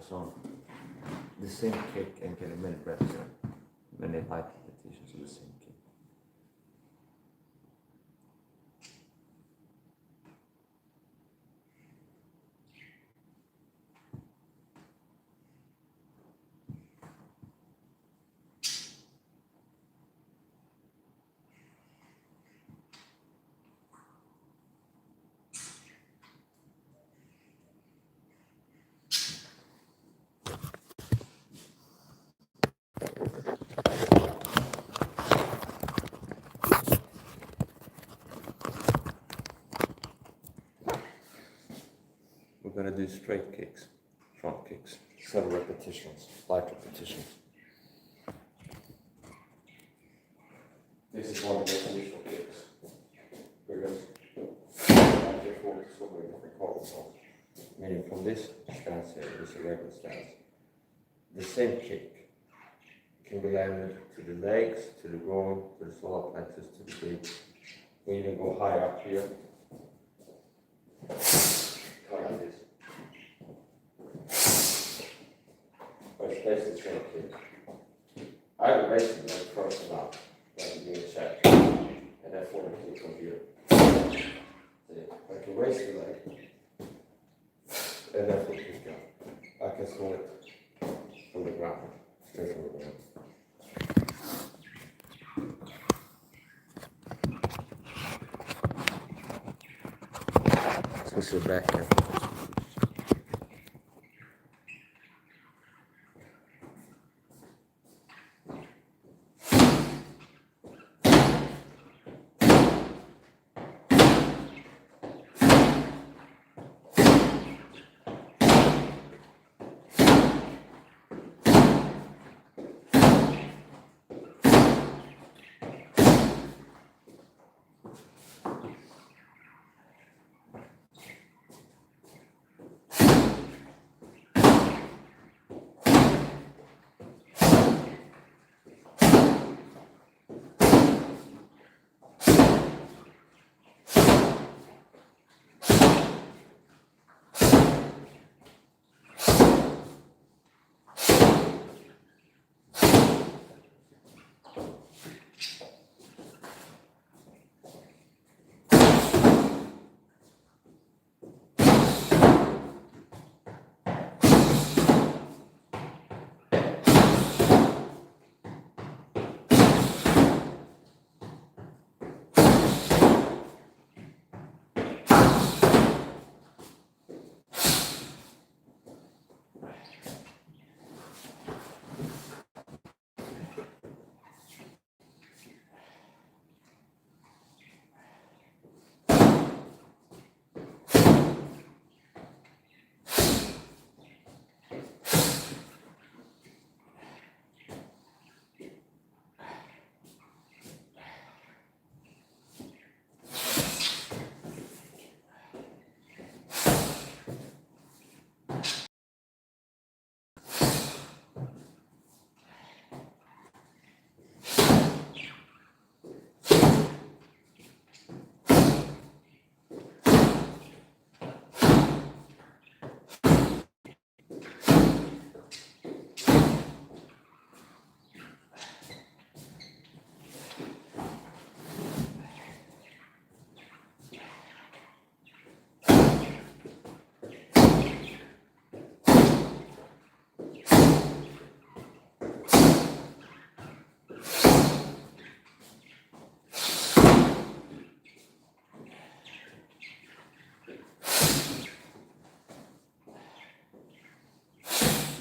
focus on the same kick and get many reps in, many light repetitions of the same kick. We're going to do straight kicks, front kicks, 7 repetitions, light repetitions. This is one of the usual kicks. We're going to actually focus on the different parts of. Meaning from this stance here, this is a regular stance. The same kick can be landed to the legs, to the groin, to the solar plexus, to the glutes. We even go higher up here. Like this. But it's basically the same kick. I have a basic leg first and up, like you doing a check. And then forward kick from here. See, I can raise the leg. And then forward kick up. I can swing it from the ground, straight from the ground. Let's go back here.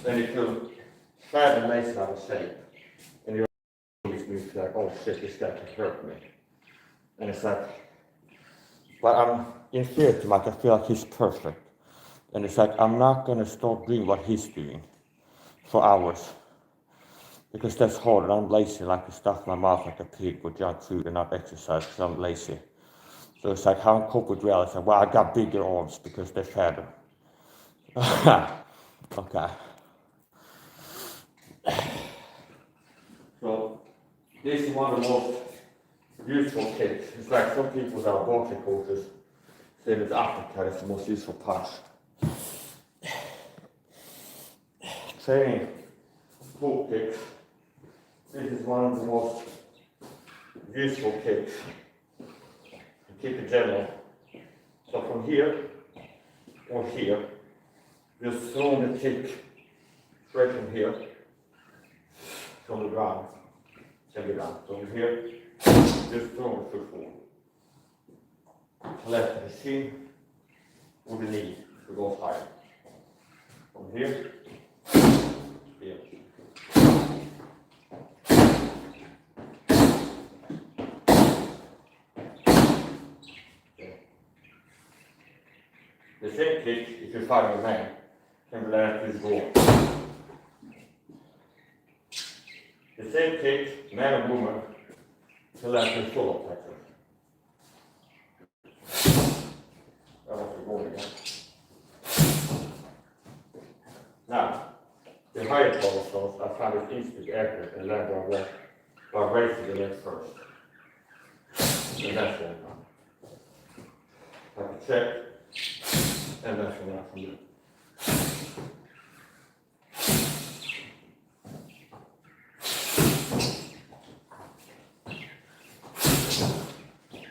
Then you feel fat and nice out of shape. And you feel like, oh shit, this guy can hurt me. And it's like, but I'm inferior to him, I feel like he's perfect. And it's like, I'm not gonna stop doing what he's doing for hours. Because that's hard, and I'm lazy, like to stuff my mouth like a pig with junk food and not exercise because I'm lazy. So it's like, how I cope with reality. Well, I got bigger arms because they're fatter. Okay. So this is one of the most useful kicks. It's like some people that are boxing coaches say that the uppercut is the most useful punch. saying tool kicks. This is one of the most useful kicks to keep it general. So from here or here, just throw the kick straight from here, from the ground, take it down. So from here, just throw the foot forward. Let the shin or the knee to go higher. From here, here. The same kick, if you find a man, can be learned to go. The same kick, man and woman, can learn to shoulder pressure. That was the goal again. Now, the higher torsos, I find it easy to accurate and learn by raising the leg first. And that's one. Like a check. And that's enough from there.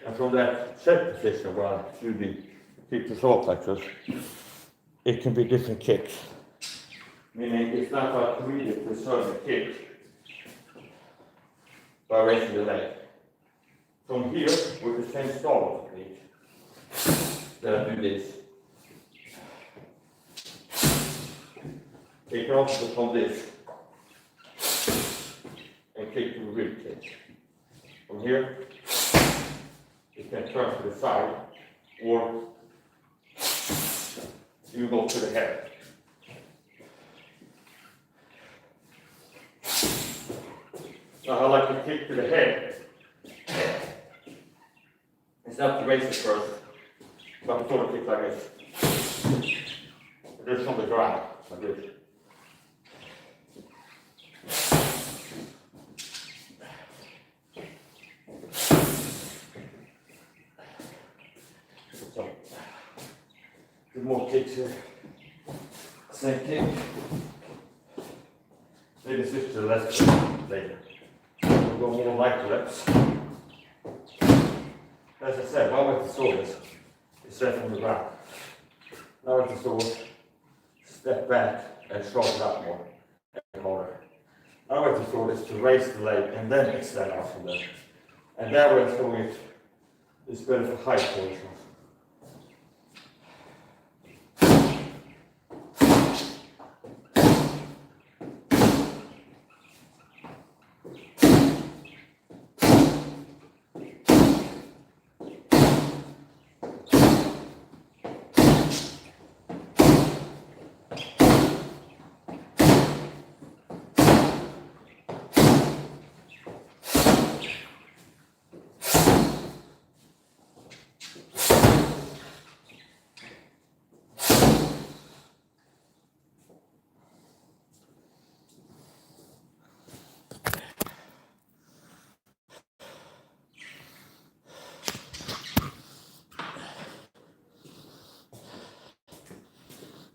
And from that check position where I usually keep the solar plexus, it can be different kicks. Meaning it's not like to really preserve the kick by raising the leg. From here, with the same stall technique, then I do this. You can also from this and kick to the rib cage. From here, you can turn to the side or you go to the head. Now I like to kick to the head. It's not to raise it first, but sort of kick like this. Just from the ground, like this. So, good more kicks here. Same kick. Maybe switch to the left foot later. We'll go more like the left. As I said, one way to saw this is straight from the ground. Now with the sword, step back and shrug it up more and harder. Now with the sword is to raise the leg and then extend out from there. And that way so it is better for high positions.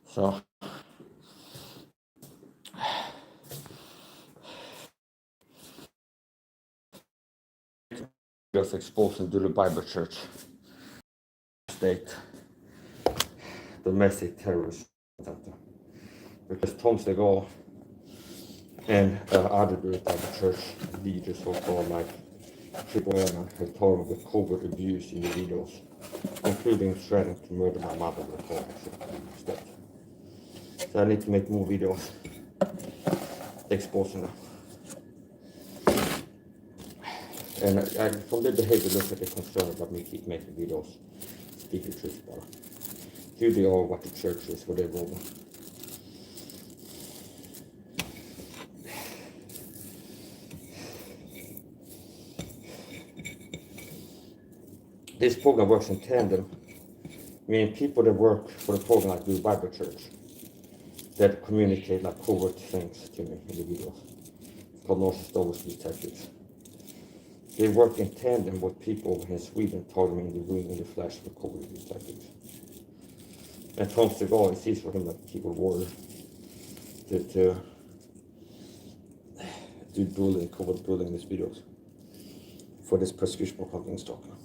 So just exposed into the Bible Church state domestic terrorism because Tom Segal and other Bible Church leaders so-called like Triple M have told of the covert abuse in the videos, including threatening to murder my mother with stuff. So I need to make more videos exposing them. And from the behavior, look at the concern about me keep making videos, speak the truth about it. Here they are what the church is, what they're over. This program works in tandem, meaning people that work for the program like the Bible Church, that communicate like covert things to me in the videos. It's called North Overseas Tactics. They work in tandem with people in Sweden targeting the room in the flesh for covert tactics. And Tom Segal, it sees for him like people warrior. to do bullying, covert bullying in these videos for this persecution of fucking stalker.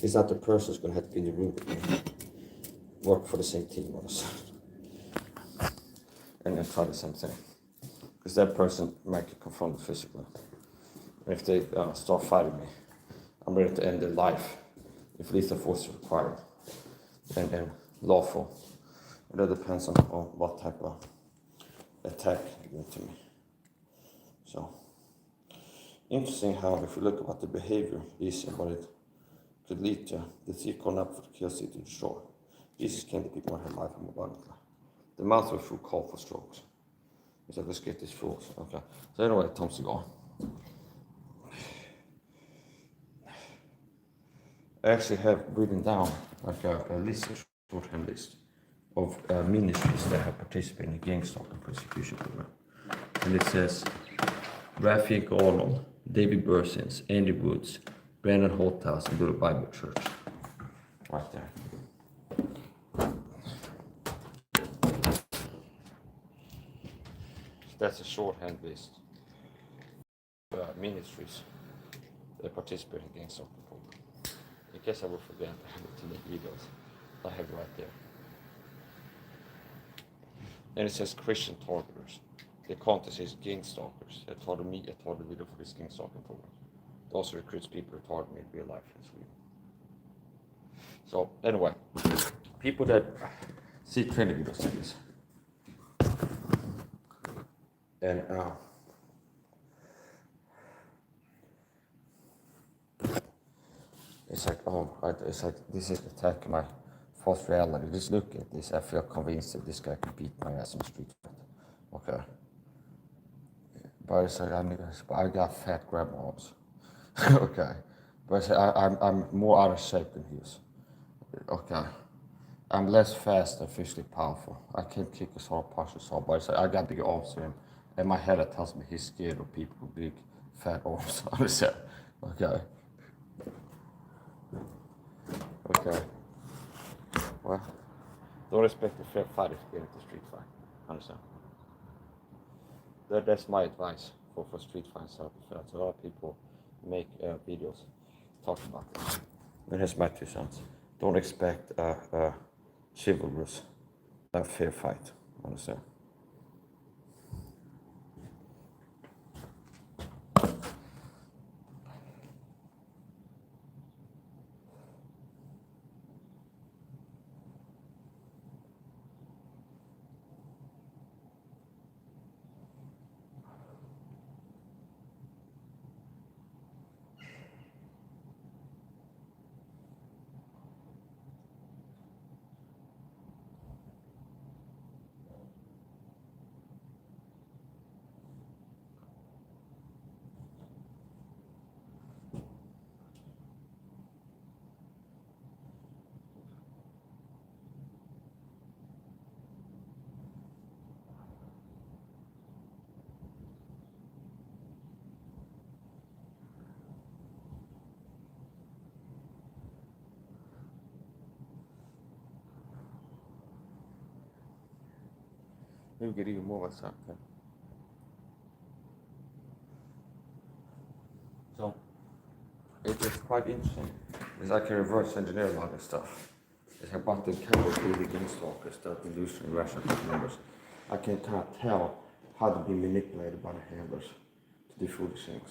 Is that the person who's going to have to be in the room with me, work for the same team on us, and try the same thing? Because that person might get confronted physically. And if they start fighting me, I'm ready to end their life if lethal force is required and lawful. And that depends on what type of attack you do to me. So, interesting how if you look at what the behavior is and what it could lead to, the thief going up for the kill seat to destroy. Jesus came to people who had life more abundantly. The mouth of a fool called for strokes. He said, let's get these fools. Okay. So anyway, Tom Seagal. I actually have written down like a list, a shorthand list of ministries that have participated in the gang stalking persecution program. And it says Rafi Garland, David Bursins, Andy Woods, Brandon Holthouse, and Little Bible Church. Right there. That's a shorthand list. Ministries that participate in gang stalking program. In case I will forget, I have it in the videos. I have it right there. And it says Christian targeters. The content says gang stalkers. I target me, I target the video for this gang stalking program. It also recruits people who target me in real life in Sweden. So anyway, people that see training videos like this. And it's like, it's like this is attacking my false reality. Just look at this. I feel convinced that this guy can beat my ass in the street fight. Okay. But it's like I got fat grab arms. Okay. But it's like, I'm more out of shape than he is. Okay. I'm less fast and physically powerful. I can't kick as hard, punch as hard, but it's like I got big arms to him. And my head tells me he's scared of people with big fat arms on his head. Okay. Okay. Well, don't expect a fair fight if you get into a street fight. Understand? That's my advice for street fights, self-defense. A lot of people make videos talking about this. And here's my 2 cents. Don't expect a chivalrous, fair fight. Understand? Maybe get even more what's up there. So it's quite interesting because I can reverse engineer a lot of this stuff. It's about the chemical gang stalkers that illusion rational members. I can kind of tell how to be manipulated by the handlers to do foolish things.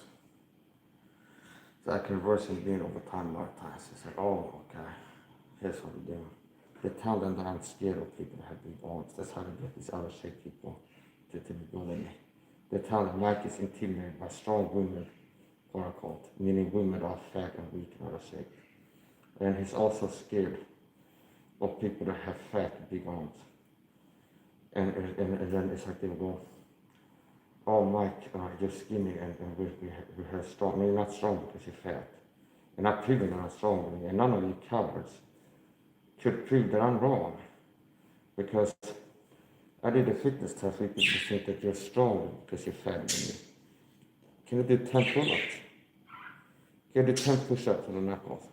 So I can reverse engineer over time a lot of times. It's like, oh, okay, here's what we're doing. They tell them that I'm scared of people that have big arms. That's how they get these out of shape people to be bullying me. They tell them Mike is intimidated by strong women, quote unquote, meaning women are fat and weak and out of shape. And he's also scared of people that have fat, big arms. And then it's like they go, oh Mike, you're skinny and we have strong. No, you're not strong because you're fat. And I've proven that I'm strong. And none of you cowards could prove that I'm wrong. Because I did a fitness test where people think that you're strong because you're fatter than me. Can you do 10 pull-ups? Can you do 10 push-ups on the knuckles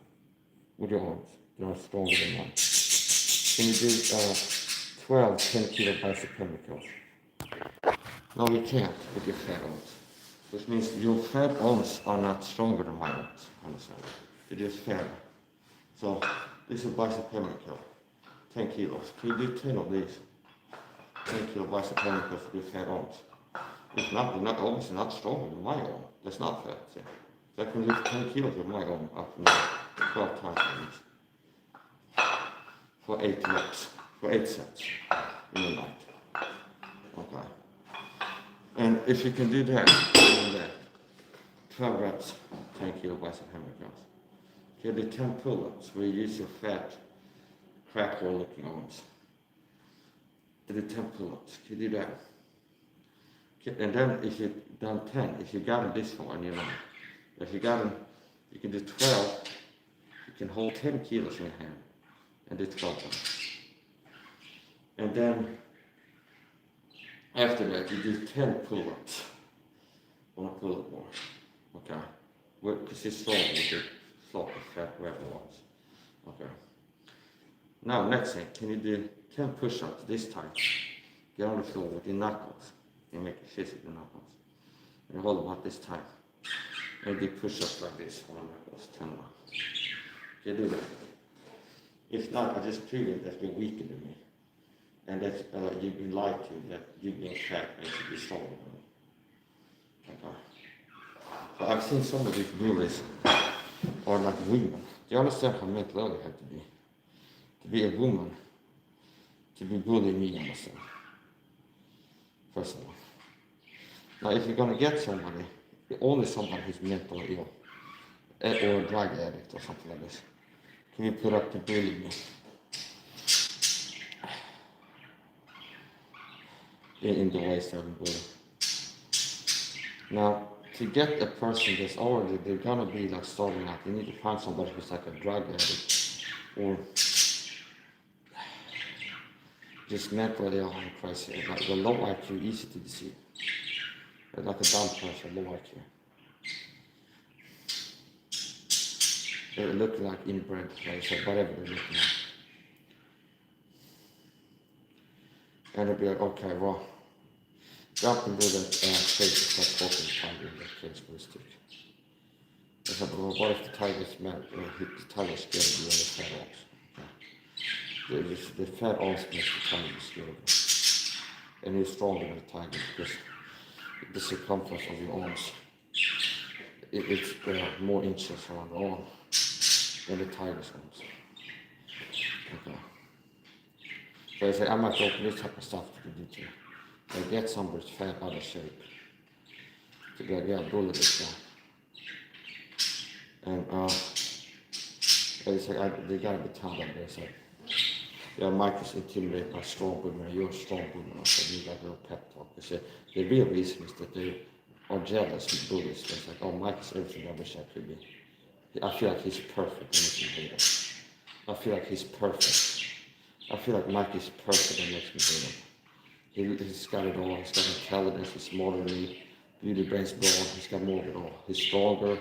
with your arms? You're stronger than mine. Can you do 12 10-kilo bicep curl curls? No, you can't with your fat arms. Which means your fat arms are not stronger than my arms, understand? They're just fatter. So, this is a bicep hammer curl. 10 kilos. Can you do 10 of these? 10 kilo bicep hammer curls with your fat arms. If not, you're not obviously not stronger than my arm. That's not fat. See? So I can lift 10 kilos with my arm up and down 12 times like this. For 8 reps. For 8 sets in the night. Okay. And if you can do that, 12 reps, 10 kilo bicep hammer curls. You can do 10 pull-ups where you use your fat, cracker looking arms. To do 10 pull-ups. Can you do that? And then if you've done 10, if you got it this far in your life, if you got them, you can do 12, you can hold 10 kilos in your hand and do 12 times. And then after that, you do 10 pull-ups on a pull-up bar. Okay? Because it's strong with the slot of fat wherever it was. Okay. Now, next thing, can you do 10 push-ups this time? Get on the floor with your knuckles. You make a fist with your knuckles. And hold them up this time. And do push-ups like this on the knuckles, 10 more. You do that. If not, I just prove it that you're weaker than me. And that you've been lied to, that you being fat makes you be stronger than me. Okay. So I've seen some of these bullies are like women. Do you understand how mental you have to be? To be a woman, to be bullying me, understand? First of all. Now, if you're gonna get somebody, only somebody who's mentally ill, or a drug addict or something like this, can you put up to bully me? In the ways that we bully. Now, to get a person that's already, they're gonna be like starting out, you need to find somebody who's like a drug addict, or just mentally ill and crazy, like a low IQ, easy to deceive. Like a dumb person, low IQ. They look like inbred, like whatever they're looking at. And they'll be like, okay, well, jump into the cage, start talking to the tiger in that cage with a stick. I said, well, what if the tiger's mad, the tiger's scared of you and the fat arms? The fat arms makes the tiger scared of you. And you're stronger than the tiger because the circumference of your arms, it's more inches around the arm than the tiger's arms. Okay. So I say, I'm not open this type of stuff to do to you. I get somebody's fat out of shape. To be like, yeah, bully this guy. And it's like, they gotta be told that they say, yeah, Mike is intimidated by strong women, you're a strong woman. I said, you got a little pep talk. They said, the real reason is that they are jealous with bullies. It's like, oh, Mike is everything I wish I could be. I feel like he's perfect and makes me hate him. I feel like he's perfect. I feel like Mike is perfect and makes me hate him. He's got it all. He's got intelligence. He's smarter than me. Beauty brains broad. He's got more of it all. He's stronger.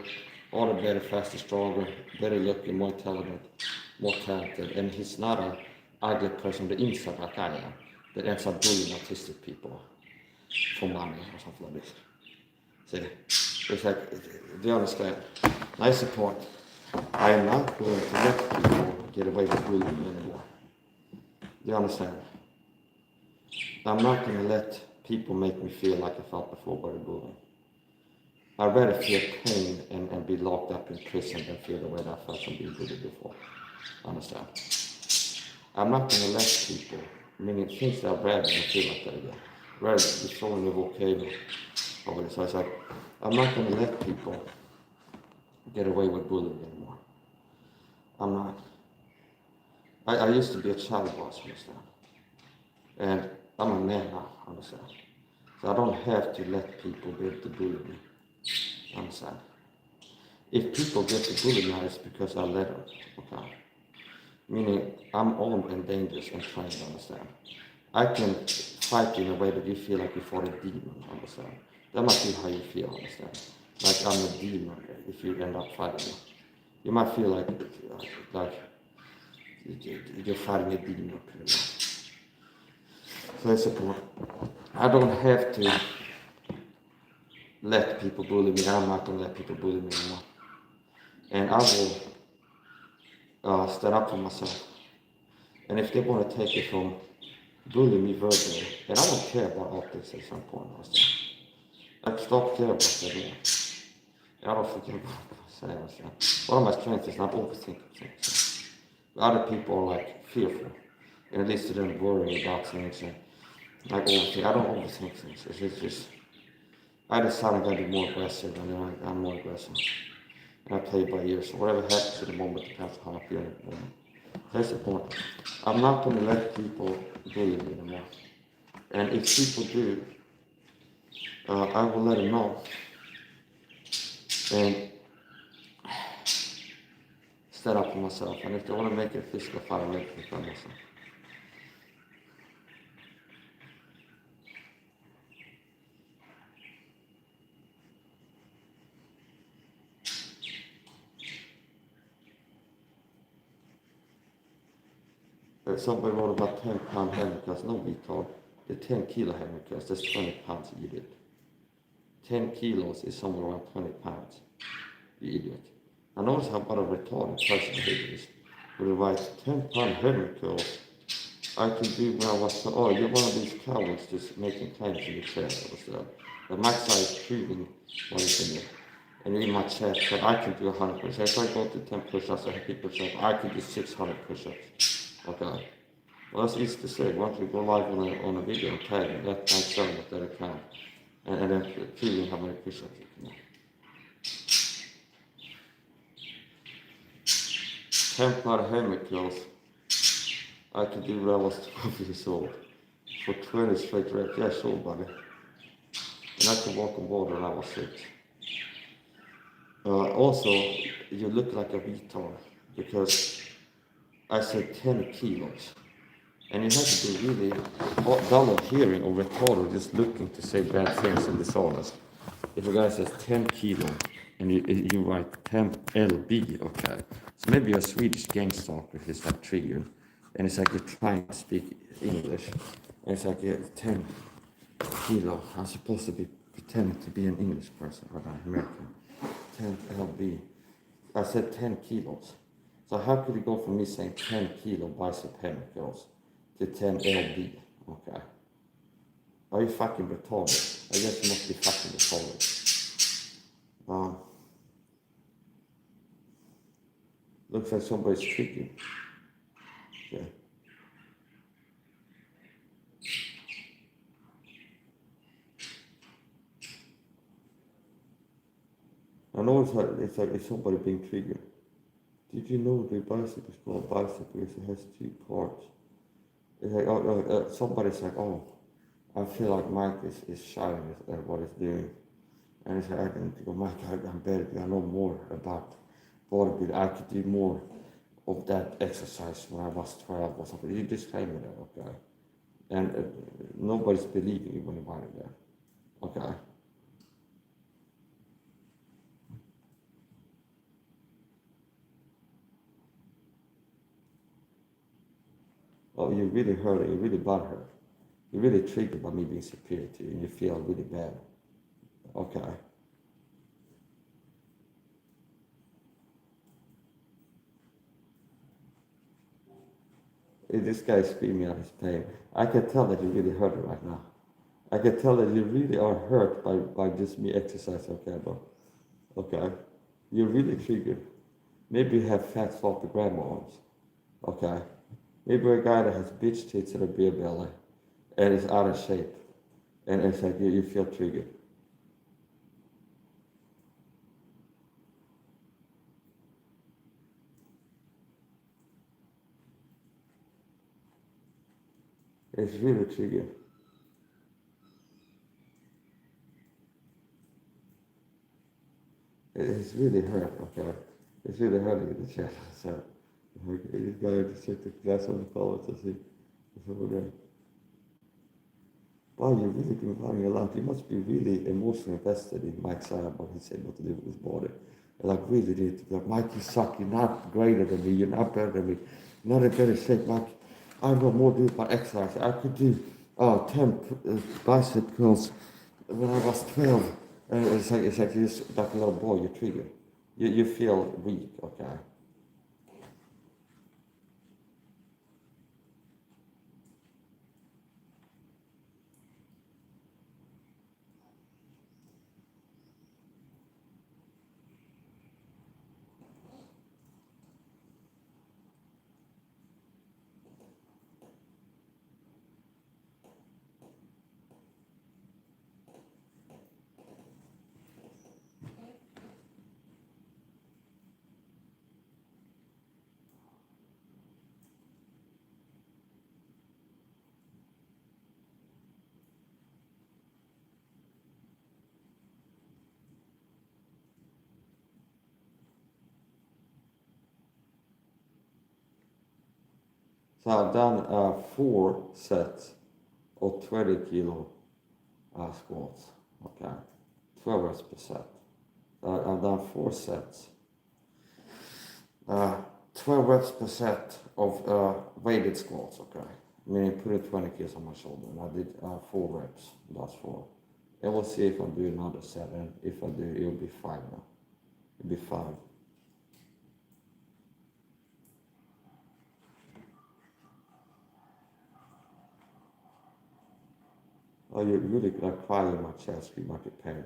All the better, faster, stronger, better looking, more intelligent, more talented. And he's not an ugly person on the inside like I am that ends up bullying autistic people for money or something like this. See, it's like, do you understand? I support. I am not going to let people get away with bullying anymore. Do you understand? I'm not going to let people make me feel like I felt before by the bullying. I'd rather feel pain and be locked up in prison than feel the way that I felt from being bullied before. Understand? I'm not going to let people, meaning things that are bad, I feel like that again. Rather be throwing the volcano over this. So I said, I'm not going to let people get away with bullying anymore. I'm not. I used to be a child boss, understand? And I'm a man now, understand? So I don't have to let people be able to bully me. Understand? If people get to bully me, it's because I let them, okay? Meaning, I'm armed and dangerous and trained, understand? I can fight you in a way that you feel like you fought a demon, understand? That might be how you feel, understand? Like I'm a demon if you end up fighting me. You might feel like you're fighting a demon, pretty much. So that's the point. I don't have to let people bully me. I'm not going to let people bully me anymore. And I will stand up for myself. And if they want to take it from bully me verbally, and I don't care about optics at some point. I stop caring about that more. And I don't forget what I'm saying. One of my strengths is not overthinking things. Other people are like fearful, and at least they don't worry about things and like overthink. I don't overthink things. It's just I decide I'm gonna be more aggressive, and then I'm more aggressive. And I play by ear. So whatever happens in the moment depends on how I feel in the moment. That's the point. I'm not gonna let people bully me anymore. And if people do, I will let them know. And stand up for myself. And if they want to make it a physical fight, I'll make it for myself. Somebody wrote about 10-pound hammercast. No, we called the 10-kilo hammercast. That's 20 pounds, you idiot. 10 kilos is somewhere around 20 pounds, you idiot. I notice how about a retarded person behavior is. But it writes 10-pound hammercast. I can do when I was, oh, you're one of these cowards just making claims in the chat. The max size proving what is in there. And in my chat said I can do 100 push-ups. If I go to 10 push-ups or 50 push-ups, I can do 600 push-ups. Okay. Well, that's easy to say. Why don't you go live on a video and tag me? That's 97 with that account. And then proving how many push-ups you can do. 10-pound hammer curls. I could do when I was 12 years old. For 20 straight reps. Yeah, sure, buddy. And I could walk on water when I was 6. Also, you look like a retard because I said 10 kilos. And you have to be really dull of hearing or retarded just looking to say bad things and dishonest. If a guy says 10 kilo and you write 10 LB, okay. So maybe you're a Swedish gang stalker if it's like triggered. And it's like you're trying to speak English. And it's like 10 kilo. I'm supposed to be pretending to be an English person or an American. 10 LB. I said 10 kilos. So how could you go from me saying 10 kilo bicep hammercurls to 10 LB? Okay. Are you fucking retarded? I guess you must be fucking retarded. Looks like somebody's tricking. Okay. I know it's like somebody being triggered. Did you know the bicep is called bicep because it has 2 parts? It's like, somebody's like, oh, I feel like Mike is shy at what he's doing. And it's like, I can go, Mike, I'm better, I know more about bodybuilding. I could do more of that exercise when I was 12 or something. You disclaimer that, okay? And nobody's believing you when you write that, okay? Oh, you really hurt it, you really butthurt. You're really triggered by me being superior to you and you feel really bad. Okay. This guy is screaming out his pain. I can tell that you really hurt it right now. I can tell that you really are hurt by just me exercising, okay, bro? Okay. You're really triggered. Maybe you have fat sloppy grandma arms. Okay. Maybe a guy that has bitch tits and a beer belly and is out of shape. And it's like you feel triggered. It's really triggered. It's really hurt, okay? It's really hurting in the chest. So, this guy just took the glass on the floor to see. It's over there. Wow, you've really been running a lot. You must be really emotionally invested in Mike SAHA, what he's able to do with his body. And like really need to be like, Mike, you suck. You're not greater than me. You're not better than me. You're not in better shape, Mike. I know more to do about exercise. I 10 bicep curls when I was 12. And it's like you just, like a little boy, you trigger. You feel weak, okay? So I've done 4 sets of 20 kilo squats, okay? 12 reps per set. I've done 4 sets. 12 reps per set of weighted squats, okay? Meaning putting 20 kilos on my shoulder. And I did 4 reps, that's 4. And we'll see if I do another set, and if I do, it'll be 5 now. It'll be 5. Oh, you really like cry in my chest, you might be pain.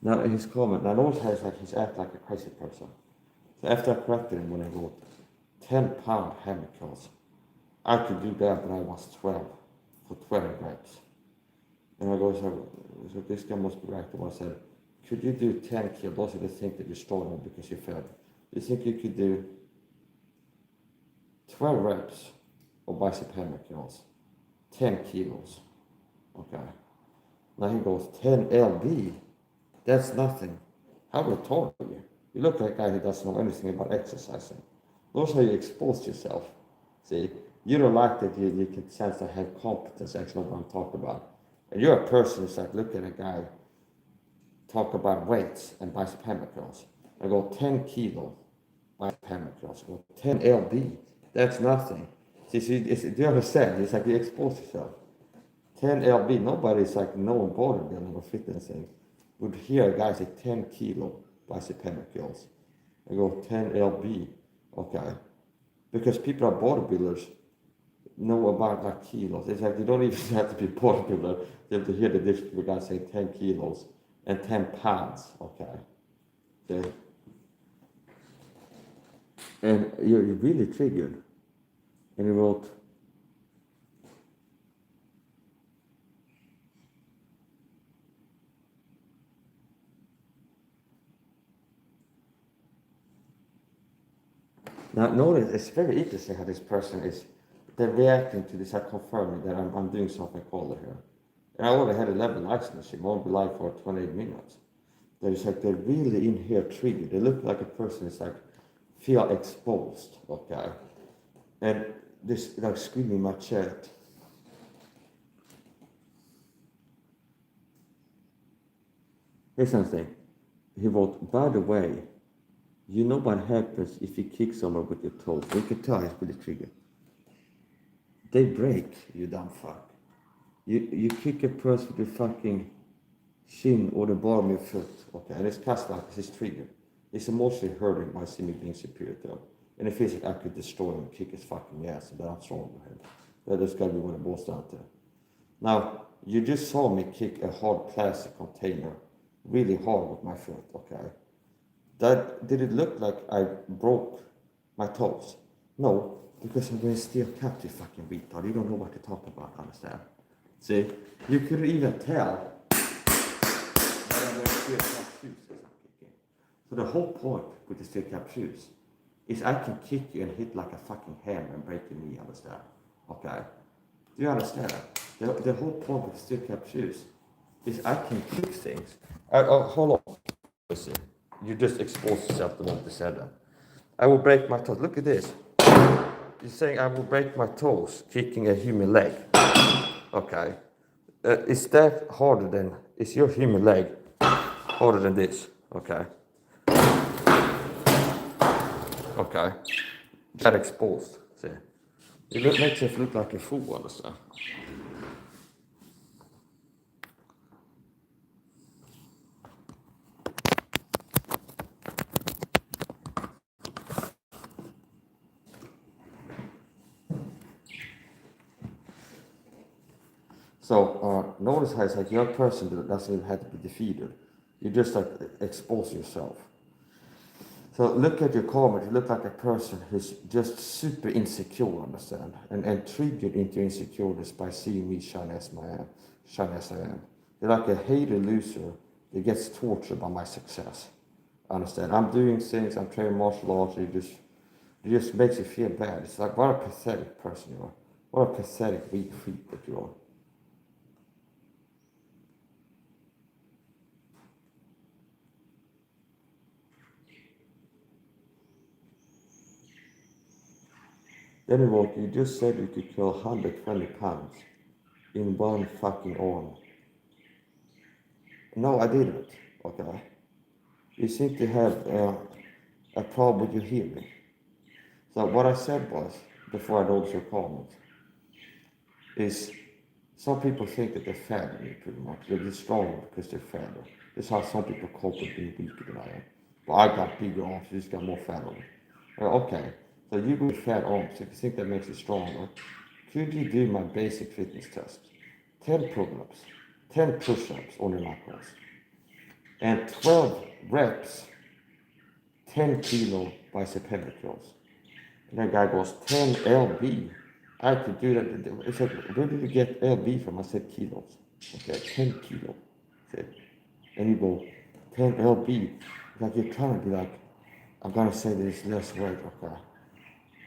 Now his comment, now notice how he's act like a crazy person. So after I corrected him when I wrote 10-pound hammer curls, I could do that when I was 12 for 20 reps. And I go, so this guy must be right. I said, could you do 10 kilos? Those are the things that you struggle because you failed. Do you think you could do 12 reps of bicep hammer curls, 10 kilos? Okay. Now he goes, 10 lb? That's nothing. How retarded are you? You look like a guy who doesn't know anything about exercising. Those how you expose yourself. See, you don't like that you can sense I have competence, actually know what I'm talking about. And you're a person who's like, look at a guy talk about weights and bicep hammer curls. I go 10 kilo bicep hammer curls. I go 10 lb. That's nothing. See, do you understand? It's like you expose yourself. 10 lb. Nobody's like knowing bodybuilding or fitness thing would hear a guy say 10 kilo bicep hammer curls. I go 10 lb. Okay. Because people are bodybuilders know about like kilos. It's like you don't even have to be a bodybuilder. You have to hear the difference between a guy saying 10 kilos and 10 pounds. Okay. And you're really triggered. And you wrote, now notice, it's very interesting how this person is, they're reacting to this, confirming that I'm doing something called here. And I already had 11 likes in the gym, I won't be live for 28 minutes. They're really in here triggered. They look like a person is like, feel exposed, okay? And this, like screaming in my chat. Here's something. He wrote, by the way, you know what happens if you kick someone with your toes? You can tell he's really triggered. They break, you dumb fuck. You kick a person with your fucking shin or the bottom of your foot, okay? And it's cast like he's triggered. He's emotionally hurting by seeing me being superior to him. And it feels like I could destroy him, kick his fucking ass, and then I'm strong with him. That's gotta be what it boils down to. Now, you just saw me kick a hard plastic container really hard with my foot, okay? Did it look like I broke my toes? No, because I'm wearing steel caps, you fucking retard. You don't know what to talk about, understand? See, you could even tell that I'm wearing steel cap shoes as I'm kicking. So the whole point with the steel cap shoes is I can kick you and hit like a fucking hammer and break your knee, understand? Okay? Do you understand? The whole point with the steel cap shoes is I can kick things. Hold on. You just expose yourself the moment you said that. I will break my toes. Look at this. You're saying I will break my toes kicking a human leg. Okay. Is that harder than, is your human leg harder than this? Okay. Okay. That exposed. See? It makes us look like a fool, understand? So notice how it's like you're a person that doesn't even have to be defeated. You just like expose yourself. So look at your comment, you look like a person who's just super insecure, understand? And triggered into insecurities by seeing me shine as I am. You're like a hated loser that gets tortured by my success. Understand? I'm doing things, I'm training martial arts, it just makes you feel bad. It's like, what a pathetic person you are. What a pathetic weak freak that you are. Anyway, you just said you could kill 120 pounds in one fucking arm. No, I didn't. Okay. You seem to have a problem with your hearing. So what I said was, before I noticed your comment, is some people think that they're fatter than me pretty much. They're just stronger because they're fatter. This is how some people cope with being weaker than I am. But I got bigger arms, you just got more fat on me. Okay, so you with fat arms, if you think that makes you stronger, could you do my basic fitness test? 10 pull-ups, 10 push-ups on your knuckles, and 12 reps, 10 kilo bicep heavy curls. And that guy goes, 10 lb. I could do that. It's like, where did you get lb from? I said kilos. Okay, 10 kilo. And you go, 10 lb. Like you're trying to be like, I'm gonna say there's less weight, okay.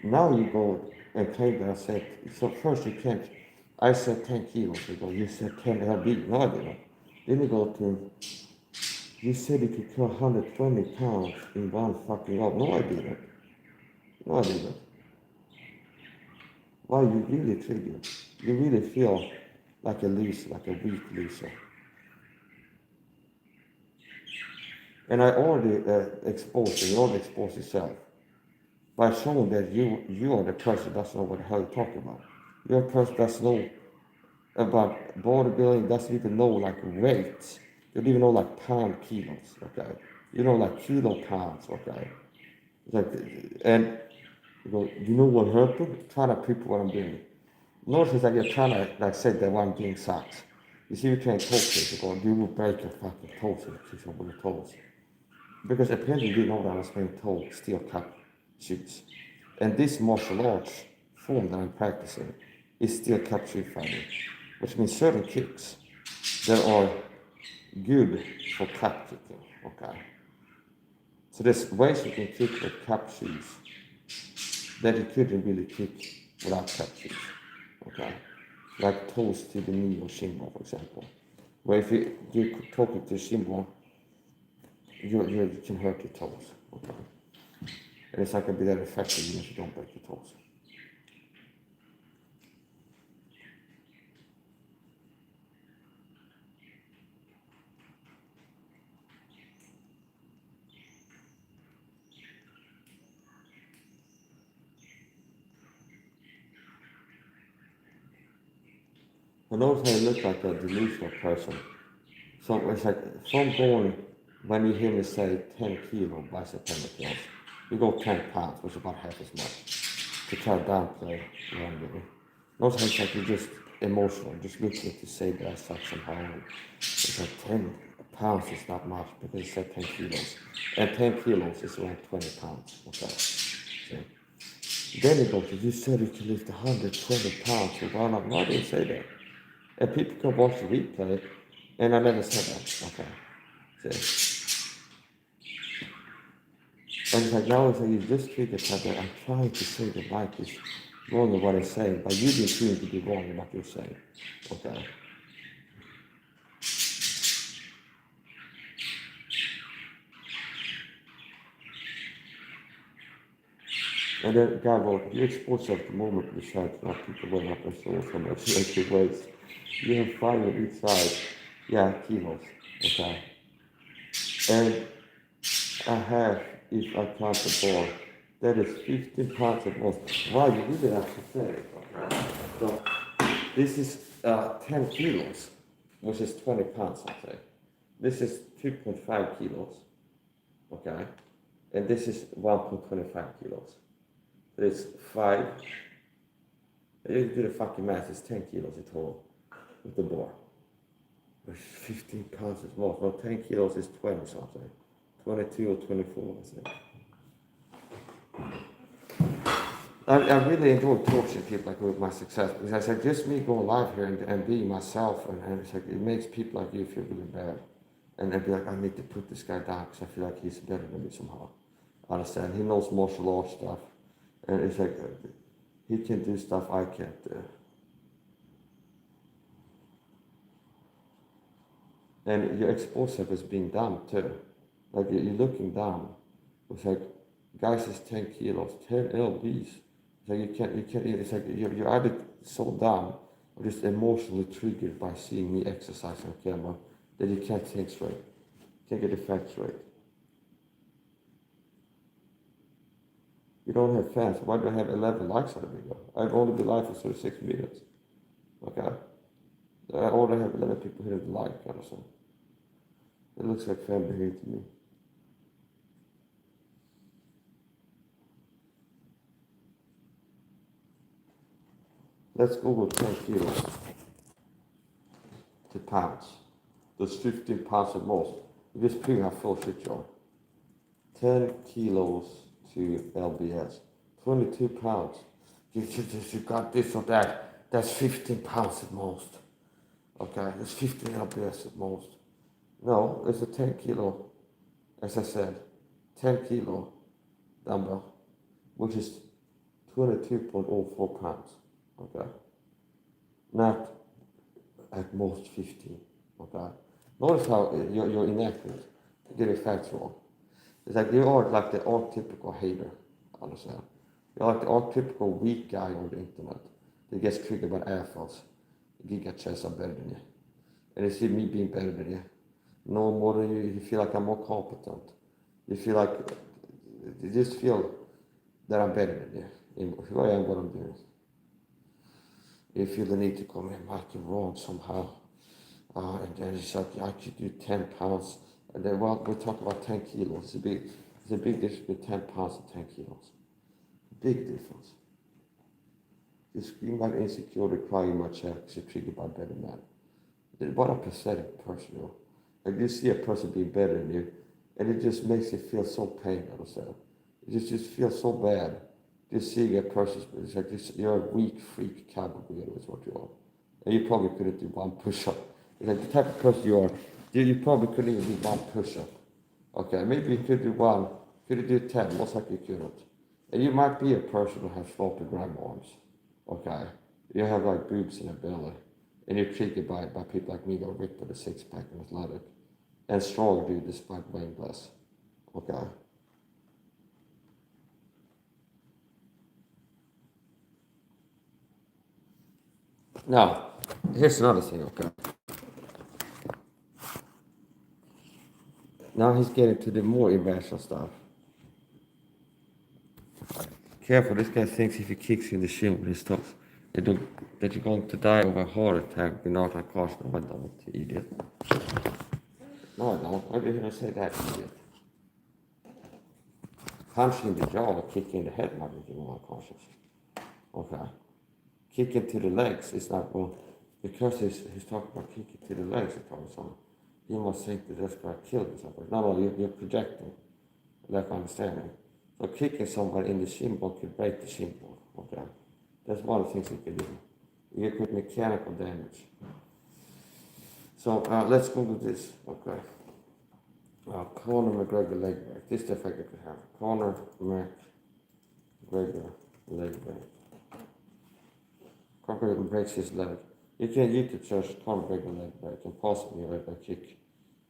Now you go and claim that I said, so first you can't, I said 10 kilos. You go, you said 10 lb. No, I didn't. Then you go to, you said you could kill 120 pounds in one fucking hour. No, I didn't. No, I didn't. Wow, you really triggered. You really feel like a loser, like a weak loser. And I already exposed you, you already exposed yourself by showing that you are the person that doesn't know what the hell you're talking about. You're a person that doesn't know about bodybuilding, doesn't even know like weight. You don't even know like pound kilos, okay? You know like kilo pounds, okay? Like, and you go, you know what happened? Try to prepare what I'm doing. Notice that you're trying to like say that what I'm doing sucks. You see, you can't talk to people. You will break your fucking toes if you kiss over your toes. Because apparently you didn't know that I was being told steel cut shoes. And this martial arts form that I'm practicing is steel cut shoe fighting, which means certain kicks that are good for cut kicking. Okay. So there's ways you can kick with cap shoes that you couldn't really kick without cap shoes. Okay. Like toes to the knee or shin bone, for example. Where if you talk it to shin bone, you can hurt your toes. Okay. And it's not going to be that effective even if you don't break your toes. And notice how you look like a delusional person. So it's like from going, when you hear me say 10 kilo bicep curls, you go 10 pounds, which is about half as much, to try to downplay what I'm doing. Notice how it's like you're just emotional, just looking to say that I suck somehow. And it's like 10 pounds is not much because you said 10 kilos. And 10 kilos is around 20 pounds. Okay. So, then it goes, you said you can lift 120 pounds. Well, no, I didn't say that. And people can watch the replay, and I never said that. Okay. See? And it's like now it's like you just triggered that I'm trying to say that Mike is wrong in what I'm saying, but you didn't seem to be wrong in what you're saying. Okay. And then the guy wrote, you expose yourself to movement besides not people going up and so much like your weights. You have 5 on each side, yeah, kilos, okay. And I have, if I count the ball, that is 15 pounds at most. Wow, you really have to say it, okay. So this is 10 kilos, which is 20 pounds, I say. This is 2.5 kilos, okay. And this is 1.25 kilos. It's 5. You do the fucking math, it's 10 kilos in total with the bar. 15 pounds is more. Well, 10 kilos is 20 something. 22 or 24, I think. I really enjoy talking to people like with my success because I said just me going live here and being myself and it's like it makes people like you feel really bad and they'd be like I need to put this guy down because I feel like he's better than me somehow. I understand he knows martial arts stuff and it's like he can do stuff I can't do. And you expose yourself as being dumb too. Like you're looking dumb. It's like guys is 10 kilos, 10 lbs. It's like you can't, it's like you're either so dumb or just emotionally triggered by seeing me exercise on camera that you can't think straight. Can't get the facts straight. You don't have fans. Why do I have 11 likes on the video? I've only been live for 36 minutes. Okay? I already have 11 people hitting the like, kind of thing. It looks like fan behavior to me. Let's Google 10 kilos to pounds. That's 15 pounds at most. You just proving how full shit you are. 10 kilos to LBS. 22 pounds. You got this or that. That's 15 pounds at most. Okay, that's 15 LBS at most. No, it's a 10 kilo, as I said, 10 kilo dumbbell, which is 22.04 pounds. Okay, not at most 15. Okay, notice how you're inaccurate. You get the facts wrong. It's like you are like the archetypical hater. Understand? You're like the archetypical weak guy on the internet that gets triggered by assholes. Giga chests are better than you, and you see me being better than you. No more than you. You feel like I'm more competent. You feel like you just feel that I'm better than you in who I am, what I'm doing. You feel the need to come in, Mike, you're wrong somehow. And then it's like, I could do 10 pounds. And then, well, we're talking about 10 kilos. It's a big difference between 10 pounds and 10 kilos. Big difference. You scream like insecurity, cry in my chair because you're triggered by better men. What a pathetic person you are. Like you see a person being better than you, and it just makes you feel so pain out of yourself. You just feel so bad. Just seeing a person, it's like you're a weak freak cowboy is what you are. And you probably couldn't do one push-up. It's like the type of person you are, you probably couldn't even do one push-up. Okay, maybe you could do one, could you do 10, most likely you couldn't. And you might be a person who has floppy grandma arms. Okay, you have like boobs in a belly. And you're triggered by people like me that are ripped with a six-pack and athletic. And strong dude despite weighing less. Okay. Now, here's another thing, okay. Now he's getting to the more irrational stuff. Careful, this guy thinks if he kicks you in the shin with his toes, that you're going to die of a heart attack. You're not like Carson. No, I don't, idiot. No, I don't. Why did you say that, idiot? Punching in the jaw or kicking in the head might be more unconscious. Okay. Kicking to the legs is not well, because he's talking about kicking to the legs, he must think that that's going to kill you something. No, you're projecting lack of understanding. So kicking somebody in the shin bone could break the shin bone. Okay, that's one of the things you can do. You could mechanical damage. So let's go with this. Okay. Conor McGregor leg break. This is the effect it could have. Conor McGregor leg break. Conor breaks his leg. You can YouTube search Conor McGregor leg break and possibly a leg break kick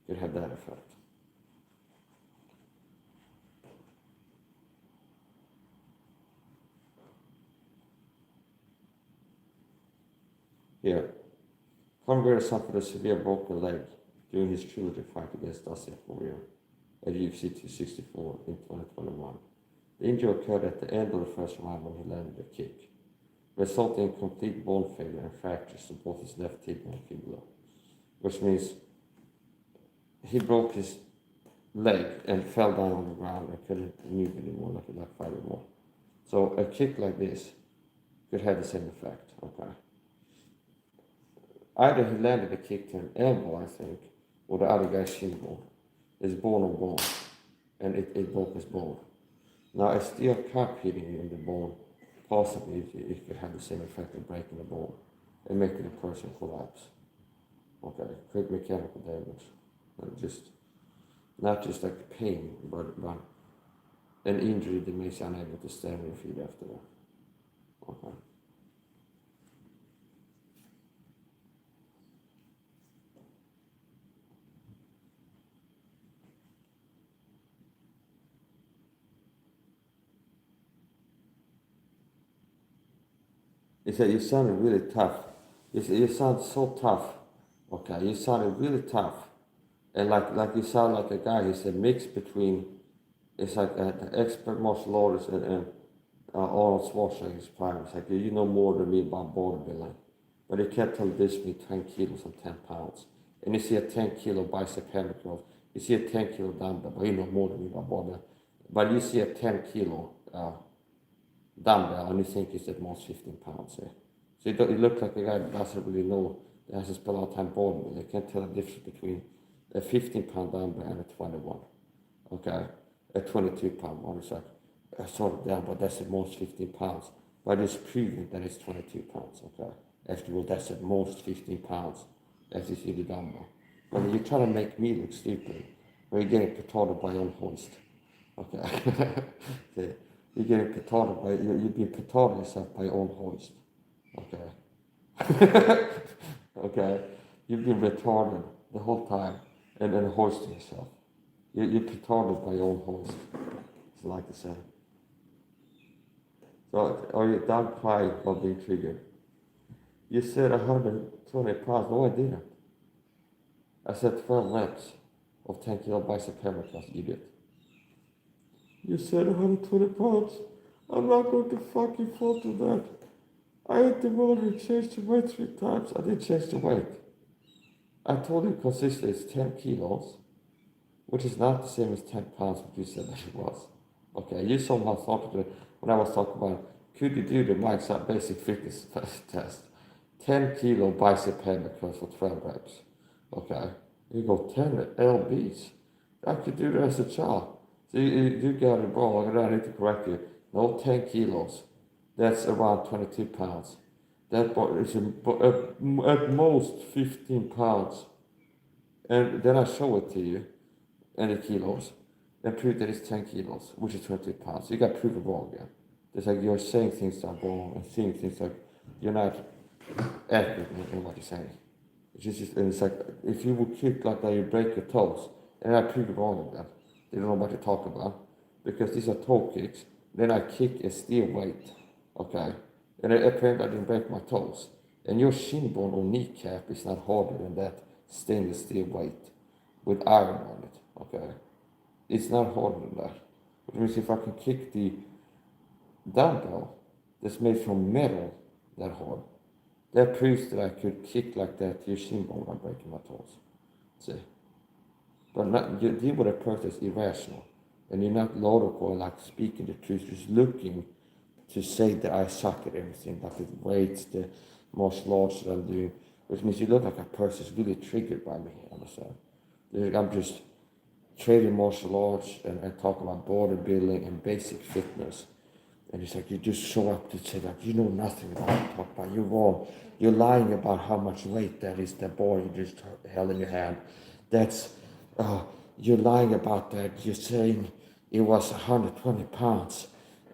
could have that effect. Here. Conrad suffered a severe broken leg during his trilogy fight against Dustin Poirier at UFC 264 in 2021. The injury occurred at the end of the first round when he landed a kick, resulting in complete bone failure and fractures to both his left tibia and fibula, which means he broke his leg and fell down on the ground and couldn't move anymore, like fight anymore. So a kick like this could have the same effect, okay? Either he landed a kick to an elbow, I think, or the other guy's shin bone. It's bone on bone, and it broke his bone. Now, a steel cup hitting in the bone, possibly it could have the same effect of breaking the bone and making the person collapse. Okay, quick mechanical damage. Not just like pain, but an injury that makes you unable to stand on your feet after that. Okay. He said, you sounded really tough. He said, you sound so tough. Okay, you sounded really tough. And like you sound like a guy, he said, mix between, it's like an expert martial artist and Arnold Schwarzenegger's prime. It's like, you know more than me about bodybuilding. But he kept on dishing me 10 kilos and 10 pounds. And you see a 10 kilo bicep hammer curl. You see a 10 kilo dumbbell, but you know more than me about bodybuilding. But you see a 10 kilo dumbbell and you think it's at most 15 pounds. Yeah? So it looks like a guy that doesn't really know, that hasn't spent a lot of time bodybuilding. They can't tell the difference between a 15-pound dumbbell and a 21. Okay, a 22-pound one. It's like, I saw it down, but that's at most 15 pounds. But it's proving that it's 22 pounds. Okay, after all, that's at most 15 pounds as you see the dumbbell. But you're trying to make me look stupid when you're getting petarded by on hoist. Okay. Okay. You're getting petarded by, you're being petarded yourself by on hoist. Okay. Okay. You've been retarded the whole time and then hoisting yourself. You're petarded by own hoist, as I like to say. So, are you done crying or being triggered? You said 120 pounds. No, I didn't. I said 12 reps of 10 kilo bicep hammer thrust, idiot. You said 120 pounds. I'm not going to fucking fall to that. I ate the water and changed the weight 3 times. I didn't change the weight. I told you consistently it's 10 kilos, which is not the same as 10 pounds, what you said that it was. Okay, you saw my thought when I was talking about, could you do the Mike's basic fitness test? 10 kilo bicep hammer curls for 12 reps. Okay, you go 10 lbs. I could do that as a child. So you got it wrong, I need to correct you. No, 10 kilos. That's around 22 pounds. That is at most 15 pounds. And then I show it to you, and the kilos, and prove that it's 10 kilos, which is 22 pounds. You got to prove it wrong again. It's like you're saying things that are wrong and seeing things like you're not accurate in what you're saying. And it's like, if you would kick like that, you break your toes, and I prove it wrong again. They don't know what you're talking about, because these are toe kicks. Then I kick a steel weight, okay? And apparently I didn't break my toes. And your shin bone or kneecap is not harder than that stainless steel weight with iron on it, okay? It's not harder than that. Which means if I can kick the dumbbell that's made from metal that hard, that proves that I could kick like that to your shin bone without breaking my toes. See? But not, you deal with a person that's irrational, and you're not logical, like speaking the truth, just looking to say that I suck at everything, like the weights, the martial arts that I'm doing, which means you look like a person who's really triggered by me, understand? I'm just trading martial arts and talk about bodybuilding and basic fitness. And it's like you just show up to say that you know nothing about what you talk about. You're wrong. You're lying about how much weight that is, that ball you just held in your hand. That's, you're lying about that. You're saying it was 120 pounds.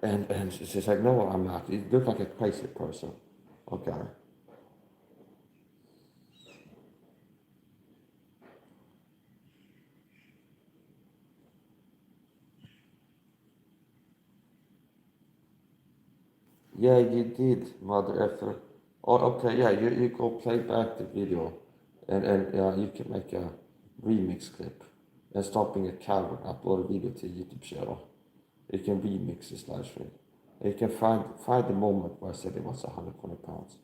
And it's just like, no, I'm not. You look like a crazy person. Okay. Yeah, you did, mother effer. Oh, okay, yeah, you go play back the video, and you can make a remix clip and stop being a coward, upload a video to YouTube channel. You can remix this live stream. And you can find the moment where I said it was 120 pounds.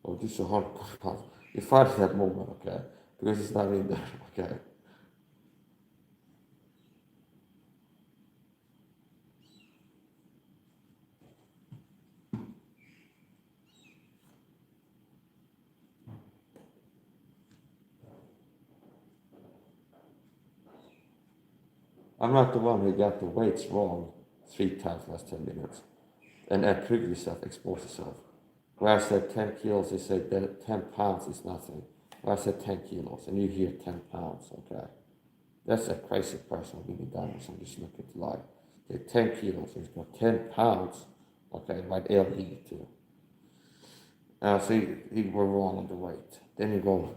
Or this is 120 pounds. You find that moment, okay? Because it's not in there, okay? I'm not the one who got the weights wrong 3 times last 10 minutes. And prove yourself, expose yourself. Where I said 10 kilos, they said that 10 pounds is nothing. Where I said 10 kilos, and you hear 10 pounds, okay? That's a crazy person really done or something, just looking to life. They're 10 kilos, he's got 10 pounds, okay, right LD too. So he were wrong on the weight. Then you go,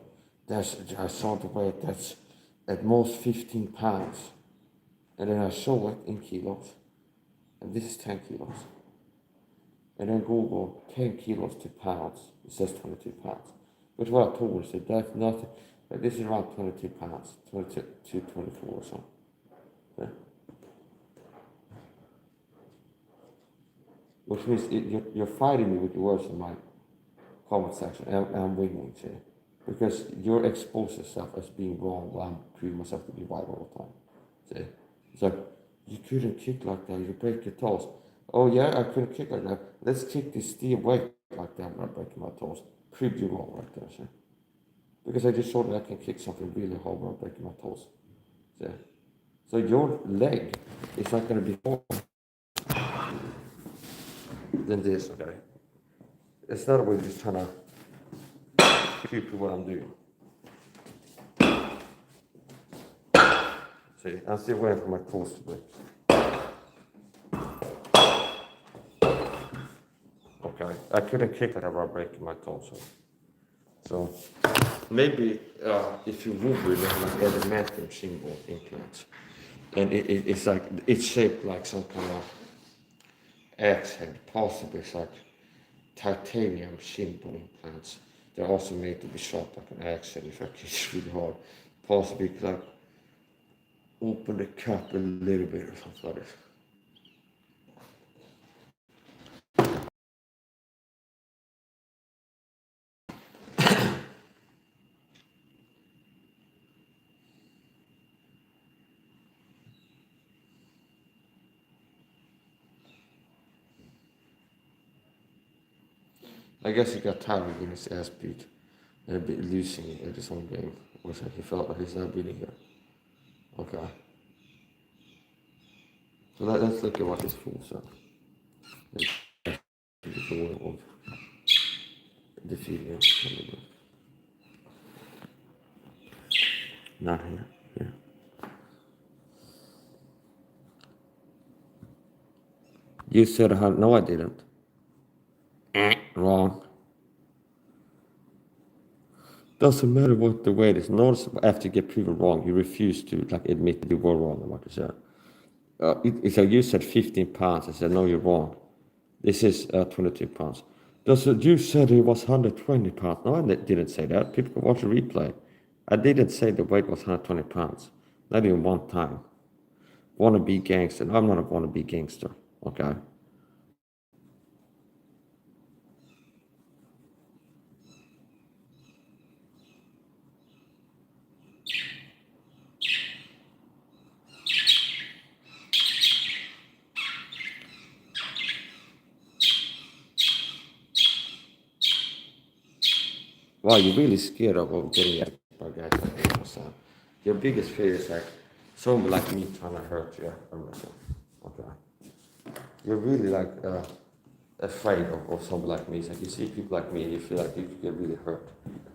I saw the weight, that's at most 15 pounds. And then I show it in kilos, and this is 10 kilos. And then Google 10 kilos to pounds, it says 22 pounds. But what I told her, said that's nothing, but this is around 22 pounds, 22, 24 or something. Yeah. Which means you're fighting me with the words in my comment section, and I'm winning, see? Because you expose yourself as being wrong while I'm proving myself to be right all the time. See? It's like, you couldn't kick like that, you break your toes. Oh yeah, I couldn't kick like that. Let's kick this steel weight like that when I'm breaking my toes. Prove you wrong right there, see? Because I just showed that I can kick something really hard when I'm breaking my toes. See? So your leg is not going to be more than this, okay? It's not a way just trying to keep what I'm doing. See, I'm still waiting for my toes to break. Okay, I couldn't kick that while breaking my toes. So maybe if you move with like adamantium shin bone implants, and it's like it's shaped like some kind of axe head, possibly it's like titanium shin bone implants. They're also made to be sharp like an axe head if I kick really hard. Possibly like open the cup a little bit or something like this. I guess he got tired of getting his ass beat and a bit losing at his own game. Or he felt like he's not winning here. Okay. So let's look at what this fool said. The way of defeating him. Not here. Yeah. You said no, I didn't. Wrong. Doesn't matter what the weight is. Notice after you get proven wrong, you refuse to like admit that you were wrong on what you said. It's like you said 15 pounds. I said no, you're wrong. This is 22 pounds. You said it was 120 pounds. No, I didn't say that. People can watch the replay. I didn't say the weight was 120 pounds. Not even one time. Wannabe gangster. No, I'm not a wannabe gangster. Okay. Wow, you're really scared of getting at by guys like 8%. Your biggest fear is like someone like me trying to hurt you. Okay. You're really like afraid of someone like me. It's like you see people like me, you feel like you could get really hurt.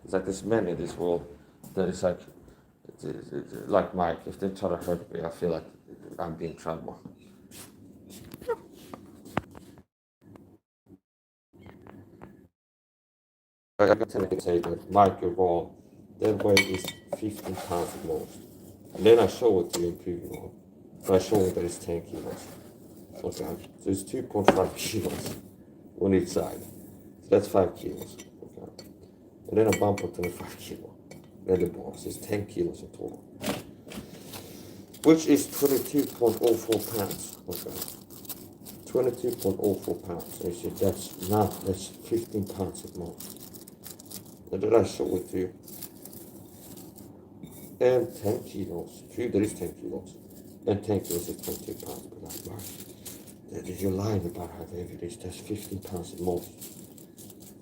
It's like there's men in this world that is like Mike. If they try to hurt me, I feel like I'm being in trouble. I can tell you say that Mike, you're wrong. That weight is 15 pounds at most. And then I show it to you in preview one. So I show it that it's 10 kilos. Okay. So it's 2.5 kilos on each side. So that's 5 kilos. and then a bumper 25 kilo. Leather balls is 10 kilos in total, which is 22.04 pounds. Okay, 22.04 pounds. So that's 15 pounds at most. And then I show it to you. And 10 kilos. True, there is 10 kilos. And 10 kilos is 22 pounds. But like, you're lying about how heavy it is. That's 15 pounds at most.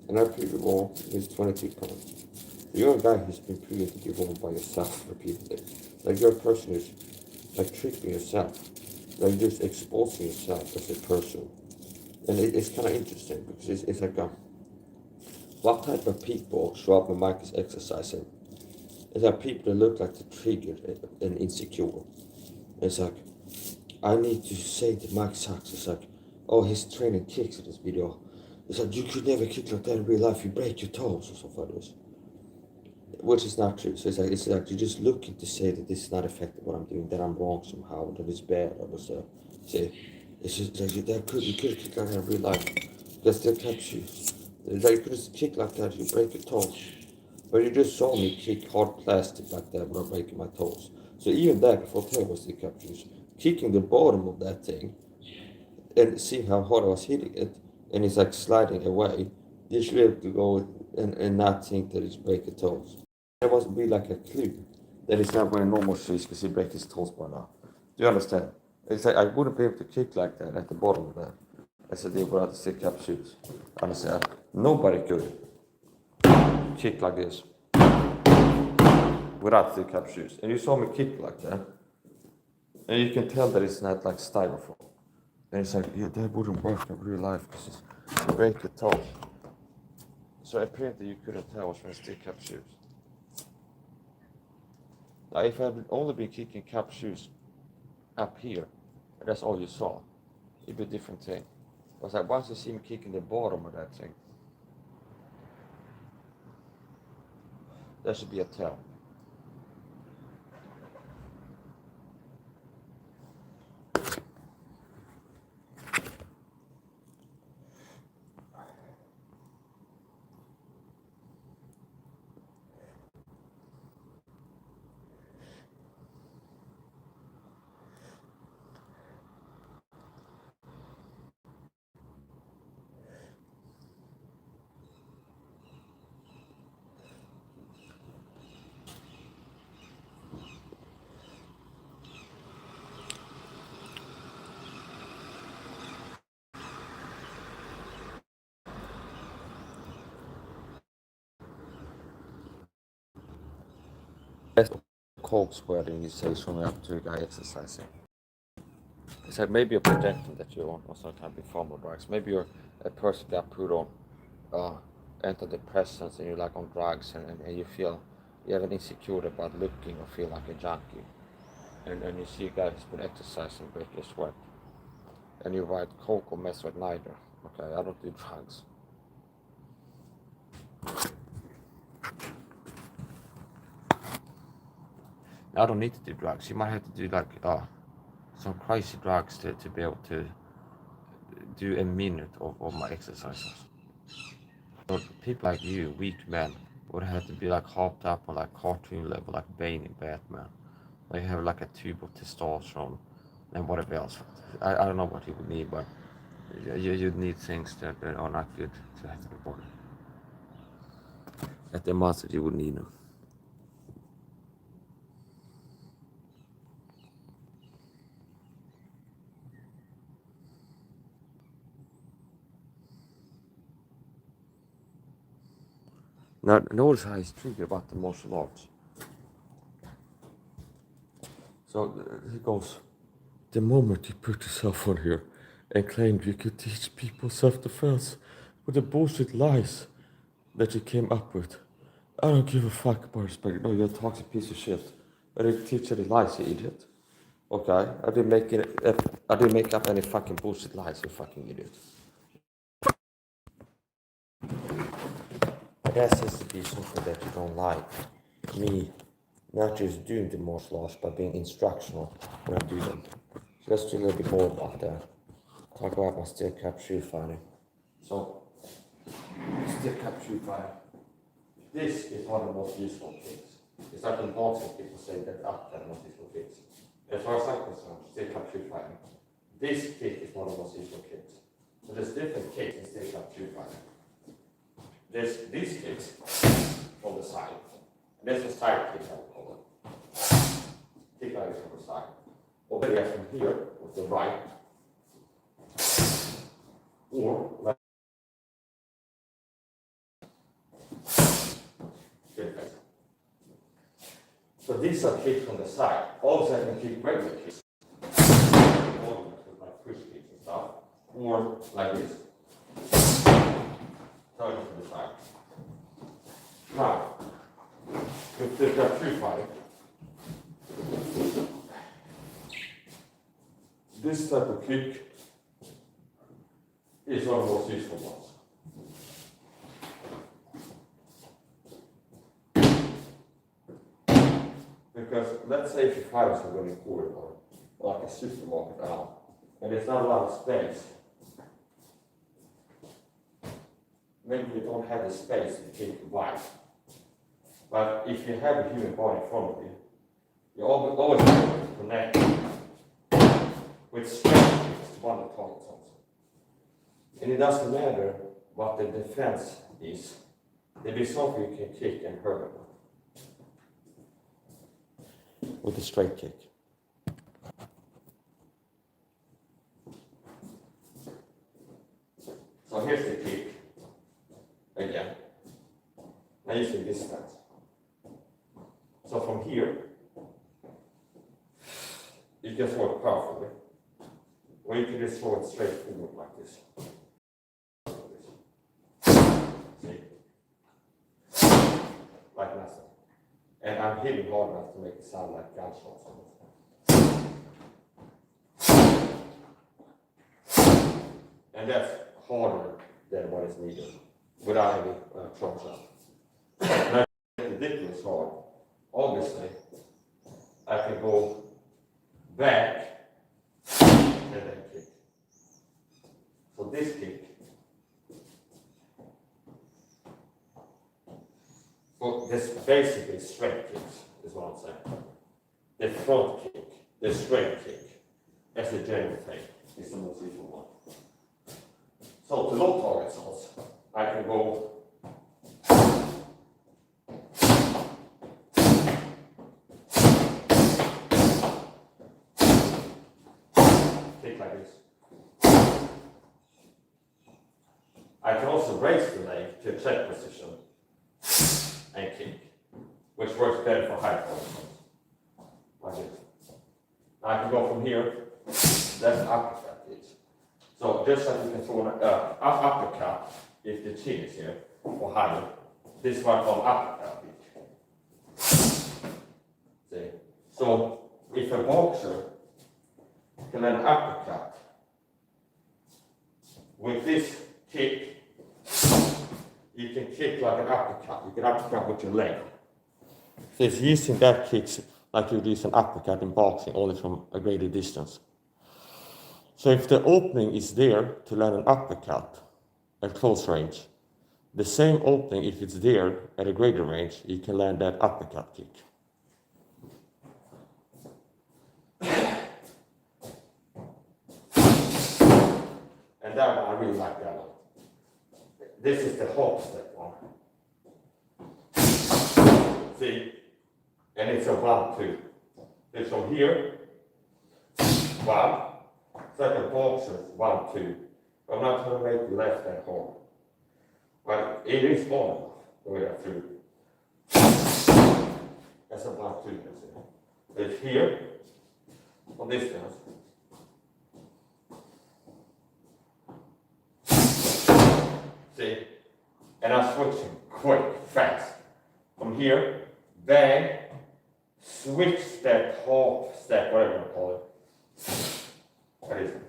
And I prove it wrong. It's 22 pounds. You're a guy who's been proven to be wrong by yourself repeatedly. Like you're a person who's like tricking yourself. Like just exposing yourself as a person. And it's kind of interesting because it's like what type of people show up when Mike is exercising? It's like people that look like they're triggered and insecure. It's like, I need to say that Mike sucks. It's like, oh, he's training kicks in this video. It's like, you could never kick like that in real life. You break your toes or something like this. Which is not true. So it's like you're just looking to say that this is not effective what I'm doing, that I'm wrong somehow, that it's bad, or say, it's just like you could kick like that in real life. Because they'll catch you. Like you could just kick like that, you break your toes. But you just saw me kick hard plastic like that without breaking my toes. So even that, before Taylor was still captures, kicking the bottom of that thing and seeing how hard I was hitting it, and it's like sliding away, you should be able to go and not think that it's breaking toes. There must be like a clue that it's not wearing normal shoes because he break his toes by now. Do you understand? It's like I wouldn't be able to kick like that at the bottom of that as I did without the stick cap shoes. Understand? Nobody could kick like this without stick cap shoes. And you saw me kick like that. And you can tell that it's not like styrofoam. And it's like, yeah, that wouldn't work in real life because it's break your toe. So apparently you couldn't tell I was wearing stick cap shoes. Now if I had only been kicking cap shoes up here, and that's all you saw, it'd be a different thing. It was like once you see me kicking the bottom of that thing, that should be a tell. That's cold sweating you say showing up to a guy exercising. It's like maybe you're projecting that you're on some kind of formal drugs. Maybe you're a person that put on antidepressants and you're like on drugs and you feel you have an insecurity about looking or feel like a junkie. And you see a guy who's been exercising, break your sweat. And you write coke or meth with neither. Okay, I don't do drugs. I don't need to do drugs. You might have to do like some crazy drugs to be able to do a minute of my exercises. But people like you, weak men, would have to be like hopped up on like cartoon level, like Bane in Batman. Like have like a tube of testosterone and whatever else. I don't know what you would need, but you'd need things that are not good to have to the body. At the most, you would need them. Now, notice how he's triggered about the martial arts. So he goes, the moment you put yourself on here and claimed you could teach people self-defense with the bullshit lies that you came up with, I don't give a fuck about respect. No, you're a toxic piece of shit. I didn't teach any lies, you idiot. Okay, I didn't make up any fucking bullshit lies, you fucking idiot. That has to be something that you don't like. Me not just doing the martial arts, but being instructional when I do them. So let's do a little bit more about that. Talk about my steel cap shoe fighting. So, steel cap shoe fighting. this is one of the most useful kicks. It's like in boxing, people say that up are the most useful kicks. As far as I'm concerned, still club 2 fighting. This kick is one of the most useful kicks. So there's different kicks in still club 2 fighting. There's these kicks from the side. And there's a side kick, I would call it. Kick like this from the side. Or better yet from here with the right. Or like so these are kicks from the side. Also I can kick regular kicks. Like push kicks and stuff. Or like this. Turn to the side. Now, with the club 2 fighting, this type of kick is one of the most useful ones. Because let's say if you fight somebody in a corridor, like a supermarket now, and there's not a lot of space, maybe you don't have the space to kick wide. But if you have a human body in front of you, you always have to connect with strength kicks to one of the targets also. And it doesn't matter what the defense is. There is something you can kick and hurt them with a straight kick. So here's the kick again. Now using this stance. So from here, you can throw it powerfully, or you can just throw it straight forward like this. See? Like nothing. And I'm hitting hard enough to make it sound like gunshots. And that's harder than what is needed without any trunk shot. And I get ridiculous hard. Obviously, I can go back and then kick. So this kick, well, this basically straight kicks is what I'm saying. The front kick, the straight kick, as the general thing, is the most useful one. So to low target shots, I can go kick like this. I can also raise the leg to a check position and kick, which works better for high target shots. Like this. I can go from here, that's an uppercut kick. So just like you can throw an uppercut if the chin is here or higher, this is what I call uppercut kick. See? So if a boxer can land an uppercut with this kick, you can kick like an uppercut. You can uppercut with your leg. So it's using that kick like you use an uppercut in boxing, only from a greater distance. So if the opening is there to land an uppercut at close range, the same opening, if it's there at a greater range, you can land that uppercut kick. And that one, I really like that one. This is the hop step one. See? And it's a 1-2. It's from here, 1. Second boxer, 1-2. I'm not going to make the left that hard. But it is long enough the way I threw it. That's a 1-2. It's here, on this distance. See? And I'm switching quick, fast. From here, bang, switch step, half step, whatever you call it. What is it?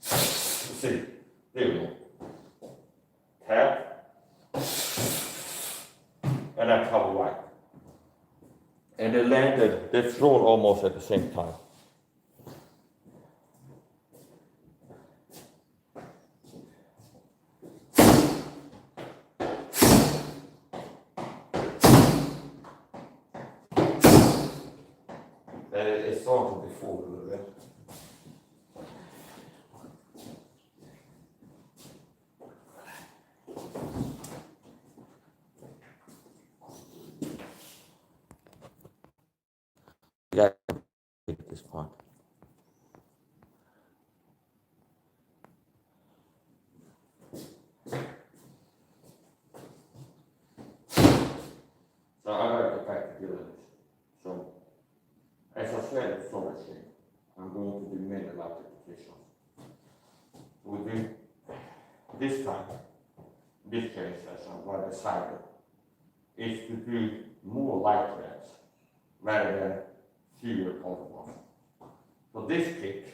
See, there we go. Tap, and I cover right. And they landed, they thrown almost at the same time. that it started before a little bit. Yeah, take this part. So I gotta get back to doing it. So as I said at first, I'm going to do many multiplications. We do this time, this case as I decided, is to do more light threads rather than fewer color ones. For this kit,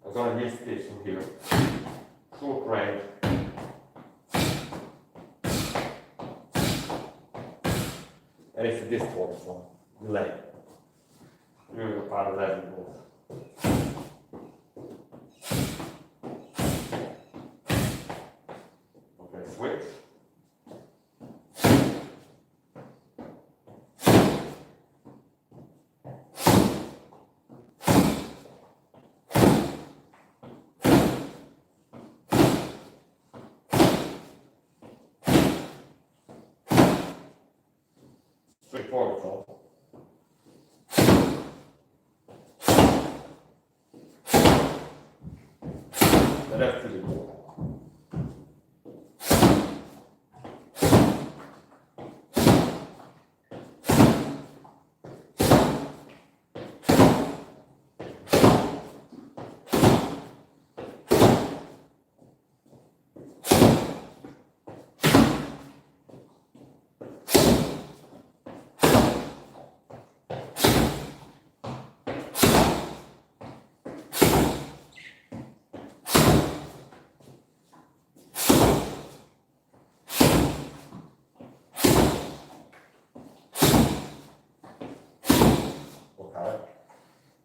I'm going to use this from here, short range, and it's a distort from delay. Do about 11 volts. Okay, switch. Straightforward solve. And that's pretty cool.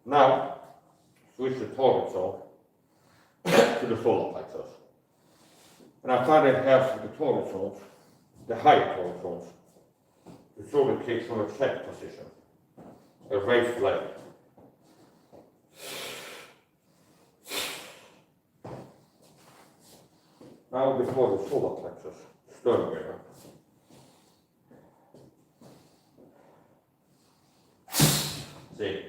Now, switch the target zone to the solar plexus. And I find it helps with the target zones, the higher target zones, the shoulder kicks from a set position, a raised leg. Now before the solar plexus, sternum area. See.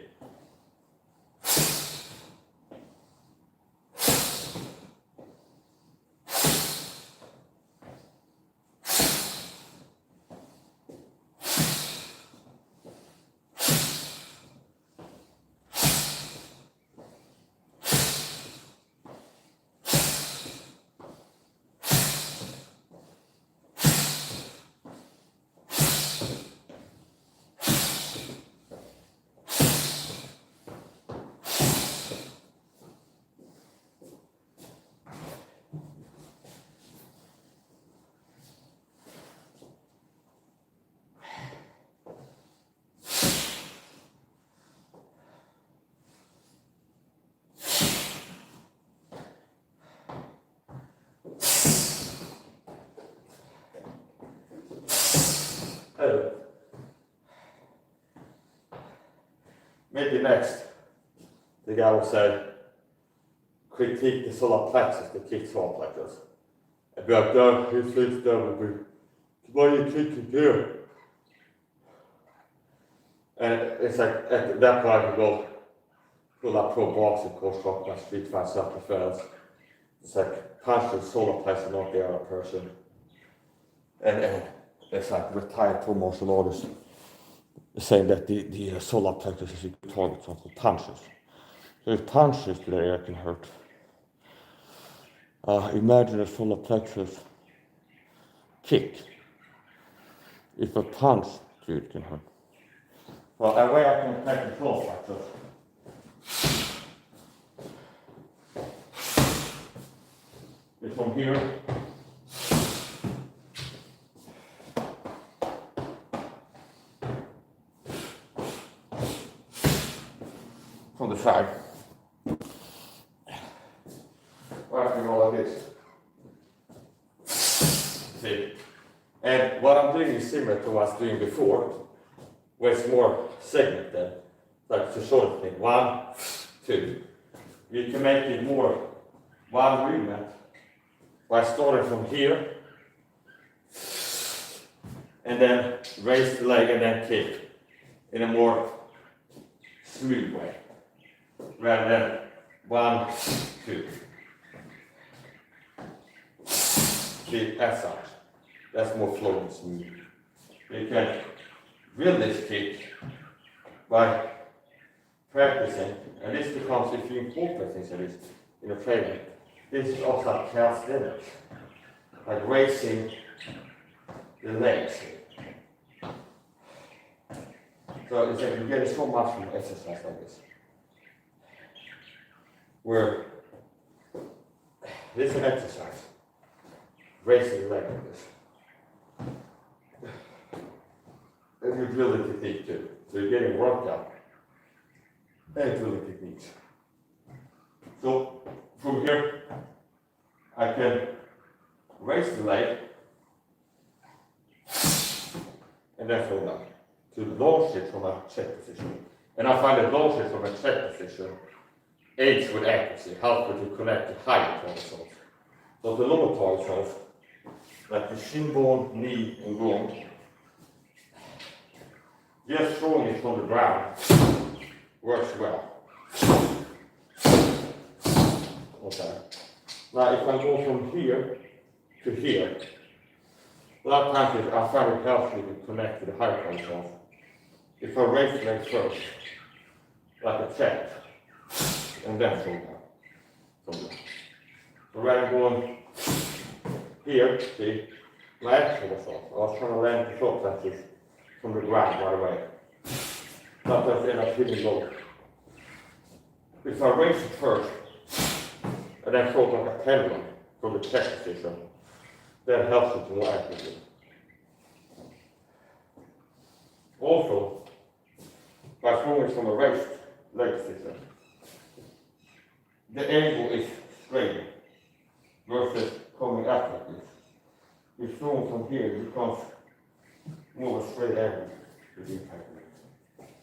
Maybe next, the guy will say, critique the solar plexus, the kick solar plexus. I'd be like, no, he sleeps down with me. Why are you kicking here? And it's like, at that point, I can go pull up pro boxing course, talk about street fight self-defense. It's like, punch the solar plexus, not the other person. And it's like retired pro martial artists saying that the solar plexus is a target zone for punches. So if punches to the air can hurt. Imagine a solar plexus kick. If a punch to it can hurt. Well, a way I can attack the solar plexus is from here. From the side. Or I can go like this. See? And what I'm doing is similar to what I was doing before, where it's more segmented. That's the sort of thing. 1, 2. You can make it more one movement by starting from here and then raise the leg and then kick in a more smooth way rather than 1, 2. See, as such. That's more flow and smooth. You can build this kick by practicing, and this becomes, if you incorporate things like this in a training, this is also calisthenics, like raising the legs. So it's like you're getting so much from exercise like this, where this is an exercise, raising the leg like this. And you drill the technique too. So you're getting workout and drilling techniques. So from here, I can raise the leg and then fall down to launch it from a check position. And I find that launch it from a check position aids with accuracy, helps you to connect to higher torsos. So the lower torsos, like the shin bone, knee, and groin, just throwing it from the ground works well. Okay. Now if I go from here to here, a lot of times I find it helpful to connect to the higher torsos. If I raise the leg first, like a check, and then throw down. So rather than going here, see, my action was off. I was trying to land the short touches from the ground right away. Sometimes I end up hitting low. If I raise it first, and then throw like a pendulum from the check position, that helps it more accurately. Also, by throwing it from a raised leg position, the angle is straight versus coming up like this. If thrown from here, it becomes more of a straight angle with impact.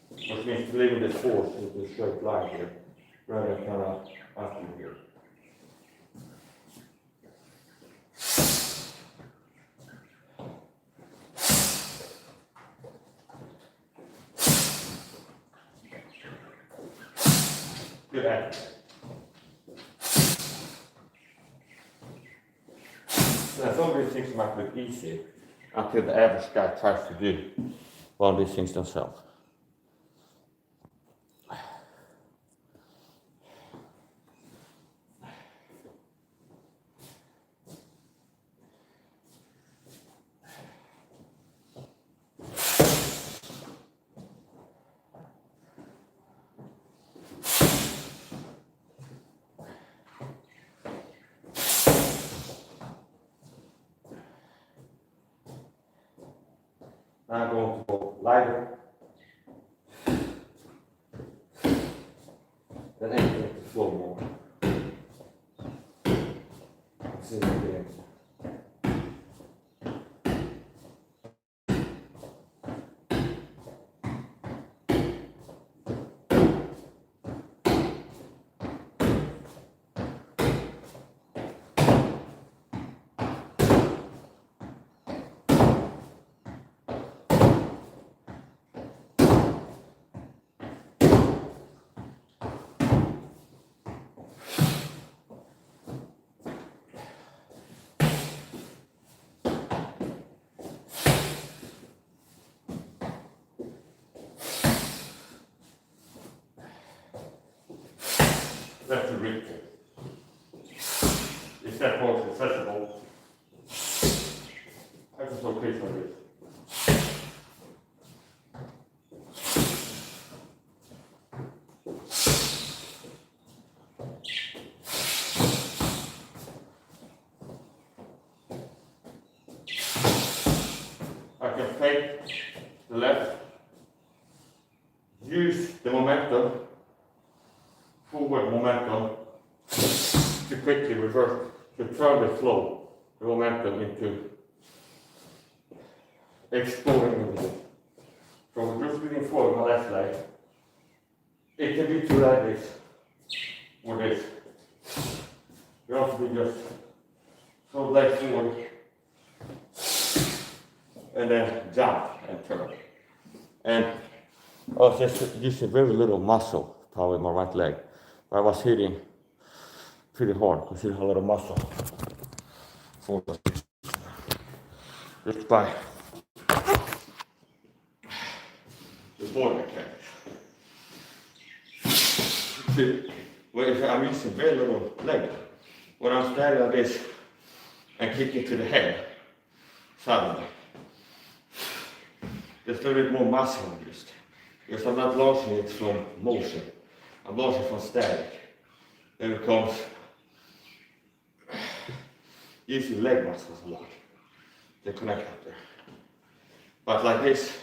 Which means leaving the force into a straight line here, rather than kind of up in here. Good action. Now, some of these things might look easy until the average guy tries to do one of these things themselves. I'm going to go lighter, then enter the flow more. See it again. That's the rib kick. If that was accessible, I can throw case like this. I can take the left, use the momentum, forward momentum, to quickly reverse, to turn the flow, the momentum into exploring the middle. So we're just moving forward my left leg, It can be two like this, or this. You also do just throw leg forward, and then jump and turn. And I was just using very little muscle power with my right leg. I was hitting pretty hard because it had a lot of muscle. Just by the ball mechanics. See, well, I'm using very little leg. When I'm standing like this and kicking to the head, suddenly, there's a little bit more muscle used. Because I'm not launching it from motion, I'm launching from static. Then it becomes using leg muscles a lot. They connect up there. But like this,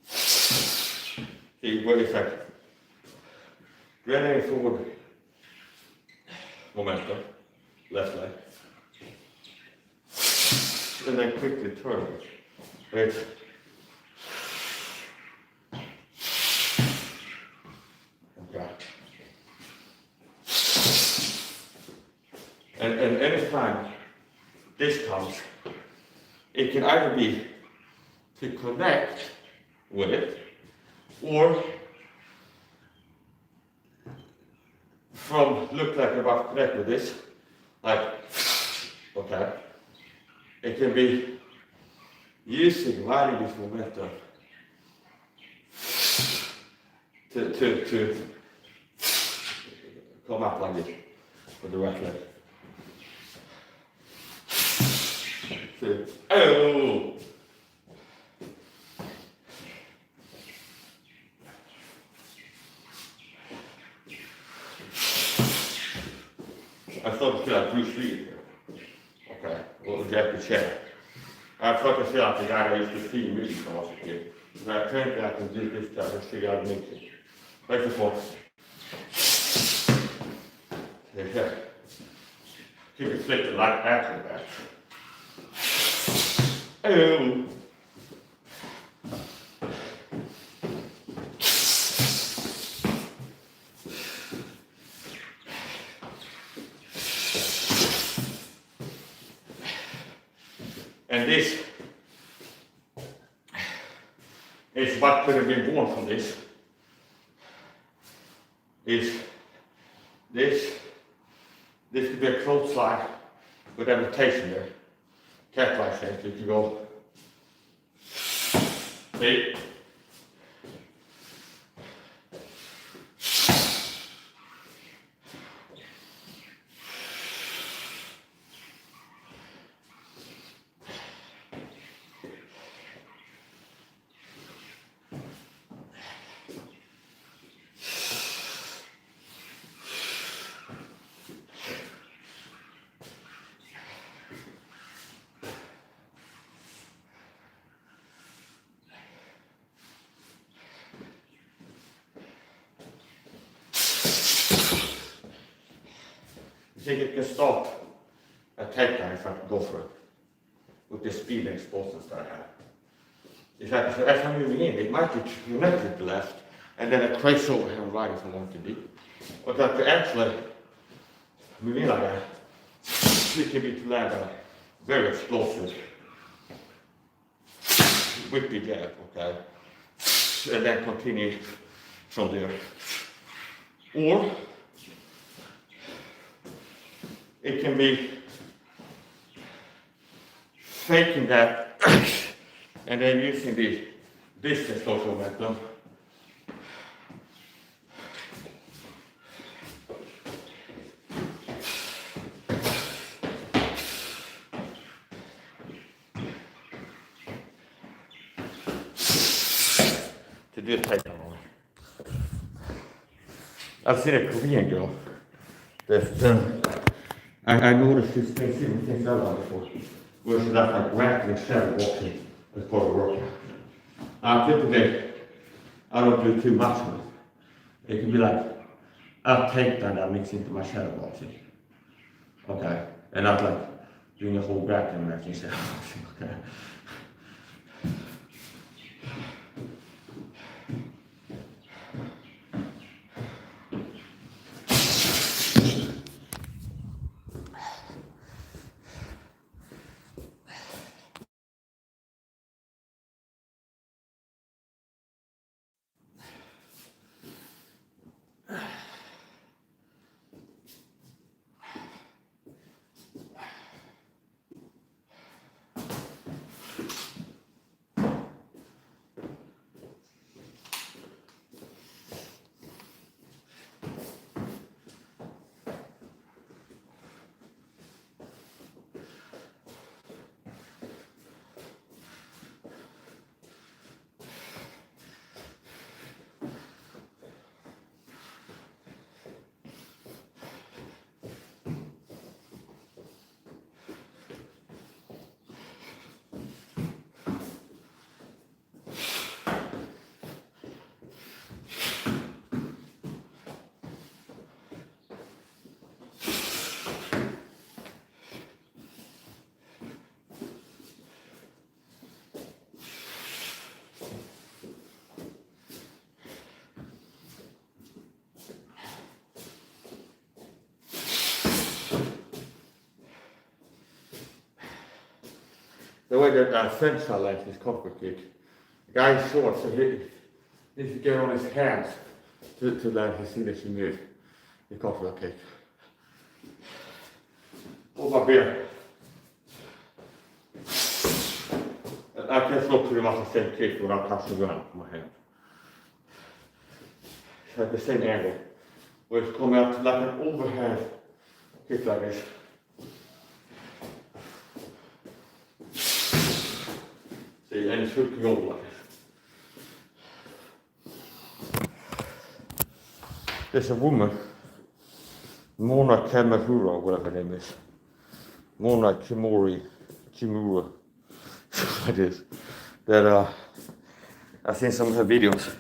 see where it's like grenade forward momentum, left leg, and then quickly turn it. It's okay. And anytime this comes, it can either be to connect with it, or from look like you're about to connect with this, like, okay, it can be using riding this momentum to come up like this with the right leg. Oh! I thought it felt like Bruce Lee here. Okay, well, get the chair. I thought it felt like the guy I used to see music when I was a kid. When I turned back and did this stuff and figured out music. Like before. Yeah. Keep it flipped like after that. Oh! And this is what could have been born from this. Is this could be a clothesline with a rotation there. Cat-like shape, you can go. See? You think it can stop a takedown if I can go for it with the speed and explosiveness that I have. In fact, as I'm moving in, it might be connected to the left and then a crazy overhand right if I want to do. But I could actually move in like that, it can be to land a very explosive whippy jab, okay? And then continue from there. Or it can be faking that and then using the distance social momentum to do a takedown. I've seen a Korean girl that I noticed this thing since I was before, where she does like rattling shadow boxing as part of the workout. Typically, I don't do too much of it. It can be like a takedown that mix into my shadow boxing. Okay, and not like doing a whole grappling match in shadow boxing. Okay. the way that French lands his comfort kick, the guy is short, so he needs to get on his hands to land his signature move, the comfort kick. Hold my beer. And I can throw pretty much the same kick without touching the ground with my hand. It's like the same angle, where it's coming out like an overhand kick like this. See, and it's hooking over like this. There's a woman, Mona Kamahura, whatever her name is. Mona Kimura, like this. That I've seen some of her videos,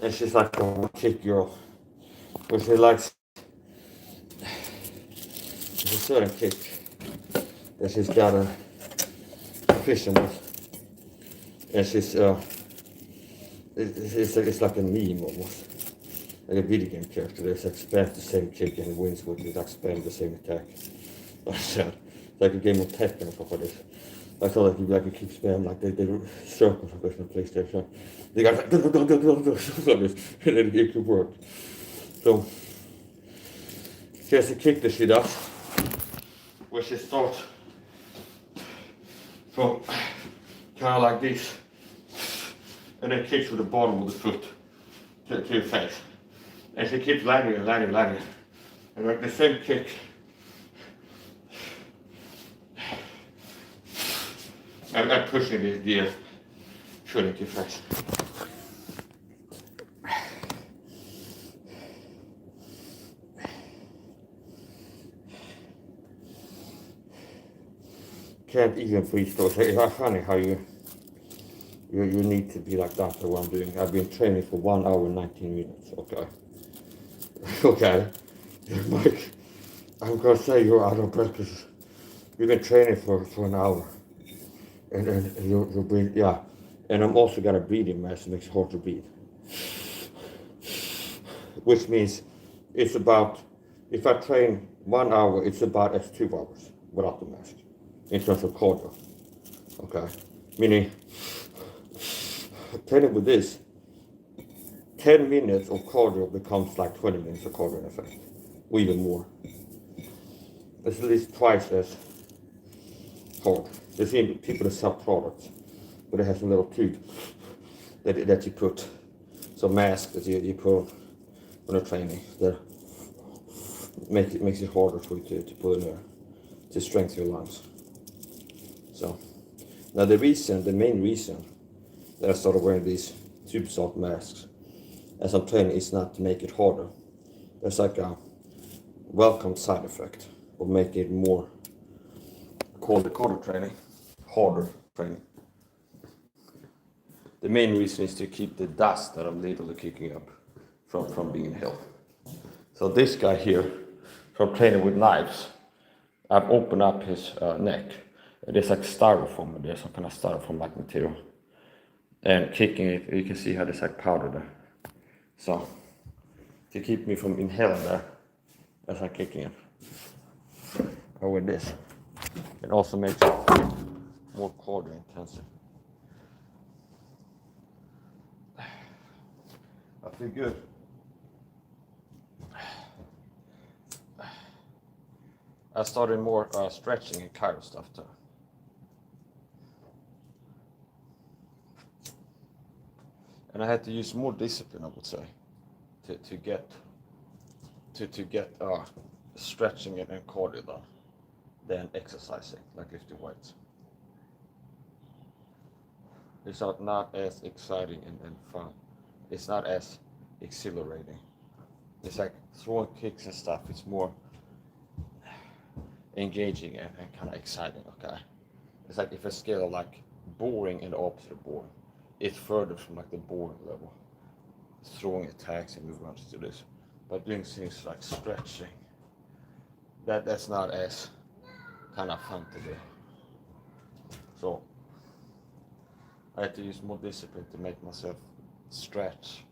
and she's like a kick girl, where she likes. There's a certain kick that she's got a fishing with, and she's it's like a meme almost. Like a video game character, they like spam the same kick and wins with it, like spam the same attack. It's like a game of Tekken or something like this. I feel like you keep spam like they circle for the PlayStation. They got like this, and then it could work. So here's the kick that she does, where she starts from kind of like this, and then kicks with the bottom of the foot to your face. And she keeps landing and landing and landing. And like the same kick. I'm pushing the foot into your face. Can't even freeze those. It's funny how you need to be like that for what I'm doing. I've been training for 1 hour and 19 minutes, okay? Okay, Mike, I'm gonna say you're out of practice. You've been training for an hour. And you're breathing, yeah. And I'm also got a breathing mask that makes it hard to breathe. Which means it's about, if I train 1 hour, it's about as 2 hours without the mask. In terms of cardio, okay? Meaning, training with this, 10 minutes of cardio becomes like 20 minutes of cardio in effect, or even more. It's at least twice as hard. There's even people that sell products, but it has a little tube that you put, some mask that you put on a training that makes it harder for you to put in there, to strengthen your lungs. So, now the main reason that I started wearing these super soft masks as I'm training is not to make it harder. There's like a welcome side effect of making it more, called the cardio training, harder training. The main reason is to keep the dust that I'm literally kicking up from being inhaled. So this guy here, from training with knives, I've opened up his neck. There's like styrofoam, and there's some kind of styrofoam-like material. And kicking it, you can see how there's like powder there. So, to keep me from inhaling there, as I'm kicking it, I wear this. It also makes it more cardio intensive. I feel good. I started more stretching and chiro stuff too. And I had to use more discipline, I would say, to get stretching and cardio done than exercising, like lifting weights. It's not as exciting and fun. It's not as exhilarating. It's like throwing kicks and stuff. It's more engaging and kind of exciting, okay? It's like if a scale of like boring and the opposite of boring, it's further from like the boring level. Throwing attacks and moving on to this. But doing things like stretching, that's not as kind of fun to do. So I had to use more discipline to make myself stretch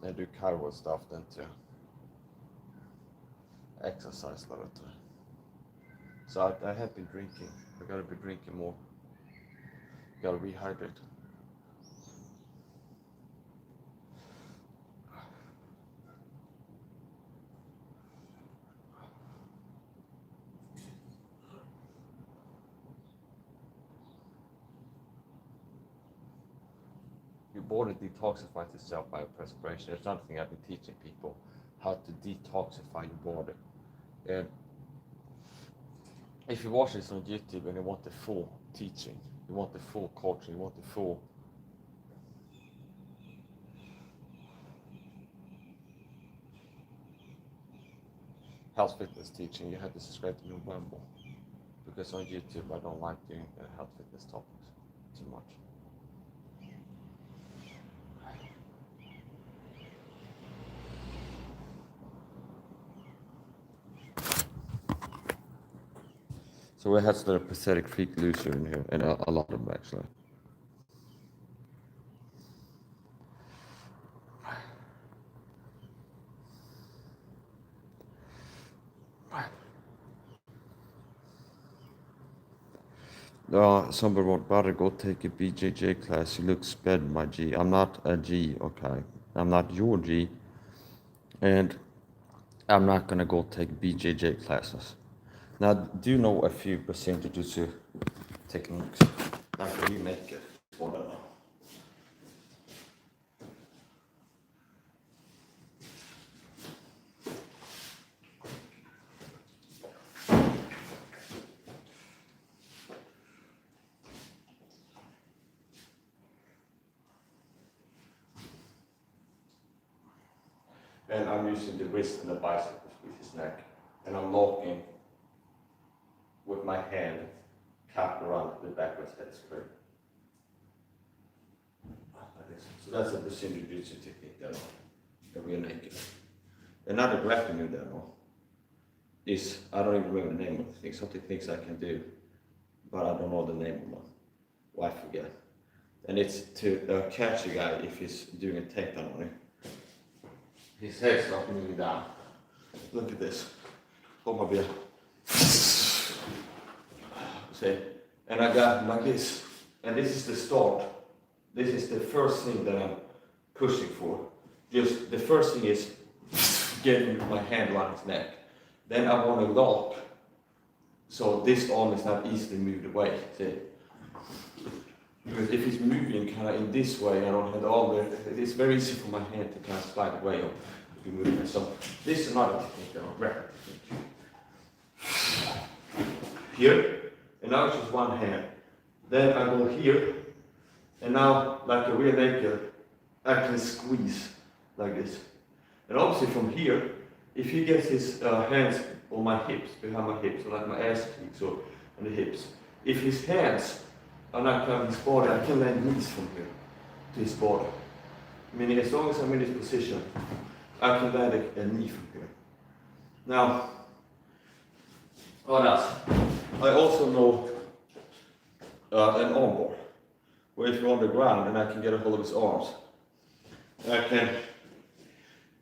and do chiro stuff than to exercise a lot of time. So I have been drinking. I gotta be drinking more. gotta rehydrate. Your body detoxifies itself by perspiration. There's something I've been teaching people, how to detoxify your body. And if you watch this on YouTube and you want the full teaching, you want the full coaching, you want the full health fitness teaching, you have to subscribe to November. Because on YouTube I don't like doing health fitness topics too much. So we had the pathetic freak loser in here, and a lot of them actually. Somebody wrote, "Better go take a BJJ class. You look sped, my G." I'm not a G, okay? I'm not your G, and I'm not gonna go take BJJ classes. Now, do you know a few Brazilian Jiu-Jitsu techniques? Like you make it, whatever. And I'm using the wrist and the bicep to squeeze his neck. And I'm locking with my hand capped around the back of his head square. Like this. So that's a Brazilian Jiu-Jitsu technique that we are naked. Another grappling move that is, I don't even remember the name of the thing. Some techniques I can do, but I don't know the name of them. Well, I forget. And it's to catch a guy if he's doing a takedown on him. His head's not moving down. Look at this. Hold my beer. See? And I got him like this. And this is the start. This is the first thing that I'm pushing for. Just the first thing is getting my hand around his neck. Then I want to lock. So this arm is not easily moved away. See? Because if it's moving kind of in this way, I don't have the arm there, it's very easy for my hand to kind of slide away or be moving. So this is another technique that I'm rapid technique. Here, and now it's just one hand. Then I go here, and now like a rear naked, I can squeeze like this. And obviously from here, if he gets his hands on my hips, behind my hips, so like my ass cheeks or on the hips, if his hands are not covering his body, I can land knees from here to his body. Meaning as long as I'm in this position, I can land a knee from here. Now, what else? I also know an armbar, where if you're on the ground and I can get a hold of his arms, and I can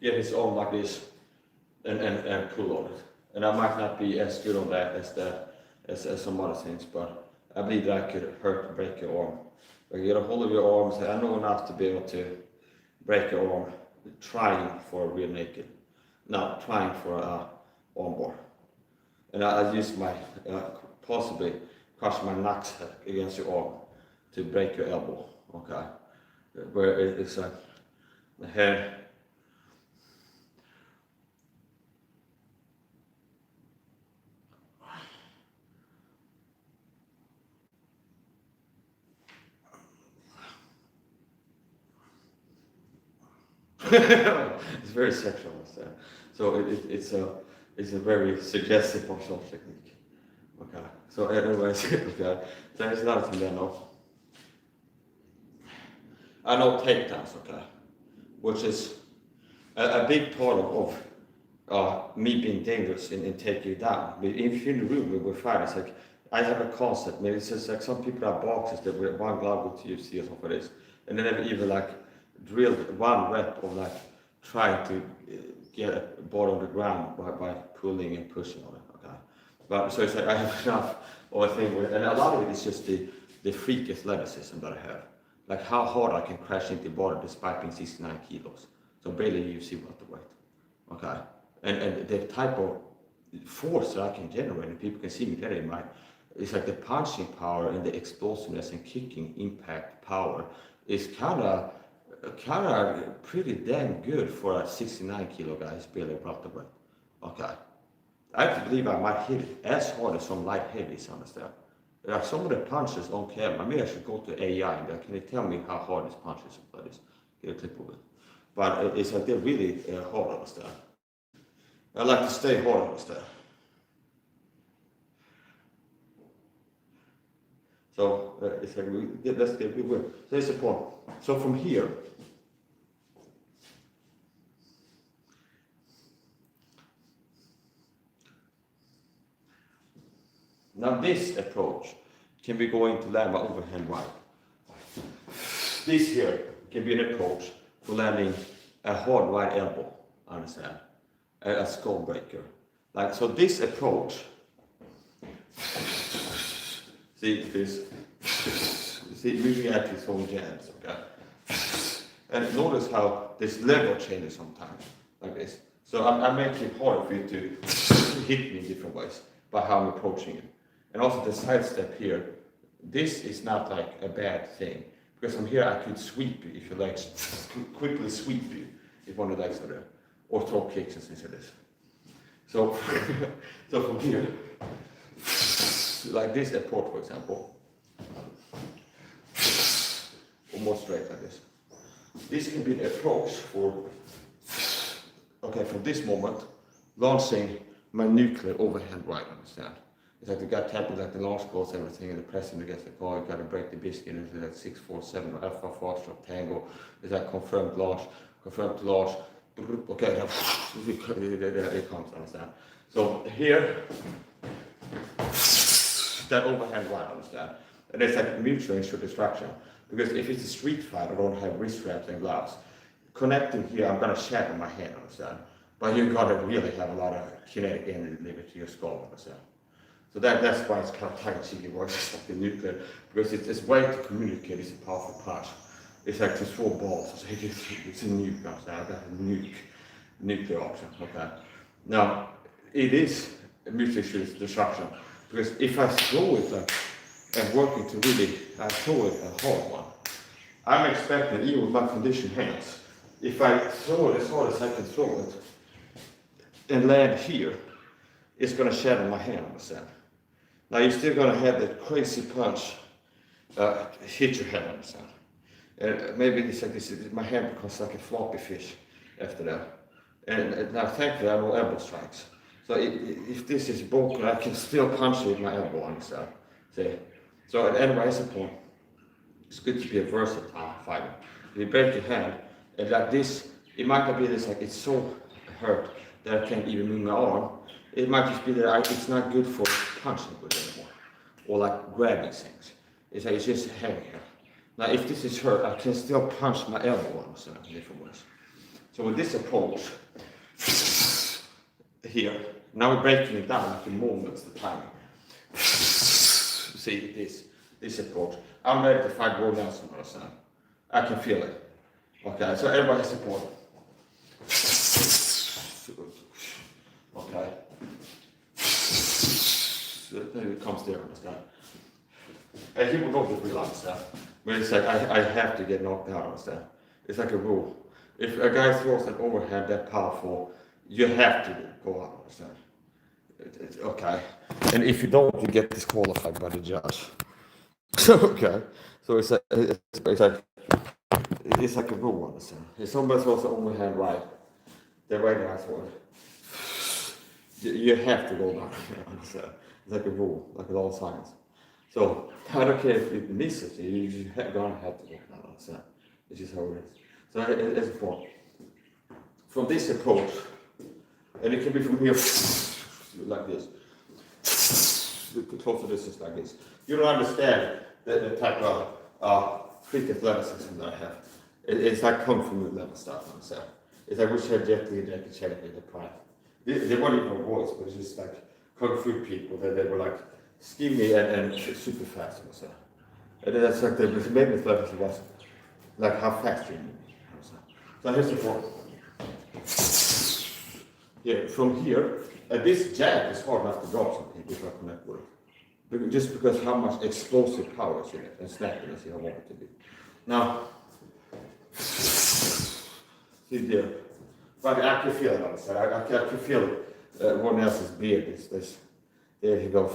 get his arm like this and pull on it. And I might not be as good on that as some other things, but I believe that I could break your arm. But you get a hold of your arms, I know enough to be able to break your arm, trying for a rear naked, not trying for a arm bar. And I use my, possibly crush my nuts against your arm to break your elbow, okay? Where it's like the head. It's very sexual, so it's a very suggestive martial technique. Okay, so anyways, okay, so there's another thing that I know takedowns, okay, which is a big part of me being dangerous in taking you down. If you're in the room where we're fighting, it's like I have a concept. Maybe it's just like some people have boxes that wear one glove with UFC or something like this, and they never even like drilled one rep of like trying to get a ball on the ground by pulling and pushing on it. Okay, but so it's like I have enough of a thing with, and a lot of it is just the the freak athleticism that I have. Like how hard I can crash into the body despite being 69 kilos. So barely UFC welterweight. Okay. And the type of force that I can generate, and people can see me getting my, it's like the punching power and the explosiveness and kicking impact power is kind of pretty damn good for a 69 kilo guy who's barely welterweight. Okay. I believe I might hit it as hard as some light heavies, understand? Like some of the punches on camera, maybe I should go to AI and can they tell me how hard this punch is? Please get a clip of it. But it's like they're really hard, understand? I like to stay hard, understand? So it's like let's get we will. So here's the point. So from here, now this approach can be going to land my overhand right. This here can be an approach for landing a hard right elbow, understand? A skull breaker. Like, so this approach, see this, see moving at its own jabs, okay? And notice how this level changes sometimes, like this. So I make it hard for you to hit me in different ways by how I'm approaching it. And also the side step here, this is not like a bad thing. Because from here I could sweep you if you like, quickly sweep you if one of the legs are there. Or throw kicks and things like this. So, so from here, like this approach for example, or more straight like this. This can be the approach for, okay, from this moment, launching my nuclear overhand right, understand? It's like the guy tapping like the launch goals, everything, and the pressing against the car, you gotta break the biscuit into like 6, 4, 7, alpha, foxtrot, tango. It's like confirmed launch, okay, it comes, understand? So here, that overhand right, understand? And it's like mutual ensure distraction. Because if it's a street fight, I don't have wrist wraps and gloves. Connecting here, I'm gonna shatter my hand, understand? But you gotta really have a lot of kinetic energy delivered to your skull, understand? So that's why it's kind of tongue-in-cheeky works, it's like the nuclear, because it's way to communicate, it's a powerful punch. It's like to throw balls, it's a nuke, understand? I got a nuclear option, okay? Now, it is a mutual destruction, because if I throw it like, and working to really, I throw it a hard one, I'm expecting, even with my conditioned hands, if I throw it as hard as I can throw it, and land here, it's gonna shatter my hand, understand? Now you're still gonna have that crazy punch hit your head, understand? And maybe it's like this, my hand becomes like a floppy fish after that. And now thankfully I know elbow strikes. So if this is broken, I can still punch it with my elbow, understand? See? So anyway, that's the point. It's good to be a versatile fighter. If you break your hand, and like this, it might not be this like it's so hurt that I can't even move my arm. It might just be that it's not good for punching with anymore, or like grabbing things. It's like it's just hanging here. Now, if this is hurt, I can still punch my elbow on in different ways. So with this approach, here, now we're breaking it down like the movements, the timing. See this approach. I'm ready to fight Roy Nelson, understand? I can feel it. Okay, so everybody support. Okay. Then it comes there, understand? And people don't get real, understand? But it's like, I have to get knocked out, understand? It's like a rule. If a guy throws an overhand that powerful, you have to go out, understand? It's okay. And if you don't, you get disqualified by the judge. Okay. So it's like a rule, understand? If somebody throws an overhand right, the right guy throws it. You have to go down, understand? It's like a rule, like with all science. So I don't care if you miss it, you're gonna have to go down, understand? It's just how it is. So as a point, from this approach, and it can be from here, like this, closer distance like this. You don't understand the type of freak athleticism that I have. It's like kung fu level stuff, understand? It's like which had Jet Li and Jackie Chan in the prime. They weren't even boys, but it's just like kung fu people that they were like skinny and super fast, understand? And that's like the maintenance level was like how fast you move. So here's the form. Yeah, from here, this jack is hard enough to drop something if I connect with it. Just because how much explosive power is in it and snappiness you want it to be. Now, see there, but I can feel it on the side. I can feel it. One else's beard is this. There you go,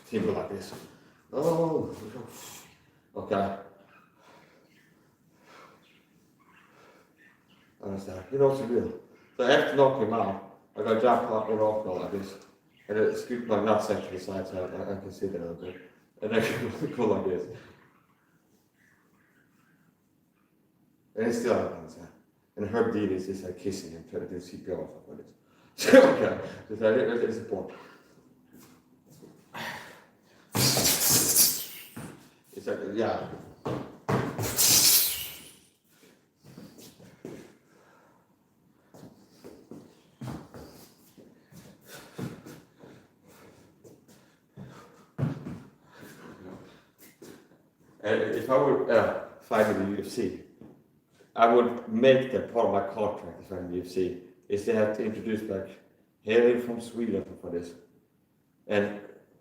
timber like this. Oh, okay. Understand? You know what to do. So after knocking him out, I got to jump up and rock like this. And it scoop my nutsack to the side so I can see that a little bit. And I can go like this. And it's still out on that. And her deed is just like kissing him, trying to do CPR or something like this. Okay, just like that is the point. It's like, yeah. If I would fight in the UFC, I would make that part of my contract if I'm in the UFC, is they have to introduce like hailing from Sweden for this. And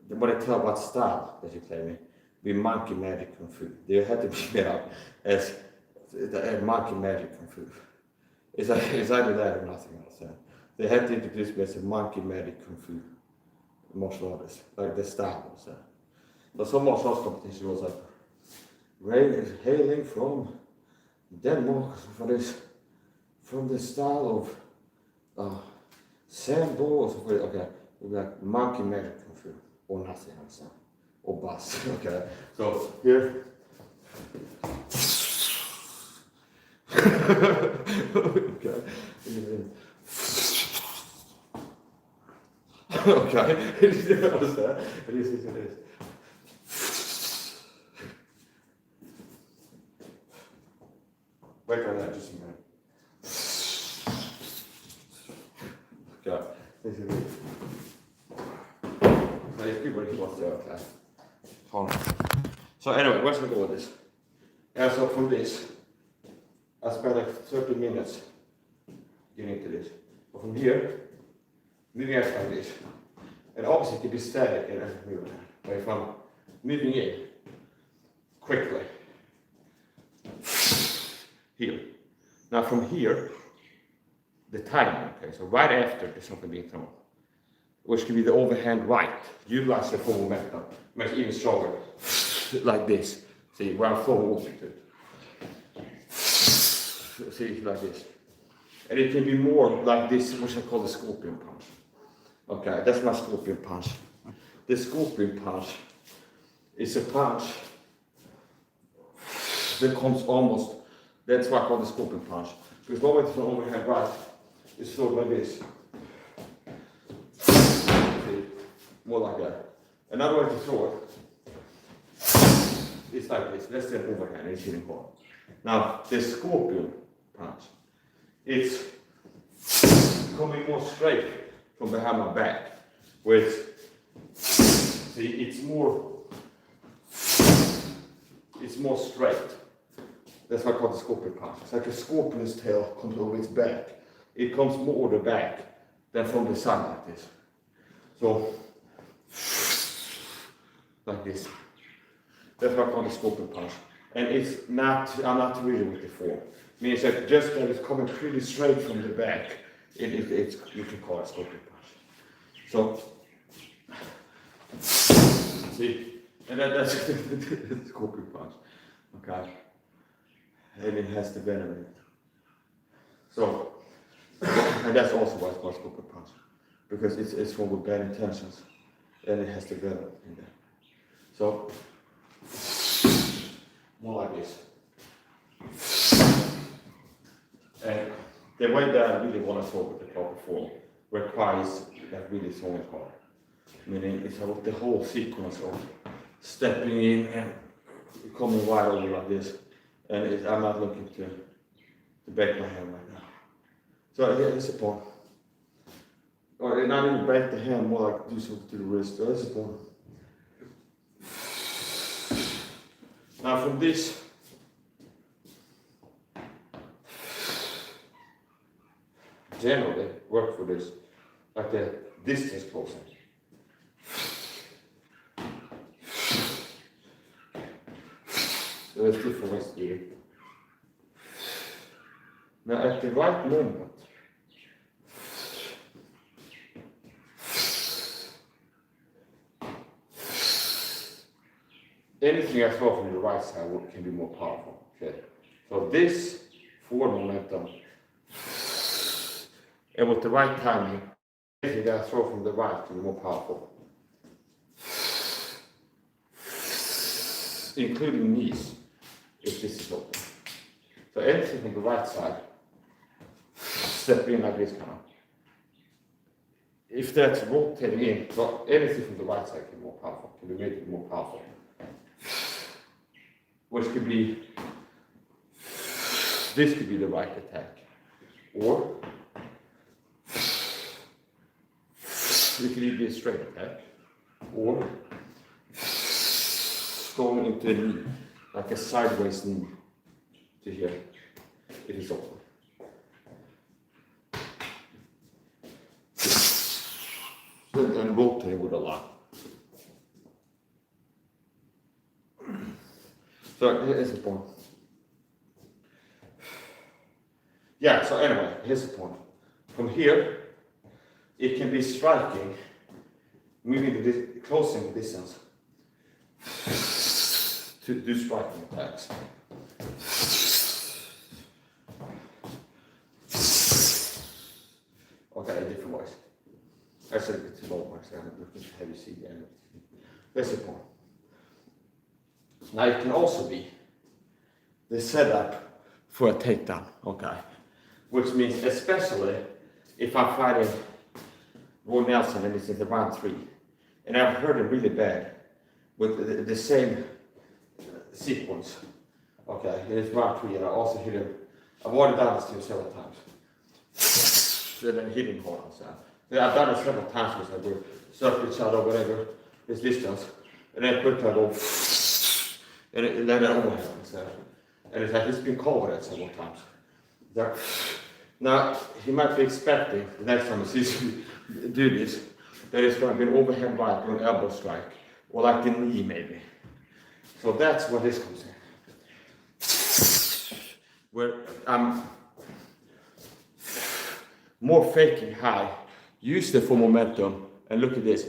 when I tell what style that you play me, be monkey magic kung fu. They have to be made up as monkey magic kung fu. It's either that or nothing else. They have to introduce me as a monkey magic kung fu martial artist, like the style. So some martial arts competition was like, Ray is hailing from Denmark from the style of Sambo or something. Okay, like monkey magic kung fu or nothing else, or bus. Okay, so here. Okay. Okay, it is. Wait on that just a minute. Okay, this is it. Now if people wants to okay. Hold on. So anyway, where's we go with this? And so from this, I spent like 30 minutes getting into this. But from here, moving out like this. And obviously it can be static and moving. But if I'm moving in quickly, here. Now from here, the timing, okay, so right after there's something being thrown, which can be the overhand right, utilize the full momentum, make it even stronger, like this. See, where I'm throwing over to. See, like this. And it can be more like this, which I call the scorpion punch. Okay, that's my scorpion punch. The scorpion punch is a punch that comes almost. That's why I call the scorpion punch. Because one way to throw overhand right is thrown like this. See? More like that. Another way to throw it is like this. That's the overhand, it's hitting hard. Now, the scorpion punch, it's coming more straight from behind my back. With, see, it's more straight. That's why I call it the scorpion punch. It's like a scorpion's tail comes over its back. It comes more to the back than from the side like this. So, like this. That's why I call it the scorpion punch. And it's not, I'm not really with the form. Means that just that it's coming pretty straight from the back, you can call it scorpion punch. So, see, and that's the scorpion punch. Okay. And it has the venom in it. So, and that's also why it's called scorpion punch, because it's formed with bad intentions, and it has the venom in there. So, more like this. And the way that I really want to throw with the proper form requires that really throwing hard. Meaning it's the whole sequence of stepping in and coming wide over like this. And I'm not looking to break my hand right now. So yeah, it's a point. Or not even break the hand, more like do something to the wrist. So that's a point. Now from this, generally work for this, like the distance closing. So there's different ways to do it. Now at the right moment, anything I throw from the right side can be more powerful. Okay. So this forward momentum, and with the right timing, anything that I throw from the right can be more powerful. Including knees, if this is open. So anything from the right side, step in like this kind of. If that's rotating in, so anything from the right side can be more powerful, can be made more powerful. Which could be, this could be the right attack. Or, it could either be a straight attack, or going into the knee, like a sideways knee to here. It is open. And rotate with a lot. So here's the point. Yeah, so anyway, here's the point. From here, it can be striking, moving the closing the distance to do striking attacks. Okay, different ways. I said a bit too low, so I'm looking for heavy C again. That's the point. Now it can also be the setup for a takedown, okay? Which means especially if I'm fighting Roy Nelson and it's in the round 3, and I've hurt him really bad with the same sequence, okay? And it's round 3, and I also hit him. I've already done this to him several times. And then hit him hard on side. I've done it several times because I will circle each other, whatever, this distance, and then quickly I go, and then I overhand. And it's like, it's been covered that several times. Now, he might be expecting the next time he sees me do this, that it's going to be an overhand right or an elbow strike, or like the knee maybe. So that's where this comes in. Where I'm more faking high, use it for momentum, and look at this.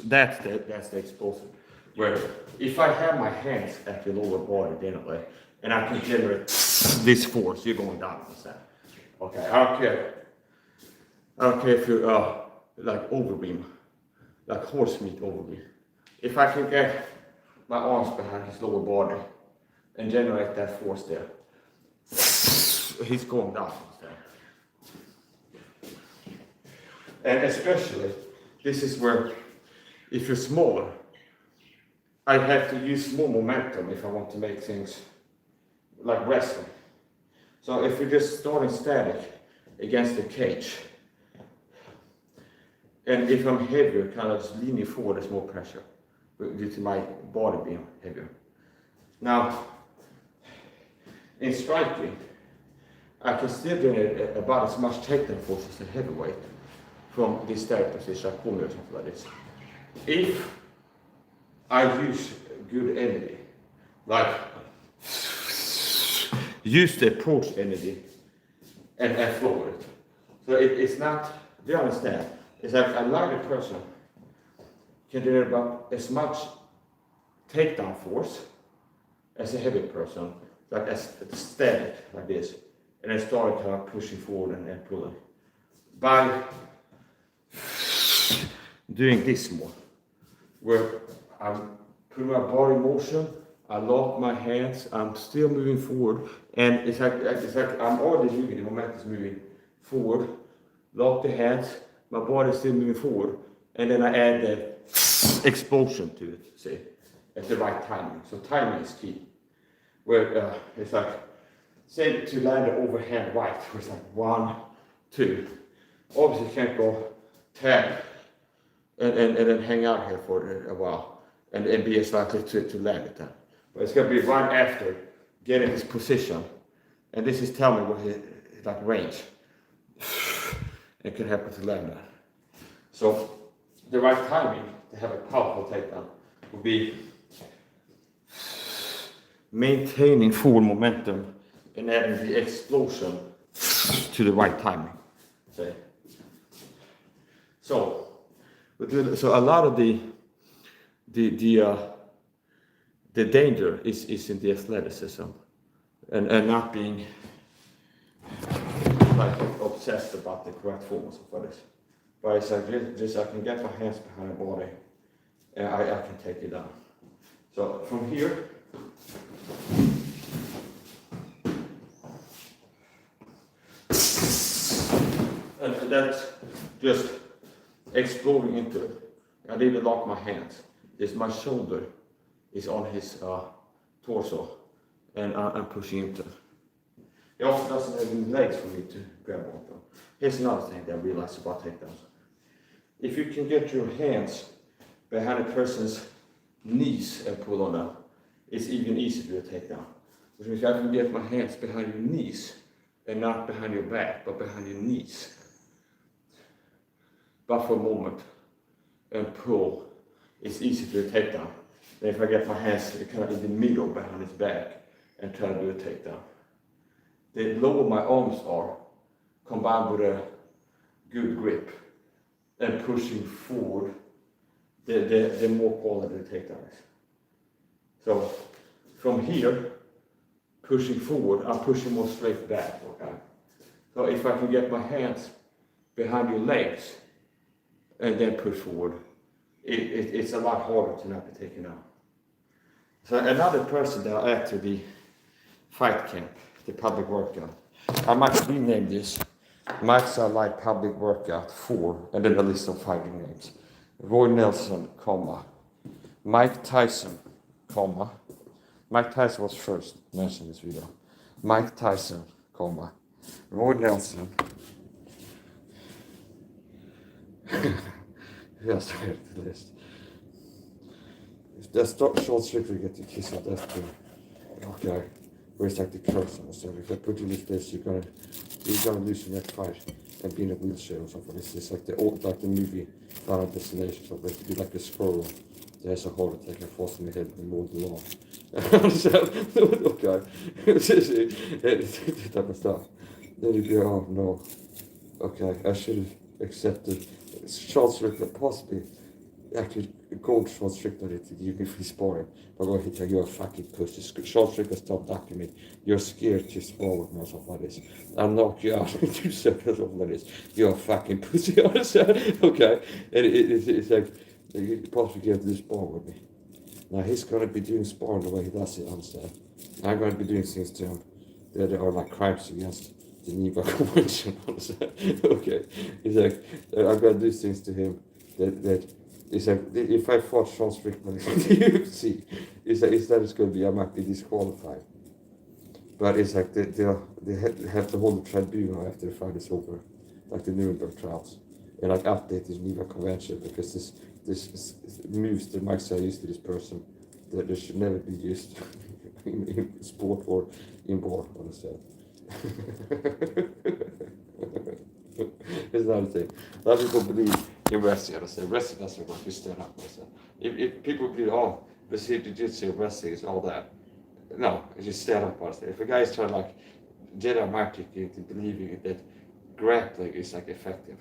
That's the explosive. Where if I have my hands at the lower body generally, and I can generate this force, you're going down on that. Okay, I don't care if you're like overbeam, like horse meat overbeam. If I can get my arms behind his lower body and generate that force there, he's going down on that. And especially, this is where, if you're smaller, I have to use more momentum if I want to make things like wrestling. So if you're just starting static against the cage, and if I'm heavier, kind of just leaning forward, there's more pressure due to my body being heavier. Now, in striking, I can still generate about as much takedown force as a heavyweight from this static position, like corner or something like this. If I use good energy, like use the approach energy and flow with it. So it's not, do you understand? It's like a lighter person can generate about as much takedown force as a heavy person, like as static, like this, and then start kind of pushing forward and pulling. By doing this more, where I'm putting my body in motion, I lock my hands, I'm still moving forward, and it's like I'm already moving, the momentum is moving forward, lock the hands, my body is still moving forward, and then I add the explosion to it, see, at the right timing. So timing is key. Where it's like, say to land an overhand right, where it's like 1, 2. Obviously you can't go tap and then hang out here for a while and be as likely to land it then. But it's gonna be right after getting his position. And this is telling me what his like range. It can happen to land that. So the right timing to have a powerful takedown would be maintaining forward momentum and adding the explosion to the right timing. Say. So a lot of the danger is in the athleticism and not being like obsessed about the correct form of what it is. But it's like just I can get my hands behind the body and I can take it down. So from here, and that's just exploding into it. I didn't lock my hands. This my shoulder is on his torso, and I'm pushing into it. He also doesn't have any legs for me to grab onto. Here's another thing that I realized about takedowns. If you can get your hands behind a person's knees and pull on them, it's even easier to do a takedown. Which means I can get my hands behind your knees and not behind your back, but behind your knees. But for a moment and pull, it's easy to do a takedown. Then if I get my hands kind of in the middle behind his back and try to do a takedown. The lower my arms are, combined with a good grip and pushing forward, the more quality the takedown is. So from here, pushing forward, I'm pushing more straight back. Okay? So if I can get my hands behind your legs and then push forward, it's a lot harder to not be taken out. So another person that I add to the fight camp, the public workout, I might rename this Mike's Light Public Workout 4, and then a list of fighting names. Roy Nelson, comma, Mike Tyson, comma, Mike Tyson was first mentioned in this video. Mike Tyson, comma, Roy Nelson. Yes, I have the list. If that's short strictly get the kiss of death too. Okay. Where it's like the curse on the side. If I put you in this, you're gonna lose your next fight and be in a wheelchair or something. It's like the movie Final Destination, so it be like a squirrel that has a heart attack and falls in the head and mold the lawn. Okay. That type of stuff. Then you go, oh no. Okay, I should have accepted Charles Strickland, possibly actually gold Charles Strickland to give me free sparring. But go hit you're a fucking pussy. Charles Strickland stopped ducking me. You're scared to spar with me or something like this. I'll knock you out in 2 seconds or something like this. You're a fucking pussy. Okay. And it's like you possibly get this spar with me. Now he's gonna be doing sparring the way he does it, understand? I'm gonna be doing things to him that are like crimes against the Geneva Convention, understand? Okay. It's like I'm gonna do things to him that it's like if I fought Sean Strickland in the UFC, it's going to be I might be disqualified. But it's like they have to hold a tribunal after the fight is over, like the Nuremberg trials, and like update the Geneva Convention because this moves that Mike Say used to this person that they should never be used in sport or in war, understand? It's another thing. A lot of people believe in wrestling, I say wrestling doesn't work, you stand up. If people believe, oh, Brazilian Jiu-Jitsu, wrestling is all that. No, it's just stand up. If a guy is trying to like Jedi magic into believing that grappling is like effective,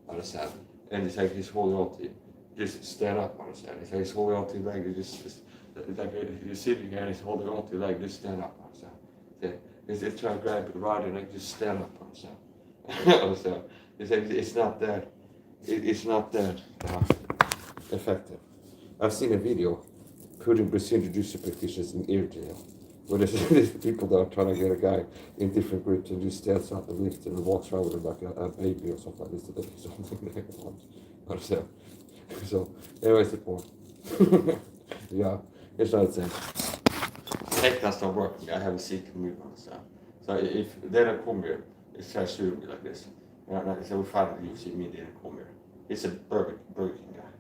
understand? And it's like he's holding on to, just stand up, understand? It's like he's holding on to your leg, just like you're sitting here and he's holding on to your leg, just stand up, understand? He's trying to grab it right and like just stand up, understand? Understand? It's not that. It's not that effective. I've seen a video putting Brazilian Jiu-Jitsu practitioners in air jail, where there's people that are trying to get a guy in different grips and just stands out the lift and walks around with him like a baby or something like this. Something like that. Understand? So, anyways, the point. Yeah, it's not the same. Takedowns don't work. I haven't seen him move, understand? So if they don't come here, it's trying to shoot me like this. So we find the UFC media and come here. He's a Burger King guy.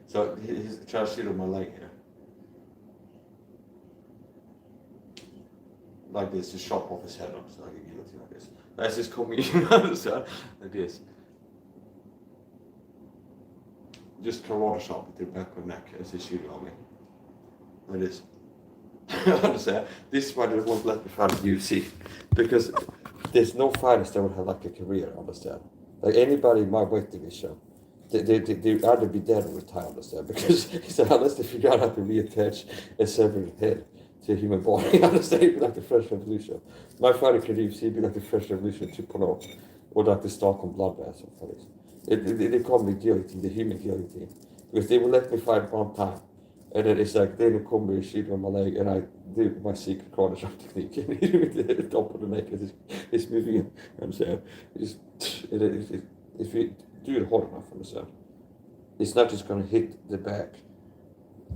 So he's trying to shoot on my leg here. like this, to chop off his head off, so like a guillotine like this. That's just coming in, so, like this. Just karate chop it to the back of the neck as he's shooting on me. Like this. Understand? This is why they won't let me fight at UFC. Because there's no fighters that would have like a career, understand? Like anybody in my weight division, they'd either be dead or retired, understand? Because he said, unless they figure out how to reattach a severed head to a human body, understand? It'd be like the French Revolution. My fighting career at UFC would be like the French Revolution 2.0, or like the Stockholm bloodbath or something. They call me guillotine, the human guillotine. Because they will let me fight one time. And then it's like, then they come with a sheet on my leg, and I do my secret karate chop technique, and hit him with the top of the neck, and it's moving in. Understand? If you do it hard enough, understand? It's not just going to hit the back,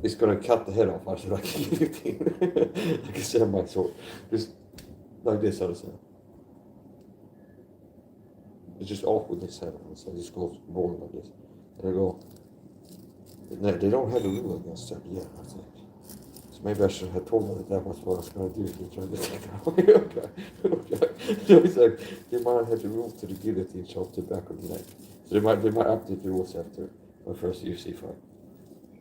it's going to cut the head off, actually, like a guillotine. Like a samurai sword. Just like this, understand? It's just off with this head, understand? It just goes rolling like this. And I go. They don't have a rule against that yet, I think. So maybe I should have told them that was what I was going to do. They tried to take that away. Okay. So it's like, they might have the rule to the guillotine chop to the back of the neck. So they might update the rules after my first UFC fight.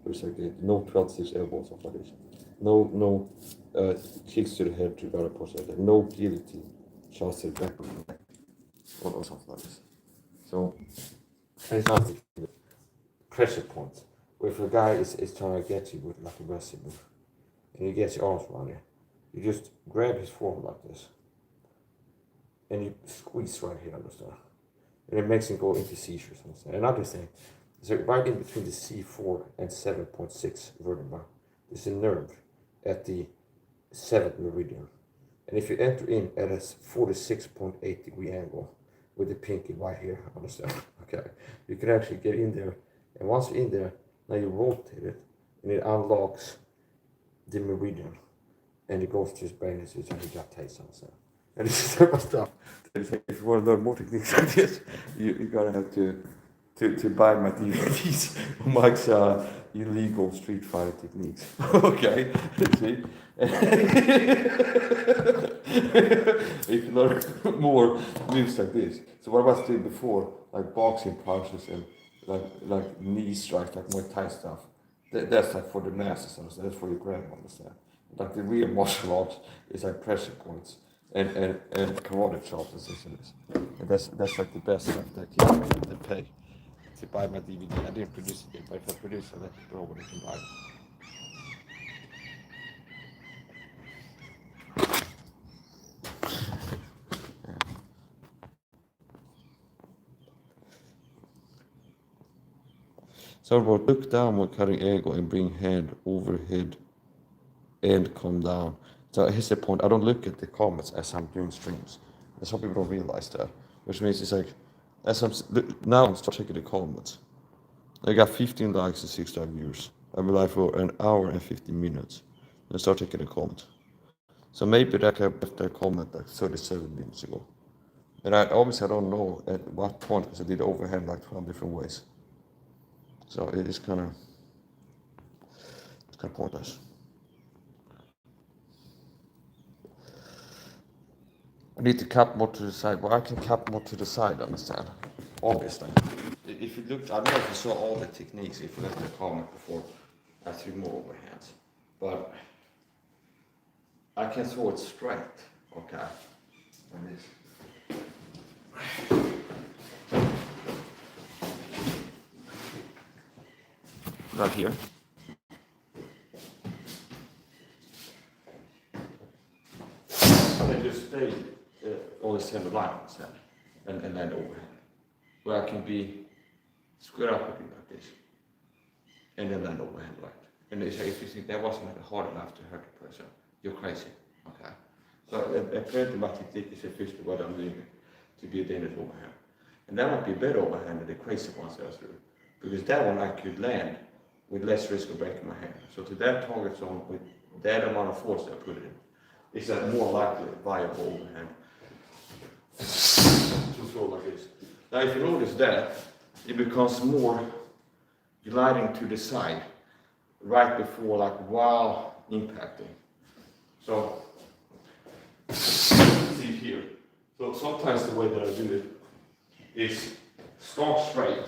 It's like no 12-6 elbows off like this. No kicks to the head to the other person like that. No guillotine shots to the back of the neck. Or something like this. So, and it's not the pressure points. If a guy is trying to get you with like a wrestling move, and he gets your arms around you, you just grab his forearm like this, and you squeeze right here, understand? And it makes him go into seizures, understand? Another thing, so right in between the C4 and 7.6 vertebra, there's a nerve at the 7th meridian. And if you enter in at a 46.8 degree angle with the pinky right here, understand? Okay, you can actually get in there, and once you're in there, now you rotate it, and it unlocks the meridian, and it goes to his brain, and it's like you got taste on it. And this is type of stuff. If you want to learn more techniques like this, you're gonna have to buy my DVDs, Mike's illegal street fighting techniques. Okay, see? If you learn more moves like this. So what I was doing before, like boxing punches and like knee strikes, like Muay Thai stuff. That's like for the masses, understand? That's for your grandma, understand? Like the real martial arts is like pressure points and karate chops and this. And that's like the best stuff that you pay to buy my DVD. I didn't produce it, but if I produce it, I let people know what they can buy. So about look down when cutting angle and bring hand overhead and come down. So here's the point, I don't look at the comments as I'm doing streams. And some people don't realize that. Which means it's like, now I'm start checking the comments. I got 15 likes and 6 viewers. I've been live for an hour and 15 minutes. And I start checking the comments. So maybe that I left that comment like 37 minutes ago. And I obviously don't know at what point, because I did overhand like 12 different ways. So it's kind of pointless. I need to cut more to the side. Well, I can cut more to the side, understand? Obviously. If you looked, I don't know if you saw all the techniques, if you left a comment before I threw more overhands. But I can throw it straight, okay? Like this. Right here. And just stay on the center line, and then overhand. Where I can be square up like this, and then land overhand right. And they say, if you think that wasn't hard enough to hurt the person, you're crazy, okay? So apparently my technique is officially what I'm doing to be a dangerous overhand. And that might be a better overhand than the crazy ones that I threw. Because that one I could land with less risk of breaking my hand. So to that target zone, with that amount of force I put it in, it's a more likely viable overhand to throw like this. Now if you notice that, it becomes more gliding to the side right before, like while impacting. So here. So sometimes the way that I do it is start straight,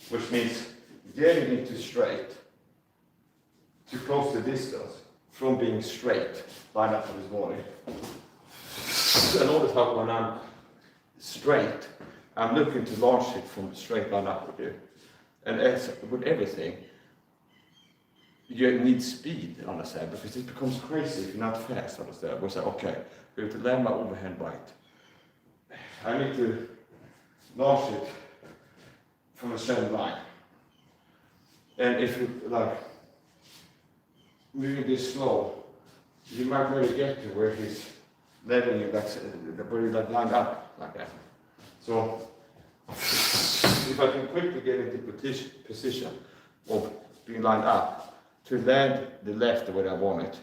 which means getting into straight to close the distance from being straight, line up to this body. And all the time when I'm straight, I'm looking to launch it from straight line upward here. And as with everything, you need speed, understand, because it becomes crazy if you're not fast, understand. We say, okay, we have to land my overhand right. I need to launch it from the same line. And if you like moving this slow, you might really get to where he's letting you where you like lined up like that. So if I can quickly get into position of being lined up to land the left the way I want it,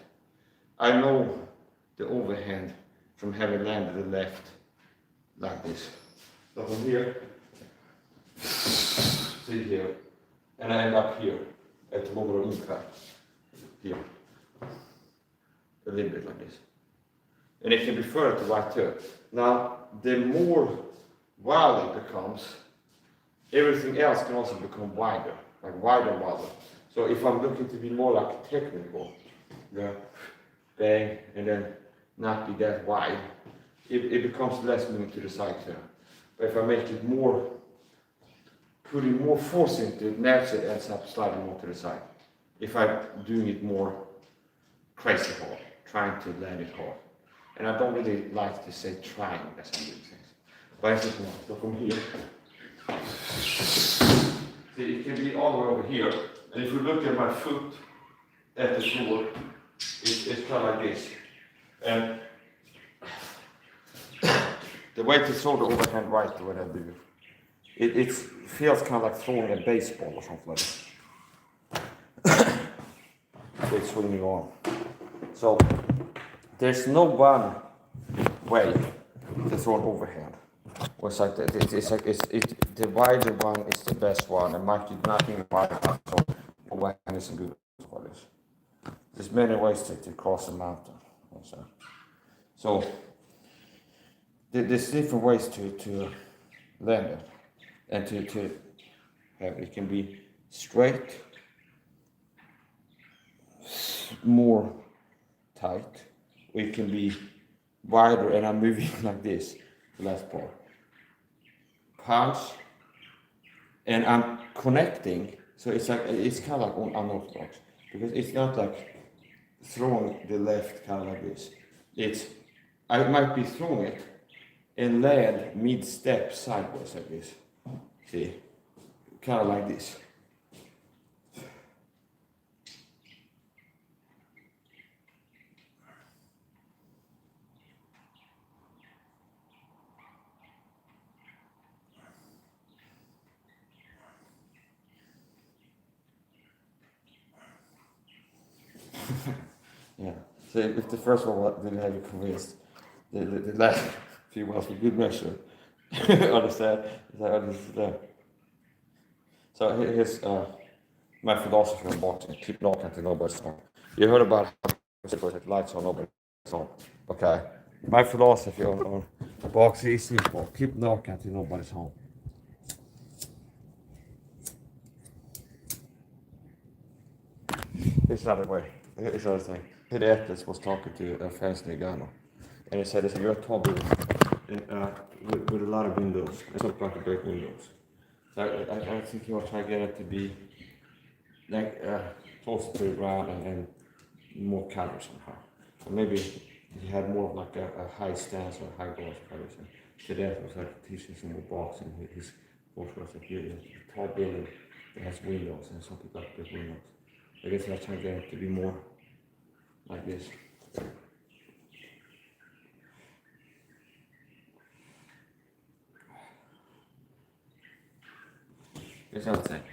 I know the overhand from having landed the left like this. So from here, see here, and I end up here at the lower impact. Here. A little bit like this. And it can be further to right too. Now, the more wild it becomes, everything else can also become wider, like wider and wider. So if I'm looking to be more like technical, bang, and then not be that wide, it becomes less moving to the side here. But if I make it more, putting more force into it, naturally it ends up sliding more to the side. If I'm doing it more crazy hard, trying to land it hard. And I don't really like to say trying as I'm doing things. But it's just more. So from here, see, it can be all the way over here. And if you look at my foot at the floor, it's kind of like this. And the way to throw the overhand right, the way I do it feels kind of like throwing a baseball or something like that. So it's swinging on. So there's no one way to throw an overhand. It's like that. The wider one is the best one, and might be nothing wider, so overhand isn't good for this. There's many ways to cross a mountain. So there's different ways to land it, and to have it can be straight, more tight, or it can be wider, and I'm moving like this, the last part. Punch, and I'm connecting, so it's kind of like unorthodox, because it's not like throwing the left kind of like this. I might be throwing it and land mid-step sideways like this. See, kind of like this. Yeah. So if the first one didn't have you convinced, the last few ones were good measure. Understand? So here's my philosophy on boxing: keep knocking until nobody's on. You heard about lights on, nobody's on. Okay. My philosophy on boxing is simple: keep knocking until nobody's home. It's another way. It's another thing. The athlete was talking to a fancy Nagano, and he said, "You're a tall building with a lot of windows. It's not about to break windows." So I think he was trying to get it to be like closer to the ground and more coverage somehow. So maybe he had more of like a high stance or high goals or everything. Today it was like teaching some more boxing. His coach was like, "You're a tall building that has windows, and some people have big windows." I guess I was trying to get it to be more like this. Here's another thing.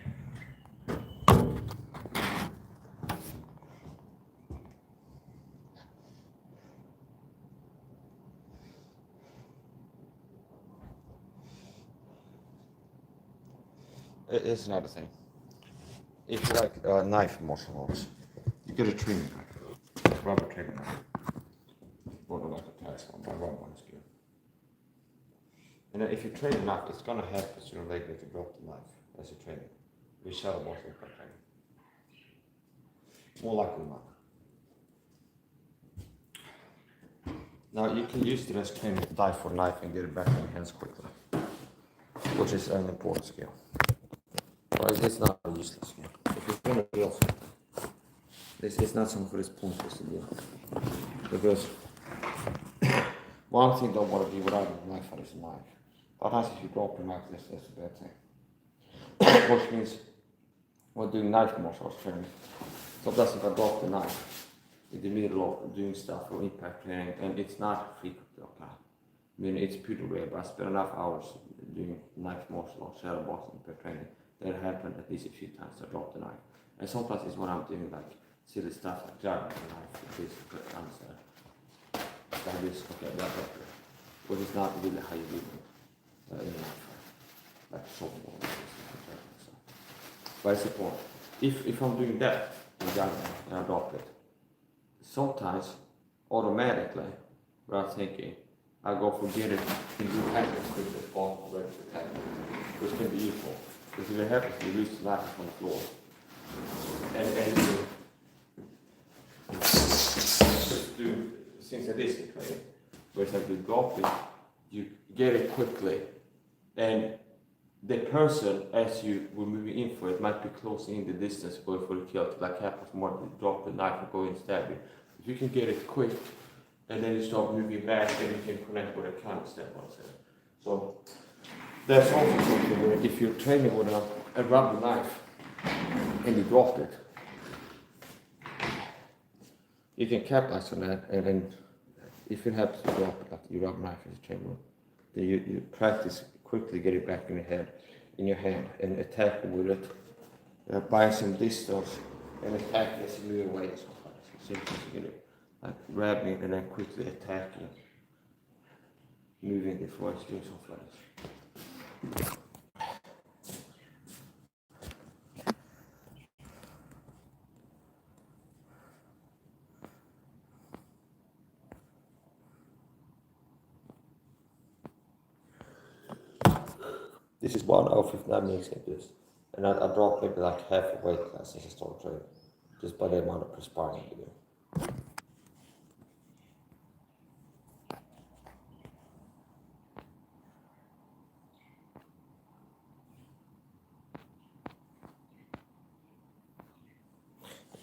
It's another thing. If you like knife martial arts, you get a trimming knife, rubber trimming knife. Or like a task one, my rubber one is good. And if you train enough, it's gonna help you sooner or later to drop the knife as you train it. We shadow boxing per training. More likely not. Now you can use the rest training to dive for knife and get it back in your hands quickly, which is an important skill. But it's not a useless skill. If you're gonna drill, this is not something for this pointless to do. Because one thing don't want to be without a knife is a knife. Sometimes if you drop a knife, that's a bad thing. Which means when doing knife martial arts training, sometimes if I drop the knife in the middle of doing stuff or impact training, and it's not frequently, okay? I mean, it's pretty rare, but I spend enough hours doing knife martial arts, shadow boxing per training, that happened at least a few times I dropped the knife. And sometimes it's when I'm doing like silly stuff like jabbing the knife, which is that is okay, that better. But it's not really how you do it in a knife, like softball or something. But it's the point. If I'm doing that in jabbing and I drop it, sometimes automatically, without thinking, I go forget it and do hack as quick as possible, ready to attack, which can be useful. Because if it happens, you lose the knife on the floor. And do, since it is the training, where it's like you drop it, you get it quickly, and the person, as you were moving in for it, might be closing in the distance for the kill, like happens more to drop the knife and go and stab you. If you can get it quick, and then you start moving back, then you can connect with a counter step on it. So that's also something where if you're training with a rubber knife and you drop it, you can capitalize on that, and then if it happens to drop it, like your rubber knife is training, then you practice quickly get it back in your head, in your hand, and attack with it by some distance, and attack as you move away. So you get it, like grabbing and then quickly attacking, moving before it's doing something like this. This is 1 hour 59 minutes in this, and I dropped maybe like half a weight class as I started training, just by the amount of perspiring you do.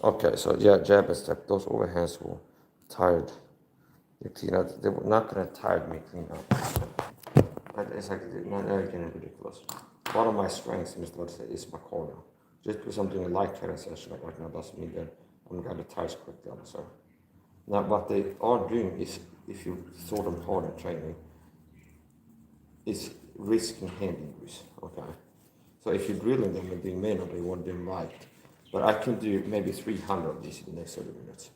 Okay, so yeah, jab and step, those overhands were tired. You clean out, they were not gonna tire me clean up. But it's like, not everything is ridiculous. One of my strengths in this, let's say, is my core now. Just because I'm doing a light training session like right now doesn't mean that I'm gonna tire quickly on the side. Now, what they are doing is, if you throw them hard in training, is risking hand injuries, okay? So if you're drilling them and doing manual, you want them right. But I can do maybe 300 of these in the next 30 minutes.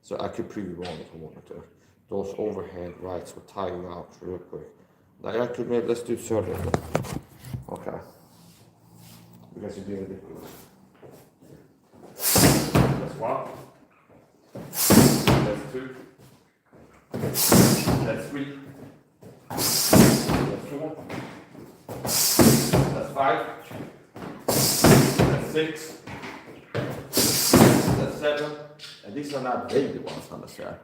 So I could prove you wrong if I wanted to. Those overhand rights will tire you out real quick. Like I could maybe, let's do 30 of them. Okay. Because you're doing ridiculous. That's 1. That's 2. That's 3. That's 4. That's 5. That's 6. That's 7. And these are not baby ones, understand?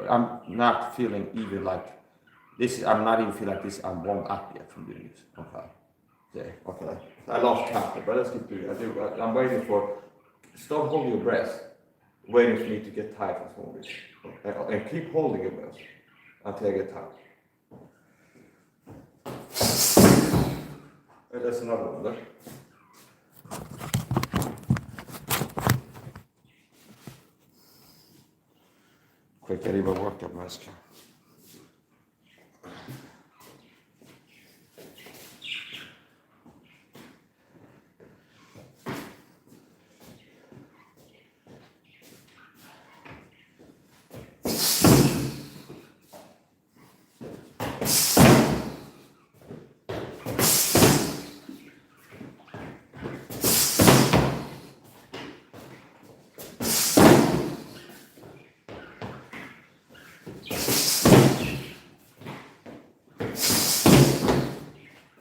I'm not feeling even like this. I'm not even feeling like this. I'm warmed up yet from doing this. Okay. Yeah. Okay. I lost count, but let's keep doing it. I'm waiting for. Stop holding your breath. Waiting for me to get tired from holding this. Okay. And keep holding your breath until I get tired. And that's another one. Look. Quick, I leave a workout mask.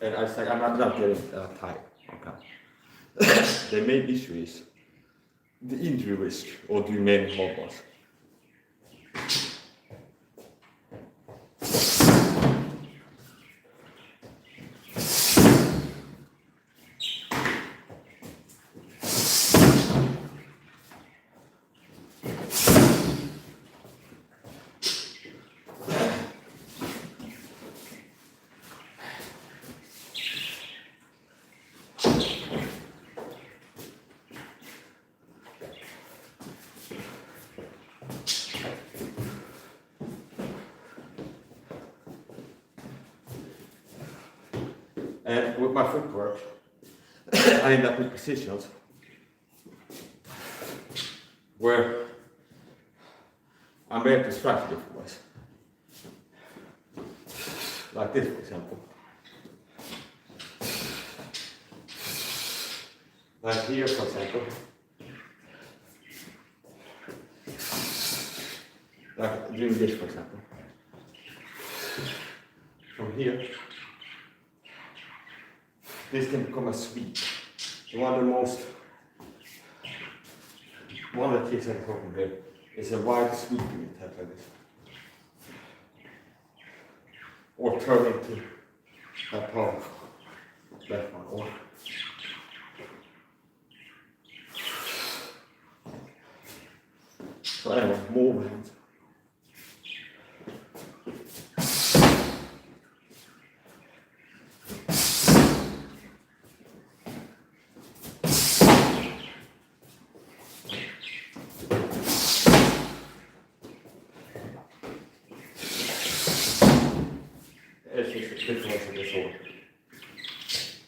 And I was like, I'm not getting tired. Okay. The main issue is the injury risk or the remaining hormones. And with my footwork, I end up in positions where I'm able to strike different ways. Like this, for example. Like here, for example. Like doing this, for example. From here. This can become a sweep. One of the tricks I can talk about is a wide sweeping attack like this. Or turn into a palm. That one. Or so anyway, movement.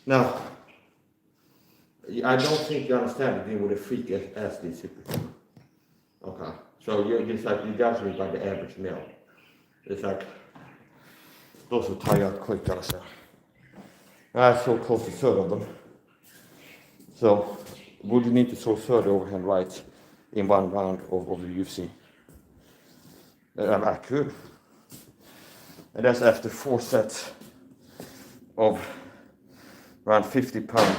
Now, I don't think you understand being with a freak as this super. Okay, so it's like you judge me by the average male. It's like those who tire out quick, also. I have so close to 30 of them. So, would you need to throw 30 overhand rights in one round of the UFC? I could. And that's after 4 sets of around 50-pound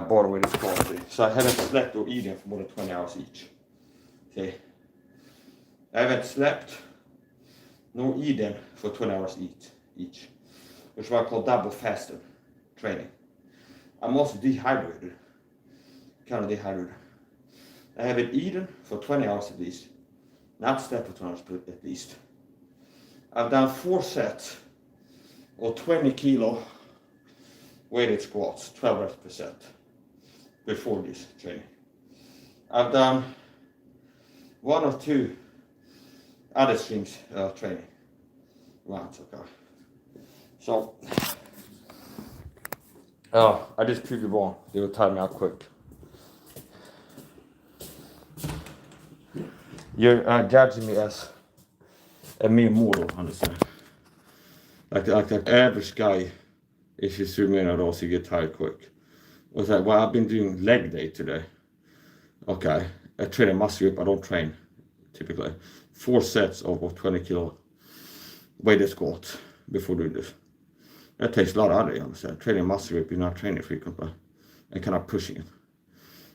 body weight squat. So I haven't slept or eaten for more than 20 hours each. See? I haven't slept nor eaten for 20 hours each. Which is what I call double fasted training. I'm also dehydrated. Kind of dehydrated. I haven't eaten for 20 hours at least. Not slept for 20 hours at least. I've done 4 sets of 20 kilo weighted squats, 12 reps per set, before this training. I've done 1 or 2 other strings training rounds, okay. So, I just proved you wrong. They will tire me out quick. You're judging me as a mere mortal, understand? Like the average guy, if you zoom in at all, you get tired quick. Was like, well, I've been doing leg day today. Okay, I train a muscle group, I don't train, typically. 4 sets of 20 kilo weighted squats before doing this. That takes a lot out of you, understand? Training muscle group, you're not training frequently. And kind of pushing it.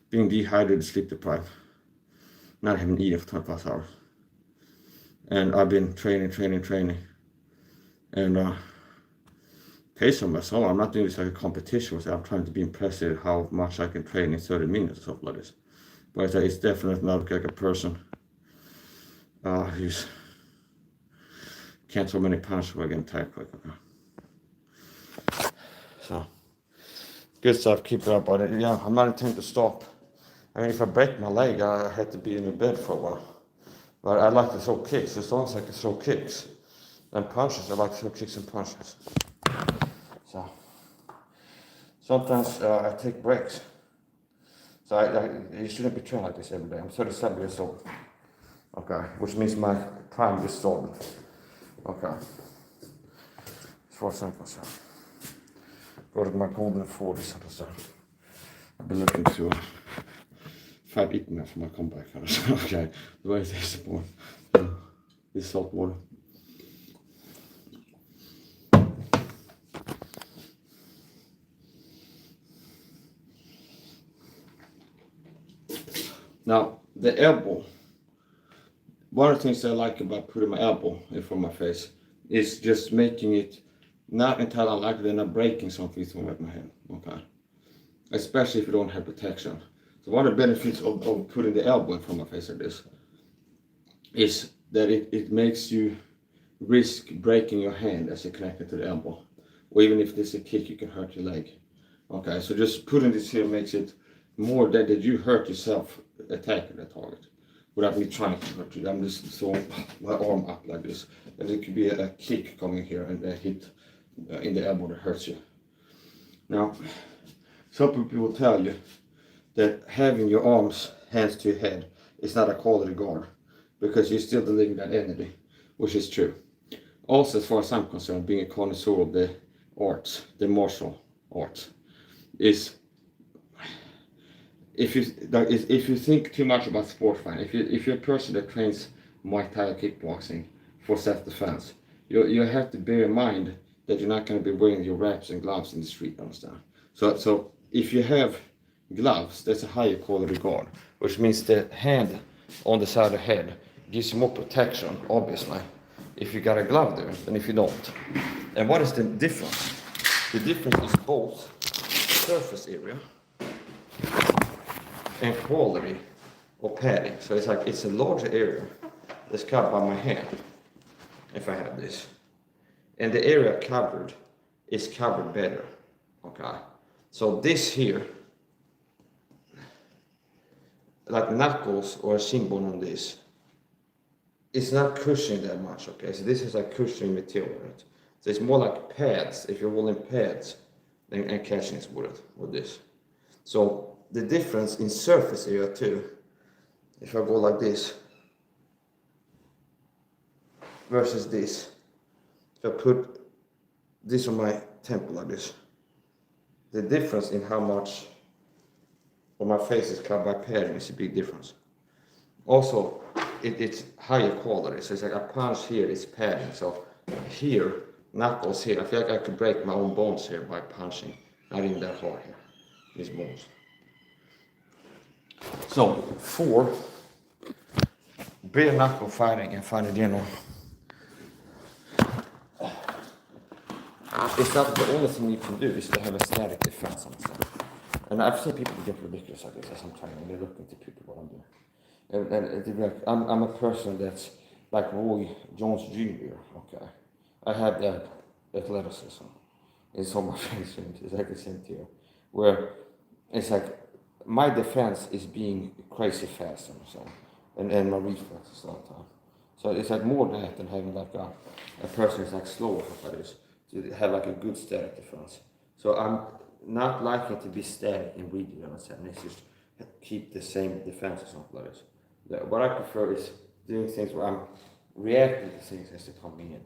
Being dehydrated, sleep deprived. Not having eaten for 20+ hours. And I've been training. And pace on myself. I'm not doing this like a competition. I'm trying to be impressed at how much I can train in 30 minutes or something like this. But it's definitely not like a person who's can't throw many punches or getting tired quick. Okay. So good stuff. Keep it up. But yeah, I'm not intending to stop. I mean, if I break my leg, I had to be in the bed for a while. But I like to throw kicks. As long as I can throw kicks and punches, I like to throw kicks and punches. So sometimes I take breaks. So you shouldn't be training like this every day. I'm 37 years old. Okay, which means my prime is stolen. Okay. For example, so go to my golden 40s. So I've been looking to fight eating for my comeback. Okay, the way it is more this salt water. Now, the elbow. One of the things I like about putting my elbow in front of my face is just making it not entirely unlikely that I'm breaking something with my hand. Okay. Especially if you don't have protection. So one of the benefits of putting the elbow in front of my face like this is that it makes you risk breaking your hand as you connect it to the elbow. Or even if there's a kick, you can hurt your leg. Okay, so just putting this here makes it more that you hurt yourself attacking the target without me trying to hurt you. I'm just throwing my arm up like this. And it could be a kick coming here and a hit in the elbow that hurts you. Now, some people will tell you that having your arms, hands to your head is not a quality guard because you're still delivering that energy, which is true. Also, as far as I'm concerned, being a connoisseur of the arts, the martial arts, is if you think too much about sport fighting, if you're a person that trains Muay Thai or kickboxing for self-defense, you have to bear in mind that you're not going to be wearing your wraps and gloves in the street, understand? So if you have gloves, that's a higher quality guard, which means the hand on the side of the head gives you more protection, obviously, if you got a glove there than if you don't. And what is the difference? The difference is both surface area and quality of padding. So it's a larger area that's covered by my hand, if I have this. And the area covered is covered better, okay? So this here, like knuckles or a shin bone on this, it's not cushioning that much, okay? So this is like cushioning material, right? So it's more like pads, if you're holding pads and catching it with this. So the difference in surface area too, if I go like this versus this, if I put this on my temple like this, the difference in how much of my face is covered by padding is a big difference. Also, it's higher quality, so it's like a punch here is padding, so here, knuckles here, I feel like I could break my own bones here by punching, not even that hard here, these bones. So, for bare knuckle fighting and fighting, it's not the only thing you can do is to have a static defense on itself. And I've seen people get ridiculous like this as I'm trying, and they're looking to people what I'm doing. And like, I'm a person that's like Roy Jones Jr., okay? I have that athleticism. It's on my face, it's like the same deal. Where it's like, my defense is being crazy fast and my reflexes all the time. So it's like more that than having like a person who's like slower like this, to have like a good static defense. So I'm not liking to be static and rigid, you understand? It's just keep the same defense or something like this. What I prefer is doing things where I'm reacting to things as they come in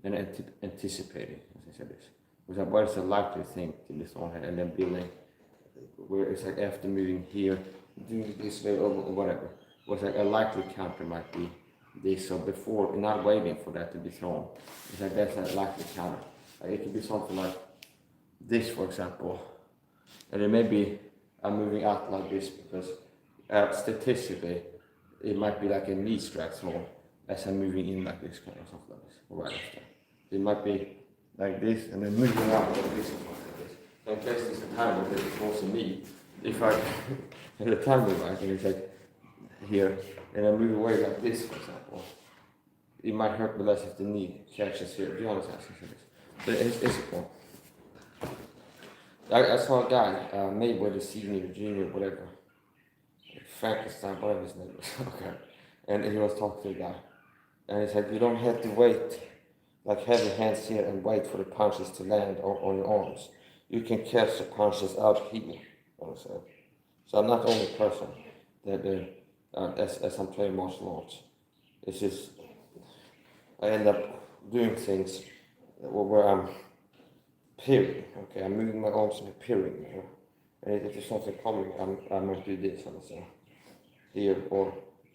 and anticipating, as I said this. What is a likely thing to this on hand, and then building where it's like after moving here, doing this way or whatever. What's like a likely counter might be this, so before, not waiting for that to be thrown. It's like that's a likely counter. Like it could be something like this, for example, and then maybe I'm moving out like this because statistically it might be like a knee strike throw as I'm moving in like this, kind of something like this, right after. It might be like this and then moving out like this and something like this. So in case there's a time where it throws a knee, if I have the time right and it's like here and I move away like this, for example, it might hurt me less if the knee catches here. Do you understand? So it's a point. I saw a guy, Mayweather Senior, Junior, whatever, Frankenstein, whatever his name is, okay, and he was talking to the guy, and he said, you don't have to wait, like have your hands here and wait for the punches to land on your arms. You can catch the punches out here, also. So I'm not the only person that, as I'm training martial arts, it's just, I end up doing things where I'm peering, okay, I'm moving my arms and peering, you know? And if there's something coming, I might do this, understand? Here, or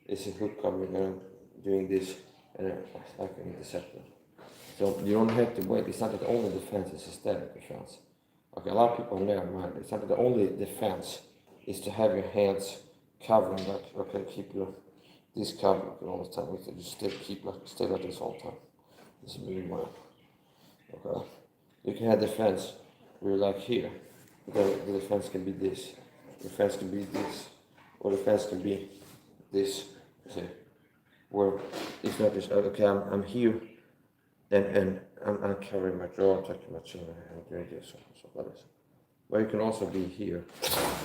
is a hook coming and I'm doing this, and I can intercept it. So you don't have to wait. It's not that the only defense is a static defense. Okay, a lot of people are narrow-minded. It's not that the only defense is to have your hands covering, like, okay, keep your, this covering all the time, you just stay like this all the time. This is really well. Okay. You can have the fence where you're like here. The fence can be this. The fence can be this. Or the fence can be this. See? Where it's not just, okay, I'm here and I'm covering my jaw, tucking my chin, and doing this, so like this. But you can also be here,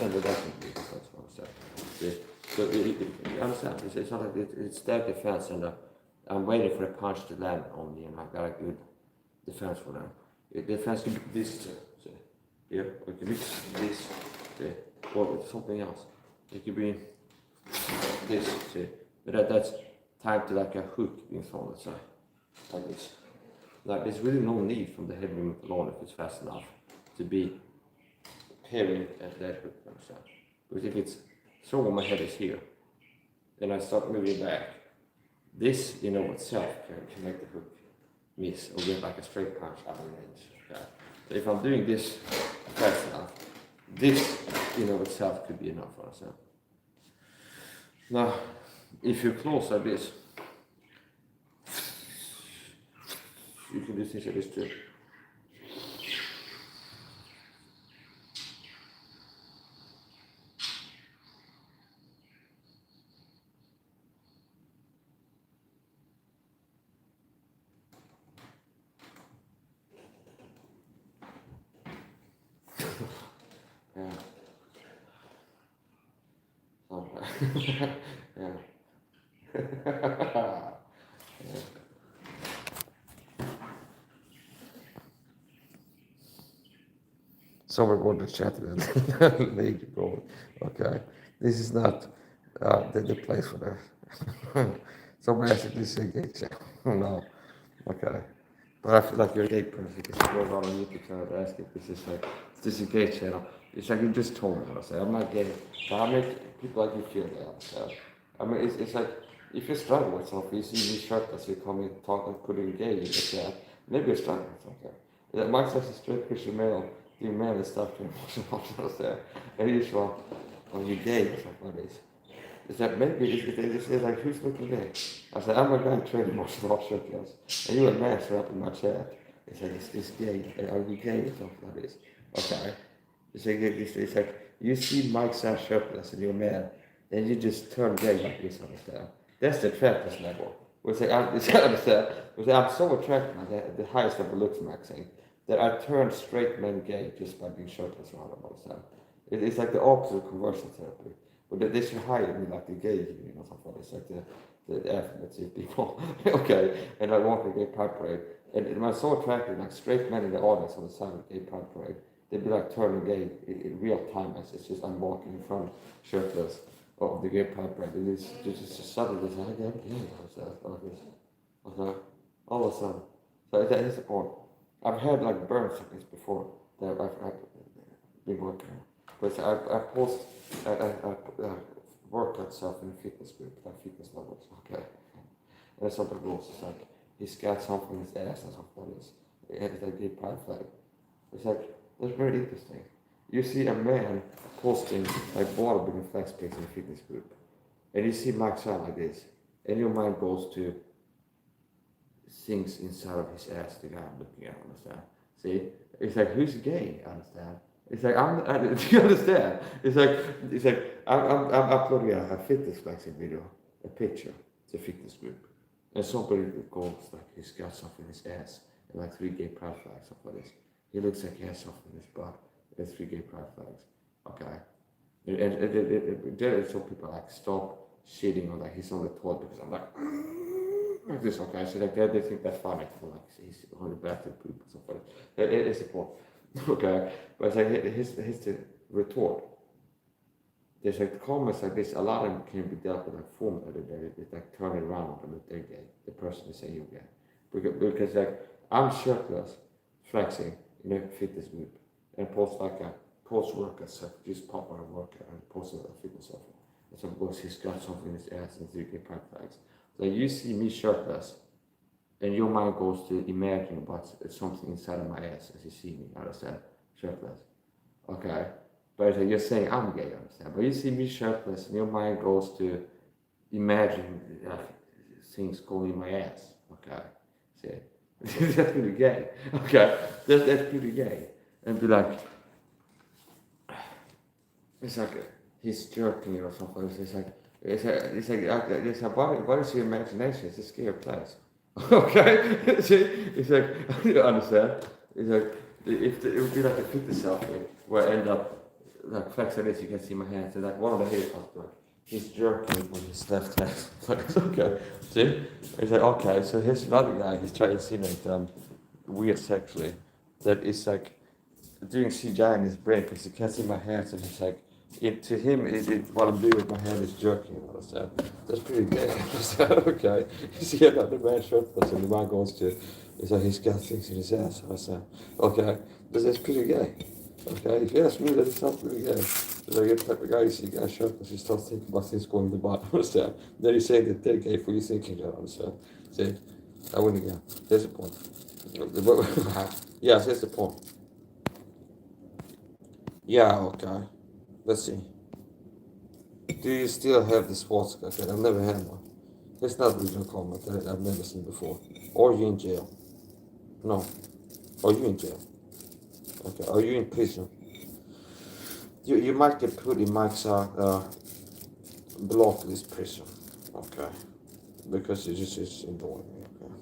and that can be the fence, understand? See? So you understand? It's not like it's their defense, and I'm waiting for the punch to land on me, and I got a good defense for them. The defense can be this, see? Yeah, or it can be this, see? Or something else. It could be this, see? But that's tied to like a hook being thrown aside, like this. Like there's really no need from the head movement alone if it's fast enough to be pairing at that hook, understand? Because if it's so when my head is here, and I start moving back, this in of itself can make the hook miss or get like a straight punch out of range. Okay? So if I'm doing this fast enough, this in of itself could be enough, understand? Now, if you're close like this, you can do things like this too. Yeah. Yeah. Yeah. Someone going to chat with lady bro. Okay. This is not the place for that. Someone asked if this is a gay chat. No. Okay. But I feel like you're a gay person because you go around on YouTube channel to ask if this is like, is this a gay channel? It's like you just told me, I say, I'm not gay. But I make people like you feel that. So, I mean, it's like, if you struggle with something, you see me shirtless, you come in, talk and put in gay in the chat, maybe you're struggling with something. Yeah, Mike says a straight Christian male, doing manly stuff to emotional there. And he's wrong, are you gay or something like this? Is that maybe it's like who's looking gay? I said, I'm a guy trading martial arts shirtless. And you a man straight up in my chat. It's like is this gay? Are you gay or something like this? Okay. It's like you see Mike Sash shirtless and you're a man, then you just turn gay like this, understand? That's the attractiveness level. Which I understand. Which I'm so attracted by the highest level looks maxing that I turn straight men gay just by being shirtless around them, understand? It's like the opposite of conversion therapy. But they should hire me like the gay union or something. It's like the athletes people. Okay. And I walk a gay pride parade. And I'm so attracted, like straight men in the audience on the side of the gay pride parade. They'd be like turning gay in real time as it's just I'm walking in front shirtless of the gay pride parade. And it's just suddenly it's like I'm gay. Okay. All of a sudden. So that is the point. I've had like burns like this before that I've been working on. But I post, I workout stuff in a fitness group, like fitness levels, okay? And somebody goes, it's like, he's got something in his ass and something like this. It's like a pride flag. It's like, that's very interesting. You see a man posting like bodybuilding flex pics in a fitness group. And you see Mike Shaw like this. And your mind goes to things inside of his ass the guy I'm looking at, understand? See? It's like, who's gay, understand? It's like do you understand? It's like I'm uploading a fitness flexing video, a picture. It's a fitness group, and somebody goes like he's got something in his ass and like 3 gay pride flags, something like this. He looks like he has something in his butt. There's 3 gay pride flags. Okay, and then some people like stop shitting on like he's on the toilet because I'm like this. Okay, so like they think that's funny for like he's on the bathroom poop or something. It's a point. Okay, but it's like here's the retort. There's like comments like this, a lot of them can be dealt with like form that it's like turning around on them if they're gay. The person is saying you're gay. Because like I'm shirtless, flexing in a fitness group and post like a post-workout stuff, just pop on a workout and post a fitness stuff. And some goes, he's got something in his ass and 3 gay pride flags. So you see me shirtless, and your mind goes to imagine about something inside of my ass as you see me, understand? Shirtless. Okay? But you're saying I'm gay, understand? But you see me shirtless, and your mind goes to imagine things going in my ass. Okay, see, that's pretty gay. Okay, that's pretty gay, and be like, it's like he's jerking or something. It's like what is your imagination? It's a scary place. Okay, see, it's like you understand. It's like if it would be like a fitness selfie where I end up like flexing this, you can see my hands, and like one of the hair comes like he's jerking with his left hand. Like okay, see, it's like okay, so here's another guy. He's trying to insinuate weird sexually. That is like doing CGI in his brain because he can't see my hands, and he's like. To him, what I'm doing with my hand is jerking. You understand? That's pretty gay. Okay. You see another man shirtless, and the man goes to, it's like he's got things in his ass. I said, okay, that's pretty gay. Okay, if you ask me, that sounds pretty gay. It's like a type of guy, you see a guy shirtless, he starts thinking about things going in the bottom. Understand? Then he's saying that they're gay for you thinking that. Understand? See, I wouldn't get. There's the point. Yes, here's the point. Yeah. Okay. Let's see. Do you still have the sports car? Okay, I've never had one. It's not original comment that I've never seen before. Are you in jail? No. Are you in jail? Okay. Are you in prison? You might get put in Mike's blacklist prison. Okay. Because it just is annoying me. Okay.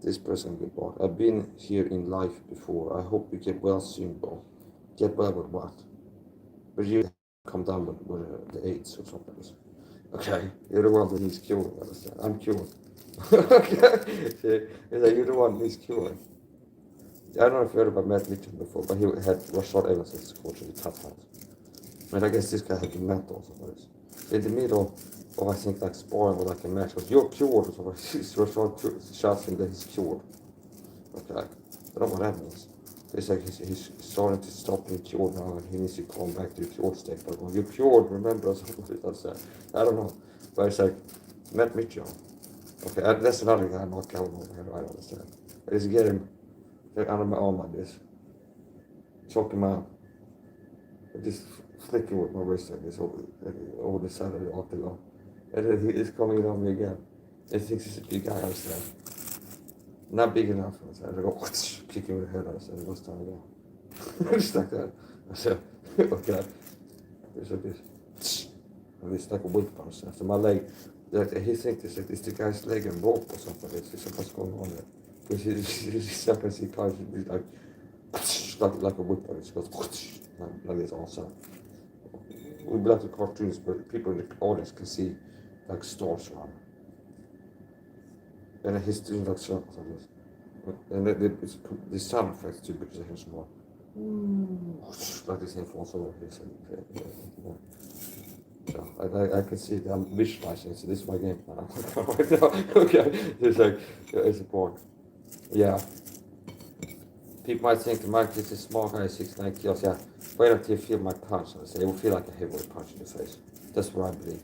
This person get bought. I've been here in life before. I hope you get well soon, bro. Get well with what? But you come down with the AIDS or something. Okay, you're the one that needs curing, understand? I'm cured. Okay, see, it's like you're the one that needs curing. I don't know if you heard about Matt Mitchell before, but he was shot ever since coach with tough hands. And I guess this guy had been mental or something. In the middle of, I think, like sparring with like a match, was you're cured or something. He's shots him that he's cured. Okay, I don't know what that means. It's like he's starting to stop being cured now, and he needs to come back to the cured state. But when you're cured, remember, or something like that. I don't know. But it's like, Matt Mitchell. Okay, that's another guy I'm not counting over here, I don't understand. I just get him under my arm like this, choke him out, and just flick him with my wrist like this over the side of the octagon. And then he's coming on me again. He thinks he's a big guy, I understand. Not big enough, I understand. I go, kick him in the head, I understand. It goes down again. Just like that. I said, okay. It's like this. And it's like a whip, I understand. So my leg, he thinks it's the guy's leg and rope or something. It's what's going on there. Because he's stepping, he comes, he's like a whip, and it goes like this also. We like the cartoons, but people in the audience can see like stars around. And he's doing like circles like this. And it's the sound effects too, because I hear some more. Like this thing falls over here. So I can see that I'm visualizing, so this is my game plan. Right now. Okay, it's a point. Yeah. People might think Mike is a small guy, 6'9" kilos. Yeah. Wait until you feel my punch. I say it will feel like a heavyweight punch in the face. That's what I believe.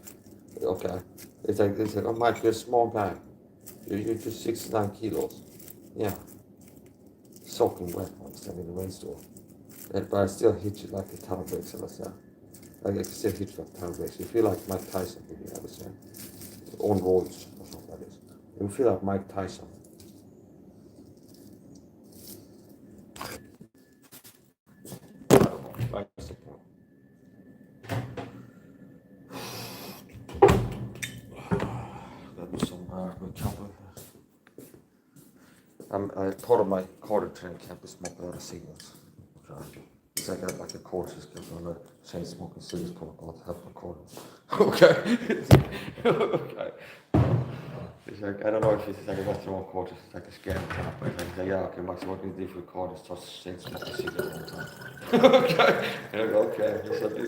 Okay. It's like oh Mike, you're a small guy. You're just 69 kilos. Yeah. Soaking wet, understand, in the rainstorm. But I still hit you like a ton of bricks, understand? Like I can still hit you like a ton of bricks. You feel like Mike Tyson, you understand? On roids or something like this. You feel like Mike Tyson. That's the point. That was some good company. I part of my cardio training camp is smoking a lot of cigarettes. So I got like a course is on the chain smoking cigarettes protocol to help my cardio. Okay. Okay. It's like, I don't know if it's like a Western course, it's like a scam type, but it's like, yeah, okay, Max, what do you do for your cardio? Start chain smoking cigarettes all the time. Okay. And I go, okay, yes, I do.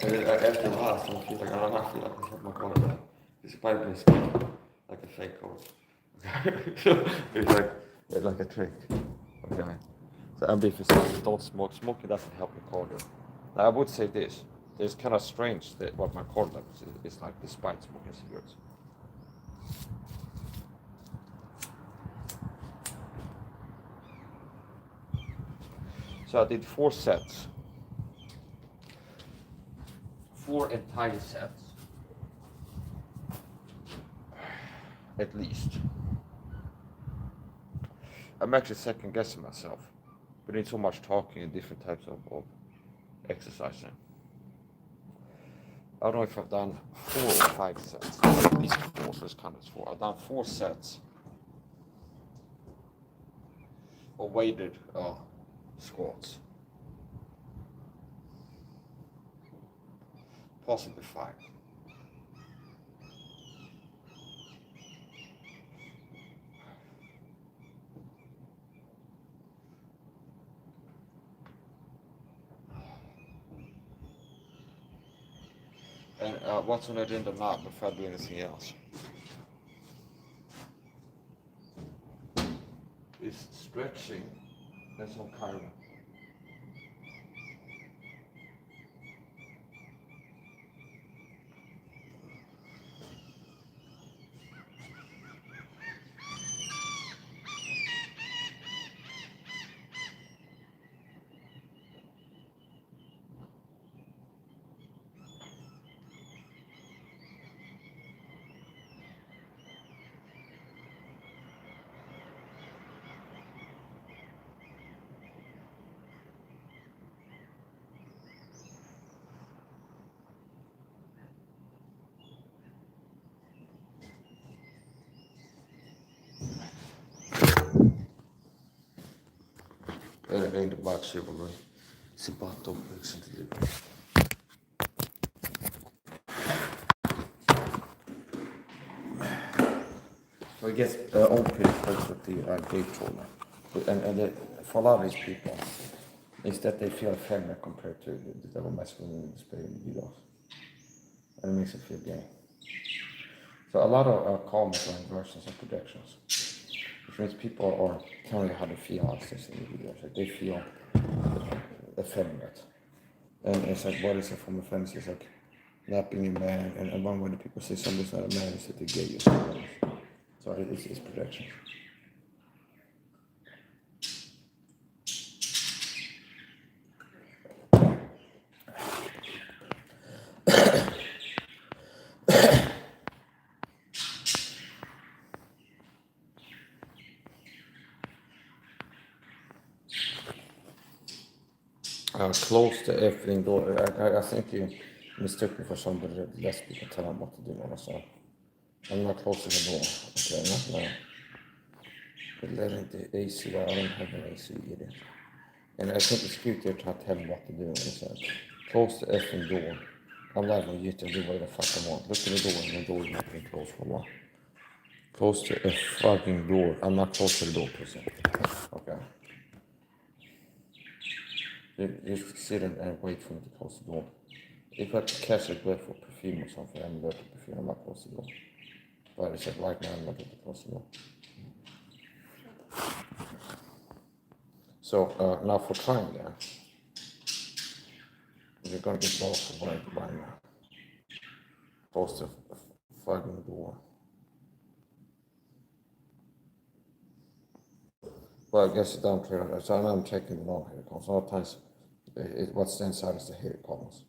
And then after a while, so she's like, I don't know, I feel like I have my cardio. It's might be a scam, like a fake course. So it's like a trick. Okay. So I'm being facetious, don't smoke. Smoking doesn't help your cardio. Now I would say this. It's kind of strange that what my cardio levels is like despite smoking cigarettes. So I did 4 sets. 4 entire sets. At least. I'm actually second guessing myself. We need so much talking and different types of exercising. I don't know if I've done 4 or 5 sets. At least 4, so it's counted as 4. I've done 4 sets of weighted squats. Possibly 5. And what's on the agenda now before I do anything else? Is stretching and some cardio. Det är inte bara psykologi. Det är bara att de liksom inte det. So it gets all pretty close with the gate trauma. For a lot of these people, is that they feel feminine compared to the double masculine display in the videos. And it makes them feel gay. So a lot of comments are inversions and projections. Which means people are telling you how they feel on stage in the videos. Like they feel effeminate. And it's like, what is a form of feminism? It's like napping a man. And one way that people say somebody's not a man is that they're gay or something. So it's projection. Close the effing door. I think you mistook me for somebody that lets people tell them what to do. So I'm not closing the door. Okay, not now. But letting the AC there. I don't have an AC either. And I think it's cute there trying to tell me what to do. So close the effing door. I'm live on YouTube. Do whatever the fuck I want. Look at the door and the door is not being closed for a while. Close the fucking door. I'm not close to the door, person. Okay. Just sit and wait for me to close the door. If I catch a breath for perfume or something, I'm allergic to perfume, I'm not close the door. But I said right now I'm not going to close the door. So now for trying that, you're going to get lost for right now. Close the fucking door. Well, I guess it's down clear. So now I'm checking the long hair columns. Sometimes what's inside is the hair columns.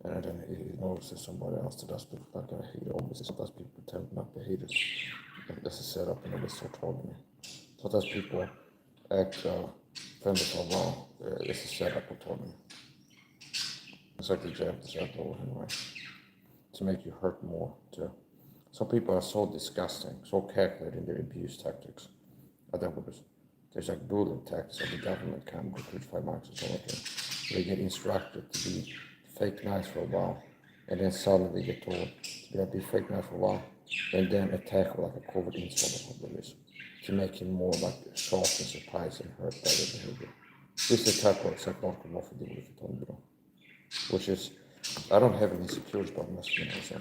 And then it notices somebody else that does look like a hater. Obviously, sometimes people pretend not to hate it. That's a setup and they start talking. Sometimes people act feminine or wrong. It's a setup of talking. It's like the jab is out over anyway. To make you hurt more too. Some people are so disgusting, so calculated in their abuse tactics. There's like bullying tactics that the government can recruit 5 marks or something. They get instructed to be fake nice for a while, and then suddenly they get told to be fake nice for a while, and then attack with like a covert insult of this to make him more like shocked and surprised and hurt by their behavior. This is the type of psychological warfare deal with the which is, I don't have any insecurities about masculinity.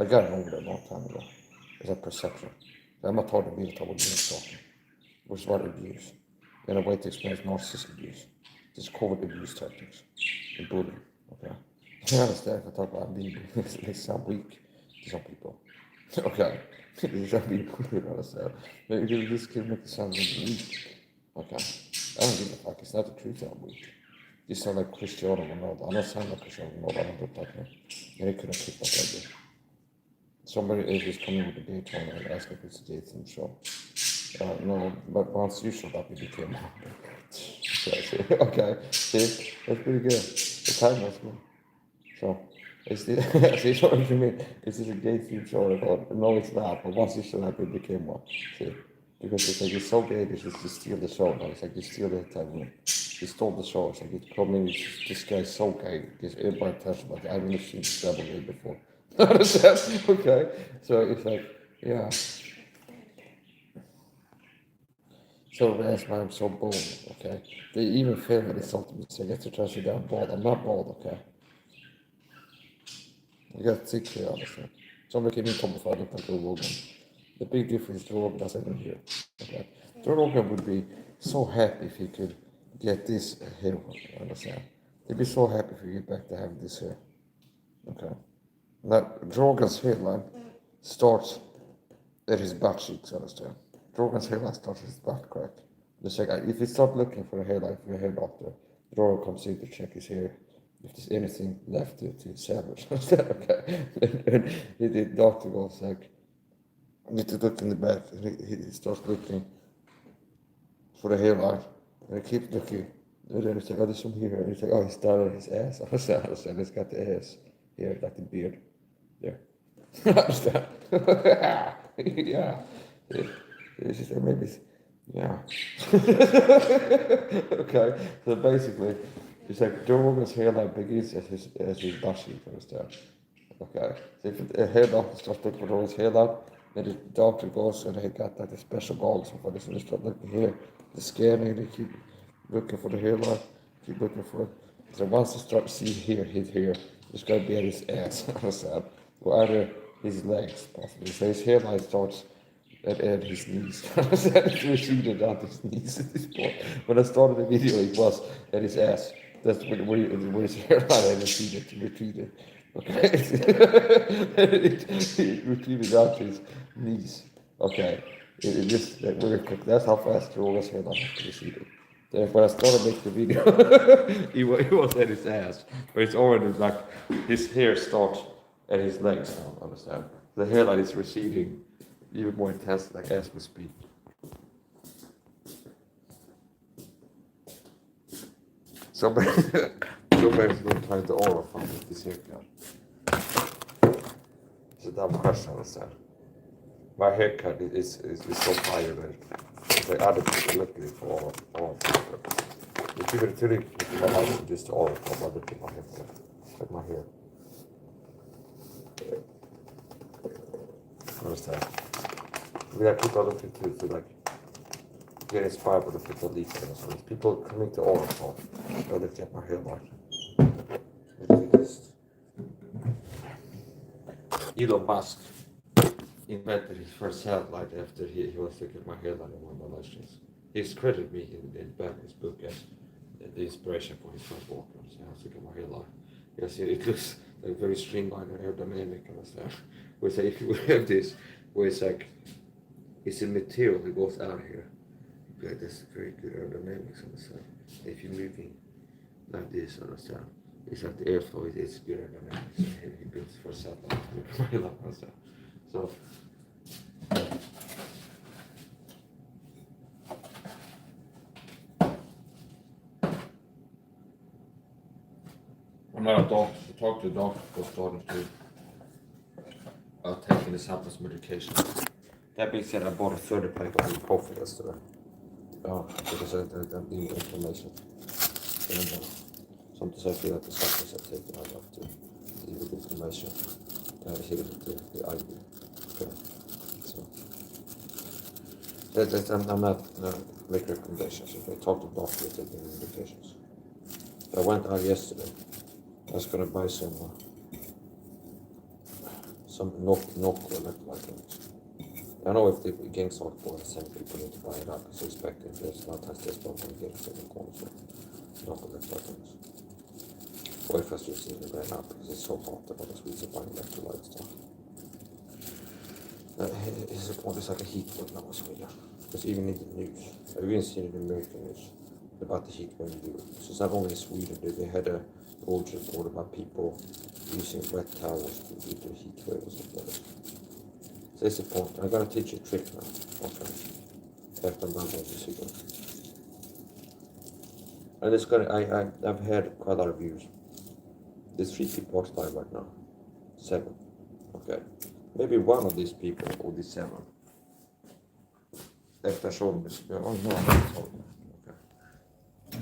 I got it over that a long time ago. It's a perception. I'm not talking about being stalking, which is what abuse. And a way to explain narcissistic abuse. This covert abuse tactics and bullying. Okay. I understand if I talk about being they sound weak to some people. Okay. They sound weak, you understand. Maybe this kid makes it sound weak. Okay. I don't give a fuck, it's not the truth that I'm weak. You sound like Cristiano Ronaldo. I don't sound like Cristiano Ronaldo. I don't look like him. And he couldn't kick like I do. Somebody is coming with a Daytona and asking if it's a dating show. No, but once you showed up, it became okay. See, that's pretty good. The time was good. So, it's the, see what you mean? Is it a gay theme show? No, it's not. But once you showed up, it became one. See, because it's like it's so gay, it's just to steal the show. No, it's like you steal the entire room. You stole the show. It's like you come in, this guy's so gay. Gives everybody attention. Like I've never seen this double gay before. Understand? Okay. So it's like, yeah. So that's why I'm so bold, okay? They even film it insulted me, so I get to try to say that I'm bald. I'm not bald, okay? You got to take care of this. Somebody came in told me if I look like Joe Rogan. The big difference Joe Rogan doesn't even hear. Okay? Joe Rogan would be so happy if he could get this hair, understand? He'd be so happy if he get back to having this hair. Okay. Now Joe Rogan's hairline starts at his butt cheeks, understand? Rogan's hairline starts at his butt crack. Just like if you start looking for a hairline from a hair doctor, Rogan comes in to check his hair. If there's anything left to salvage, okay. And the doctor goes like, I need to look in the back. And he starts looking for the hairline. And he keeps looking. And then he's like, oh, there's some here. And he's like, oh, he's down on his ass. I understand. It's got the ass here, like the beard. There. I understand. Yeah. It's just maybe, yeah. Okay, so basically, it's like Joe Rogan's hairline begins as his butt cheek, understand? Okay, so if a hair doctor starts looking for Joe Rogan's hairline, then the doctor goes and he got like a special goggles for this, and they start looking here, the scanning, they keep looking for the hairline, keep looking for it. So once you start to see here, his hair, it's gonna be at his ass, understand? Or either his legs, possibly. So his hairline starts at his knees. It's receded at his knees at this point. When I started the video, it was at his ass. That's where his hairline had retreated. Okay. It retreated out to his knees. Okay. It just very quick. That's how fast Roga's hairline receded. Then when I started making the video, he was at his ass. But it's already like his hair starts at his legs now, understand? The hairline is receding even more intense, like as we speak. Somebody's going to try to aura from this haircut. It's a dumb question, I understand. My haircut is so fire that it's like other people look at it for all purposes. If you were to look at my life, just aura from other people, my haircut, like my hair. Understand? We have people looking to like get inspired by the people leaf and so people coming to Oracle. They'll look at my hairline. Elon Musk invented his first satellite after he was looking at my hairline in one of my lectures. He's credited me in back his book as the inspiration for his first walk. So I was looking at my hairline. Yes, it looks like very streamlined and aerodynamic and stuff. We say if you have this where it's like it's a material that goes out here. Like that's very good aerodynamics on the side. If you're moving like this, understand? It's like the airflow, it's good aerodynamics. He built for satellite. So I'm not a doctor. I talked to a doctor for starting to taking this Hampus medication. That being said, I bought a 30 pack of coffee yesterday. Because I need information. Sometimes I feel like the supplements I take, I have to deal with information. Here with the IV. Okay. So I'm not make recommendations. If I talk to the doctor, taking medications. I went out yesterday. I was gonna buy some knock electrolytes. I don't know if the gang sort for the same people need to buy it up because I expect if there's not has this one when get it in the corner, so knock electrolytes. Or if I just need it right now because it's so hot that I was really buying electrolyte stuff. It's like a heat wave now in Sweden. Because even in the news, I've even seen it in American news. about the heat wave in Europe. So it's not only in Sweden, they had a old report about people using wet towels due to heat wave and stuff like that. So that's the point. I'm gonna teach you a trick now. Okay. After I'm done with the cigarette. And it's gonna I've had quite a lot of views. There's 3 people watched live right now. 7. Okay. Maybe one of these people or these 7. After I showed them this. Oh no, I haven't told them.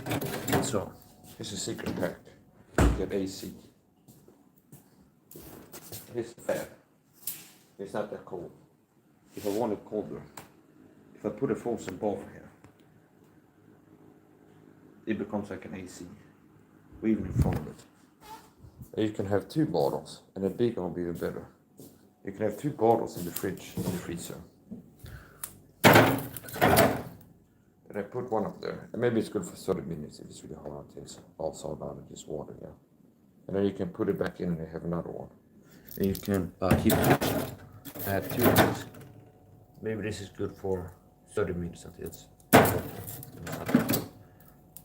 Okay. So here's a secret pack. Get AC. Here's the fan. It's not that cold. If I want it colder, if I put a frozen ball here, it becomes like an AC. Or even in front of it. And you can have 2 bottles, and the big one will be even better. You can have 2 bottles in the fridge, in the freezer. And I put one up there, and maybe it's good for 30 minutes if it's really hot out. It's also out of just water, yeah. And then you can put it back in and you have another one. And you can keep switching. I have 2 of these. Maybe this is good for 30 minutes until it's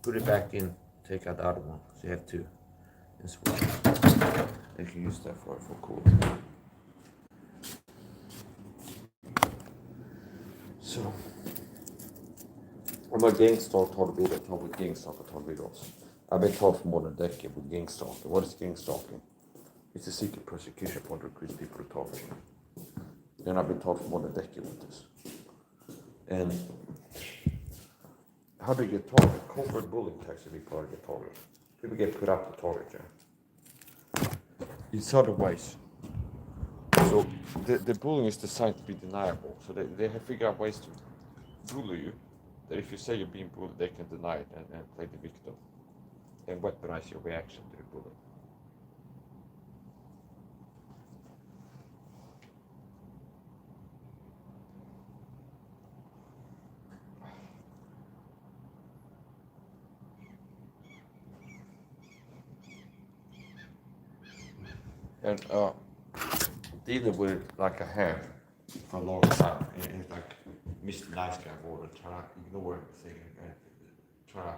put it back in, take out the other one. So you have 2 and switch. You can use that for cooling. So I'm a gangstalk torpedo, talk with gangstalker torpedoes. I've been taught for more than a decade with gangstalking. What is gangstalking? It's a secret persecution for recruit people to talk to. And I've been taught for more than a decade with this. And how do you get targeted? Covert bullying tactics to be part of get targeted. People get put up to target you. It's other ways. So the bullying is designed to be deniable. So they have figured out ways to bully you. That if you say you're being bullied, they can deny it and play the victim. And weaponize your reaction to the bullying. And dealing with like a have for a long time and like Mr. Nice Guy mode and try to ignore everything and try to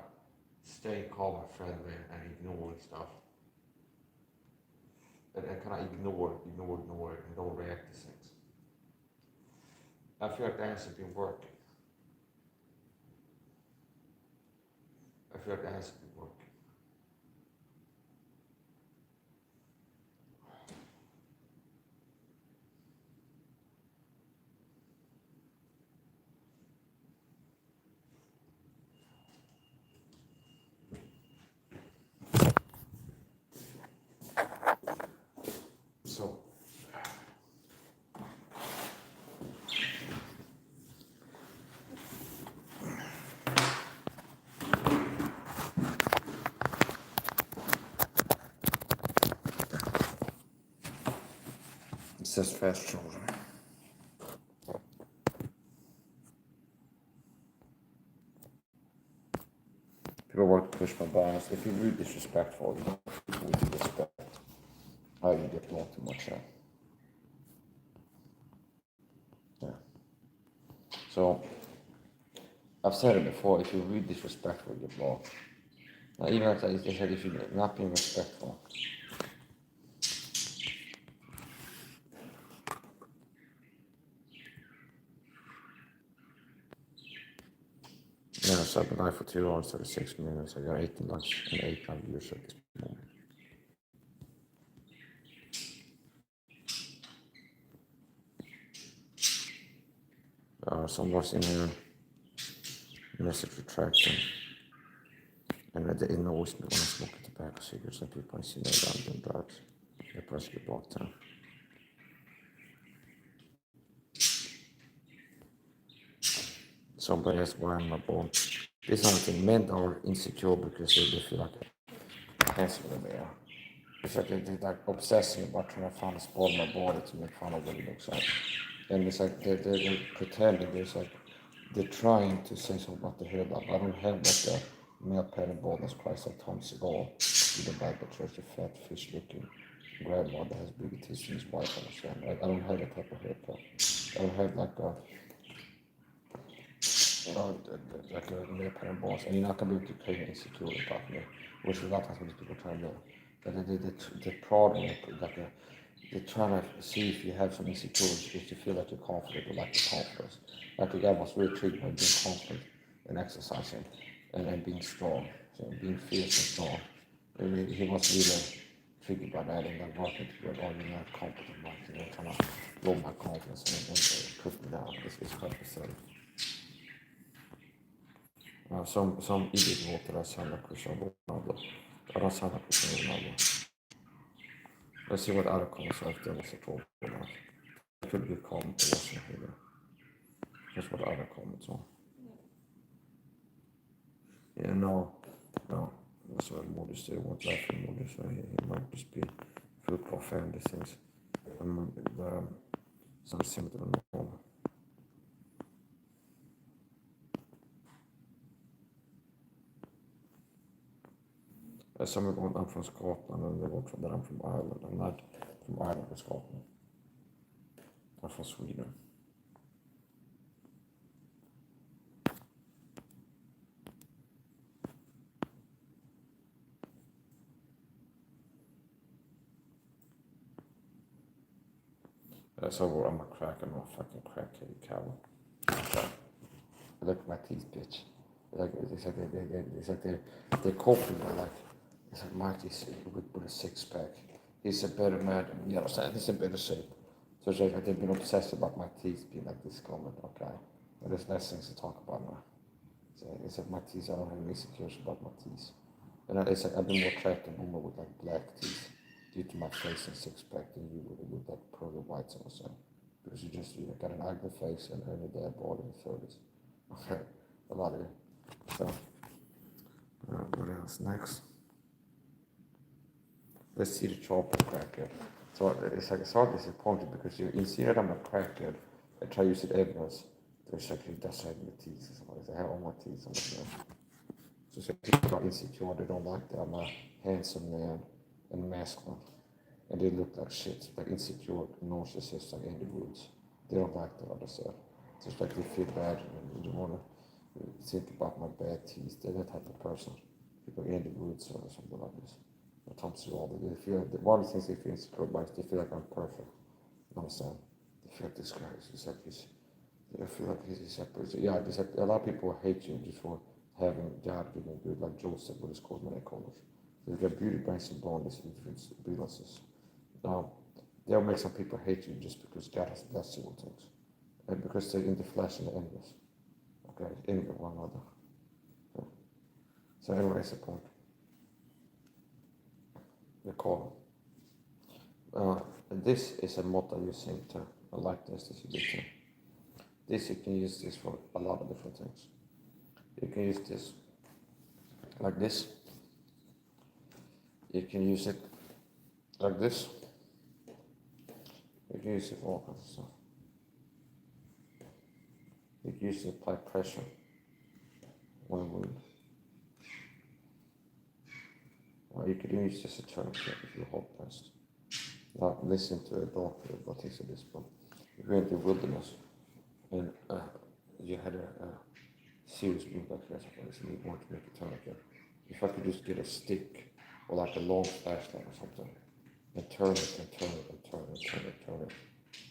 stay calm and friendly and ignore stuff. And kind of ignore and don't react to things. I feel like that hasn't been working. So it says fast shoulder. People work to push my buttons. If you're really disrespectful, you don't with respect. Oh, you get blocked too much. Yeah. So I've said it before. If you're really disrespectful, you get blocked. Now, even if they said if you're not being respectful. Yeah, so I've been live for 2 hours, 36 minutes. I got 18 lunch and 8 views at this moment. Some was in a message retraction. And it annoys me when I smoke tobacco cigarettes and people insinuate I'm doing drugs. They press get blocked down. Somebody asked why I'm not born. This something men are insecure because they feel like handsome than they are. It's like they're like obsessing about trying to find a spot in my body to make fun of what it looks like. And it's like they're pretending there's like they're trying to say something about the hair up. I don't have like a male pattern baldness Christ like Tom Seagal with a Bible church, a fat fish looking grandma that has bigger teeth than his wife on the I don't have that type of haircut. I don't have like a like their parent boss, and you're not gonna be able to create insecurity about me, which is a lot of times what people try to do. But they prod in it, like they're trying to see if you have some insecurities because you feel like you're confident or lack of confidence. Like the guy was really intrigued by being confident and exercising and being strong, so being fierce and strong. And he was really intrigued by that and then working together, oh, you're not competent, like, trying to lower my confidence and put me down. It's hard to say. Some idiot låter det sound like Cristiano Ronaldo. I don't sound like Cristiano Ronaldo. Let's see what other comments after was talking about. It could be a comment that wasn't here. That's what other comments are. Yeah, no. That's what Modus did. What laughing Modus, he might just be football fan, these things. Some similar to normal. Some are going, I'm from Scotland, and they work from that I'm from Ireland. I'm not from Ireland or Scotland. I'm from Sweden. So I'm a crack, I'm a fucking crackhead cow. Look at my teeth, bitch. Like it's like they're coping by like it's like Marty's with a six pack. He's a better man than me, you know what I'm saying? He's in better shape. So it's like they've been obsessed about my teeth being like this comment, okay? But there's less things to talk about now. So it's like my teeth, I don't have any insecurities about my teeth. And it's like I've been more attracted to women with like black teeth due to my face and six pack than you would with like pearly whites, I was saying. Because you got an ugly face and a dead body in the 30s. Okay, a lot of it. So, what else next? Let's see the chocolate crackhead. So it's like it's hard disappointed because you see that I'm a crackhead. I try to use it evidence. There's like it does have my teeth. I have all my teeth. So it's like people are insecure. They don't like that I'm a handsome man and masculine, and they look like shit, like insecure narcissists like Andy Woods. They don't like that other stuff. So it's like they feel bad and they want to think about my bad teeth. They're that type of person. People like Andy Woods or something like this. Or Tom Sewell. They feel one of the things they feel insecure about is they feel like I'm perfect. You understand? They feel like this guy is like this. They feel like he's separate. Yeah, like, a lot of people hate you just for having God giving good, like Joe said with his cosmetic colors. So you got beauty banks and bondage influences. Now, they'll make some people hate you just because God has blessed you with things. And because they're in the flesh and the enemies. Okay, enemy of one another. Okay. So anyway, that's the point. The call. This is a motto using to I like this is a good thing. This you can use this for a lot of different things. You can use this like this. You can use it like this. You can use it for all kinds of stuff. You can use it to apply pressure on a wound. Or you could use this as a tourniquet if you're hard pressed. Now listen to a doctor what he said this, but you go into the wilderness and you had a serious wound like this, and you want to make a tourniquet. If I could just get a stick or like a long flashlight or something and turn it and turn it and turn it and turn it and turn it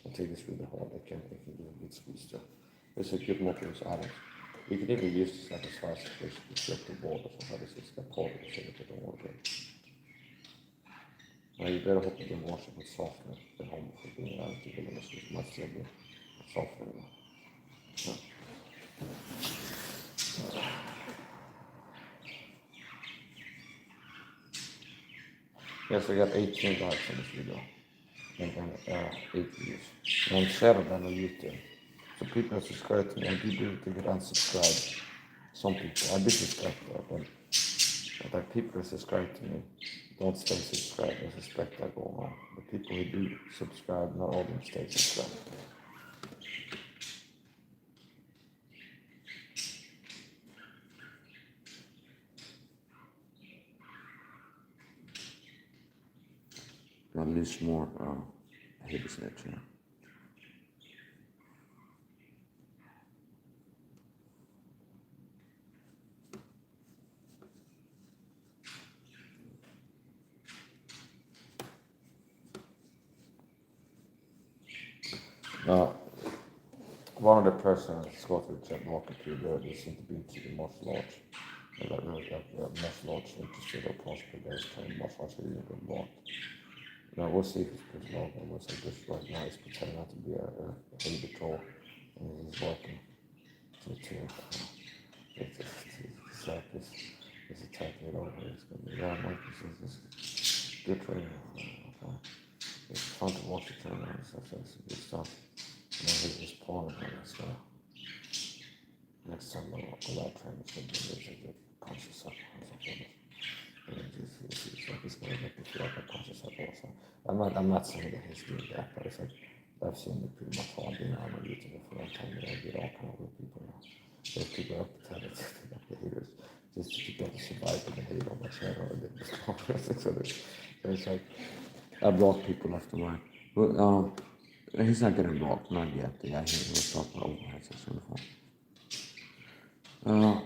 until it's really hard, it can do a good squeeze there. It's a good motor use item. You can even use this like as far as to flip the board or something. It's got powder so that they don't want to. Now you better hope you can wash it with softener at home for being out to the machine. It might still be softener. Yeah. Yes, I got 18 likes on this video and 8 views. And I'm sharing them on YouTube. So people subscribe to me. I do to get unsubscribed. Some people, I do suspect that, but like people who subscribe to me don't stay subscribed. I suspect that going on. The people who do subscribe, not all of them stay subscribed. I'll lose more heavy snatch here. Uh, one of the persons Scotland walking through there, they seem to be into the most large, most large interested or possible guys trying much larger than the block. Now we'll see if it's pretty long, and we'll say this right now is pretending not to be a heavy patrol, and he's walking to it's like this. It's a tight it over. It's gonna be Mike. This good training. Okay. It's fun to watch it turn around. So it's good stuff. And then he's just pulling on this stuff. Next time I'll that train is going to be like a conscious up or something. And it's like he's going to make me feel like a conscious up also. I'm not saying that he's doing that, but it's like I've seen it pretty much all being on YouTube for a long time. I get all kind of weird people now. There's people up to tell it like the haters just to get to survive and hate on my channel and then just so it's like I block people left and right. But he's not getting blocked, not yet. Yeah, he was talking about overhead section before.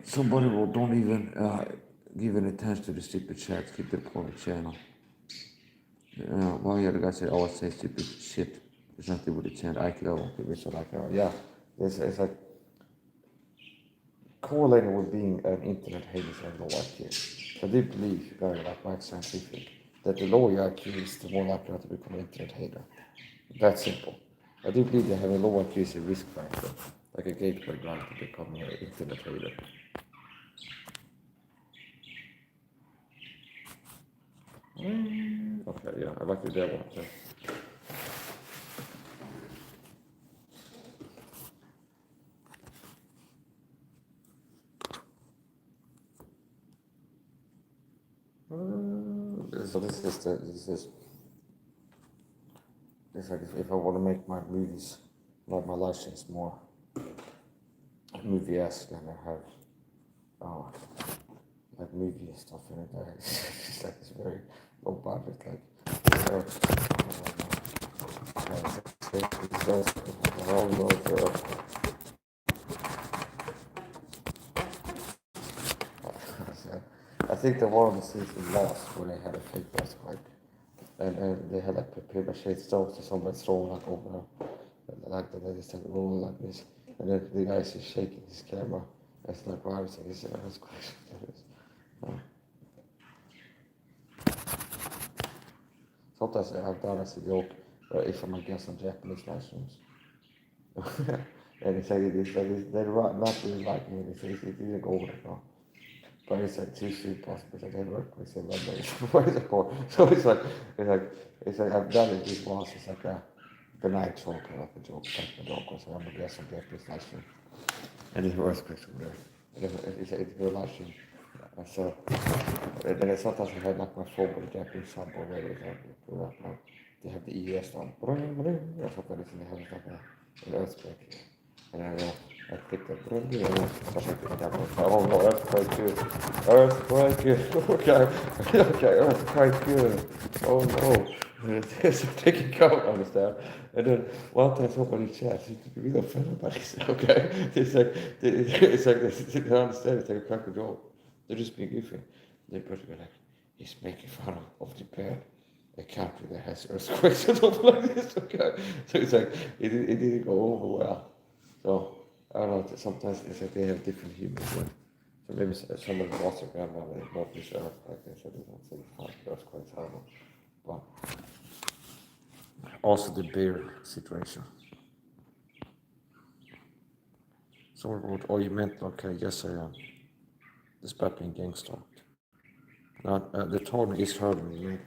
Somebody will don't even give any attention to the stupid chat, keep the point channel. One other guy said, always say stupid shit. There's nothing with the chant. I kill people, so like, yeah, it's like correlating with being an internet hater and low IQ. I do believe, very like Mike Scientific, that the lower your IQ is, the more likely you are to become an internet hater. That's simple. I do believe that having low IQ is a risk factor, like a gateway drug to become an internet hater. Okay, yeah, I like the that one too. So this is it's like if I want to make my movies, like my live streams more movie-esque, and I have like movie stuff in it. It's just like it's very low budget, like I think the one of the scenes we lost where they had a fake earthquake. And they had like paper shade stoves to somebody throwing like over like they just like rolling like this. And then the guy's just shaking his camera. It's like wow, it's like this earthquake. Sometimes I've done as a joke if I'm against some Japanese classrooms. And it's like they're not really like me. It's didn't go over it, no. But it's like too soon possible that they work with some Mondays. What is it called? So it's like I've done it this once. It's like a benign joke, like a joke, like a joke. So I'm against some Japanese live stream, and there's earthquakes over there. It's real live stream. So and then sometimes I had like my phone with the Japanese sub already. They have the ES on, or something, and they have like an earthquake. And I clicked it. Oh no, earthquake good. Earthquake good. Okay, earthquake good. Oh no. It's taking cover, understand? And then one time somebody chats, you can be offended by this, okay? It's like they don't understand, it's like a cracker joke. They're just being goofy. They're basically like, he's making fun of Japan, a country that has earthquakes and stuff like this, okay? So it's like, it didn't go over well. So, I don't know, sometimes it's like they have different humor. So maybe somebody lost their grandmother and bought this earthquake, they said they don't say earthquakes, I don't know. But also the beer situation. Someone wrote, oh, you meant, okay, yes, I am. Despite being gang stalked. Now, the tone is hurting me,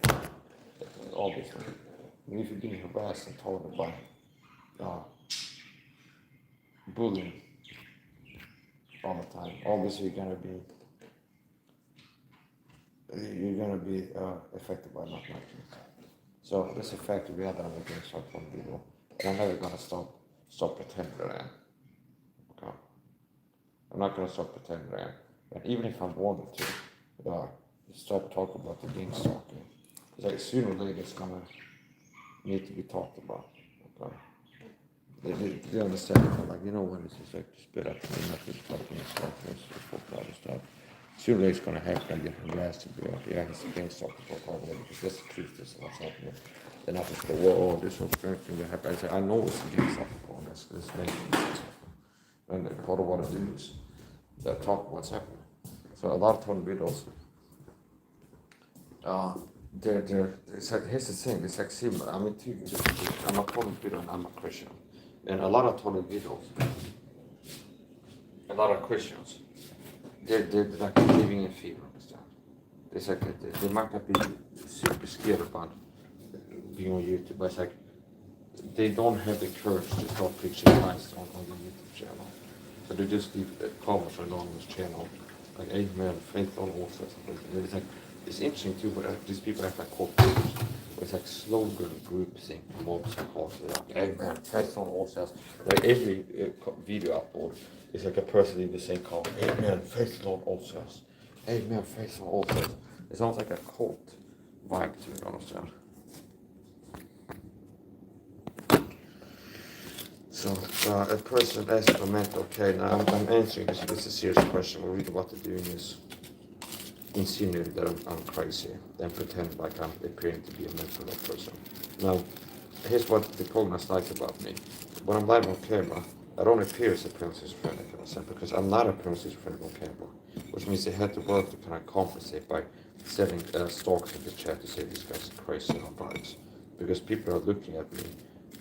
obviously. I mean, if you're being harassed and taunted by bullying all the time, obviously you're gonna be affected by not liking it. So this affected me that I'm a gang stalked on video, and I'm never gonna stop pretending that I am. Okay. I'm not gonna stop pretending that I am. And even if I wanted to, stop talking about the gang stalking. It's like sooner or later it's gonna need to be talked about. Okay. They understand it, like, you know what, it's just like, spit up to me, not to fucking stalking, for other stuff. Sooner or later it's gonna happen, I get harassed and be like, yeah, he's a gang stalker for part of it, because that's the truth, this is what's happening. then I just go, whoa, this was strength in the hip. I say, I know it's against upper body, this makes and what I want to do is talk what's happening. So a lot of Tony videos, it's like, here's the thing, it's like similar. I mean, I'm a Tony video and I'm a Christian. And a lot of Tony videos, a lot of Christians, they're like living in fear, understand? It's like they might not be super scared about being on YouTube, but it's like they don't have the courage to start preaching Christ on the YouTube channel. So they just leave comments or anonymous channel, like amen, faith on all sorts of things. It's like, it's interesting too, but these people act like cult leaders. It's like slogan group thing, mobs and cults, like amen, faith on all sorts. Like every video upload is like a person in the same comment, amen, faith on all sorts. Amen, faith on all sorts. It sounds like a cult vibe to it, understand? So a person asked a comment, okay, now I'm answering this, it's a serious question. What really what they're doing is insinuating that I'm crazy and pretend like I'm appearing to be a mental health person. Now, here's what the prognosis like about me. When I'm live on camera, I don't appear as a schizophrenic, because I'm not a schizophrenic on camera, which means they had to work to kind of compensate by setting stalks in the chat to say these guys are crazy on drugs. Because people are looking at me,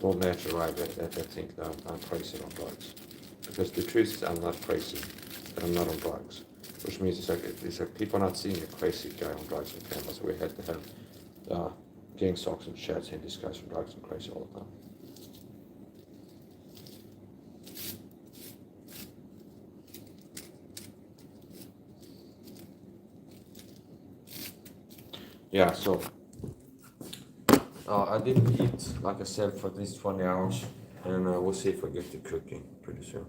don't naturally arrive at think that I'm crazy on drugs. Because the truth is I'm not crazy, and I'm not on drugs. Which means it's like people are not seeing a crazy guy on drugs on camera, so we had to have gang stalks and chat saying this guy's on drugs and crazy all the time. Yeah, so I didn't eat, like I said, for at least 20 hours, and we'll see if I get to cooking pretty soon.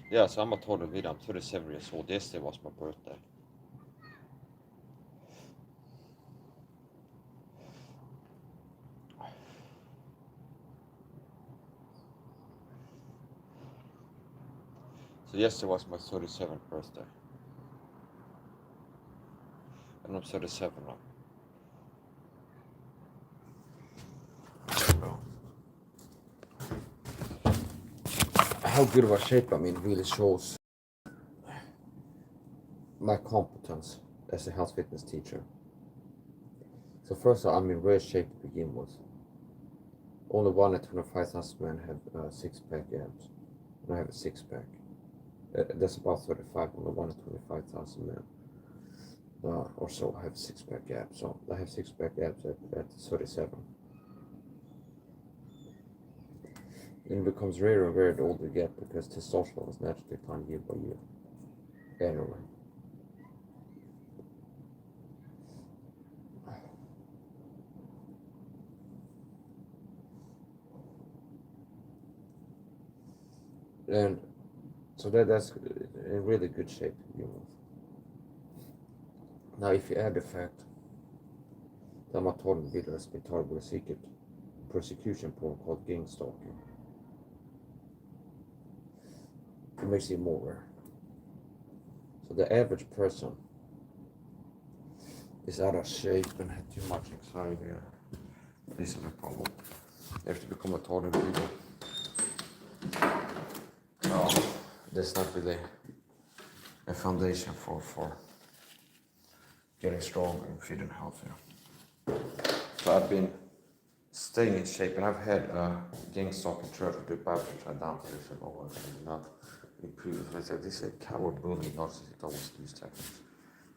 Yeah, so I'm a total video. I'm 37 years old. Yesterday was my birthday. So yesterday was my 37th birthday. And I'm 37 now. How good of a shape I'm in really shows my competence as a health fitness teacher. So first of all, I'm in great shape to begin with. Only 1 in 25,000 men have six-pack abs. And I have a six-pack. That's about 35, only 1 in 25,000 men. Or so have six-pack abs. So I have six-pack abs at 37. And it becomes rarer and rarer the older you get because testosterone is naturally declining year by year. Anyway. And so that's in really good shape to begin with. Now if you add the fact that my total video has been terribly secret persecution porn called gang stalking. It makes it more rare. So the average person is out of shape and had too much anxiety. This is a problem. They have to become a taller people. No, that's not really a foundation for getting stronger and fit and healthier. So I've been staying in shape, and I've had a gang stalking church with the Bible tried down for this, and oh, I did not improve. I said, this is a coward bullying narcissist, always these techniques.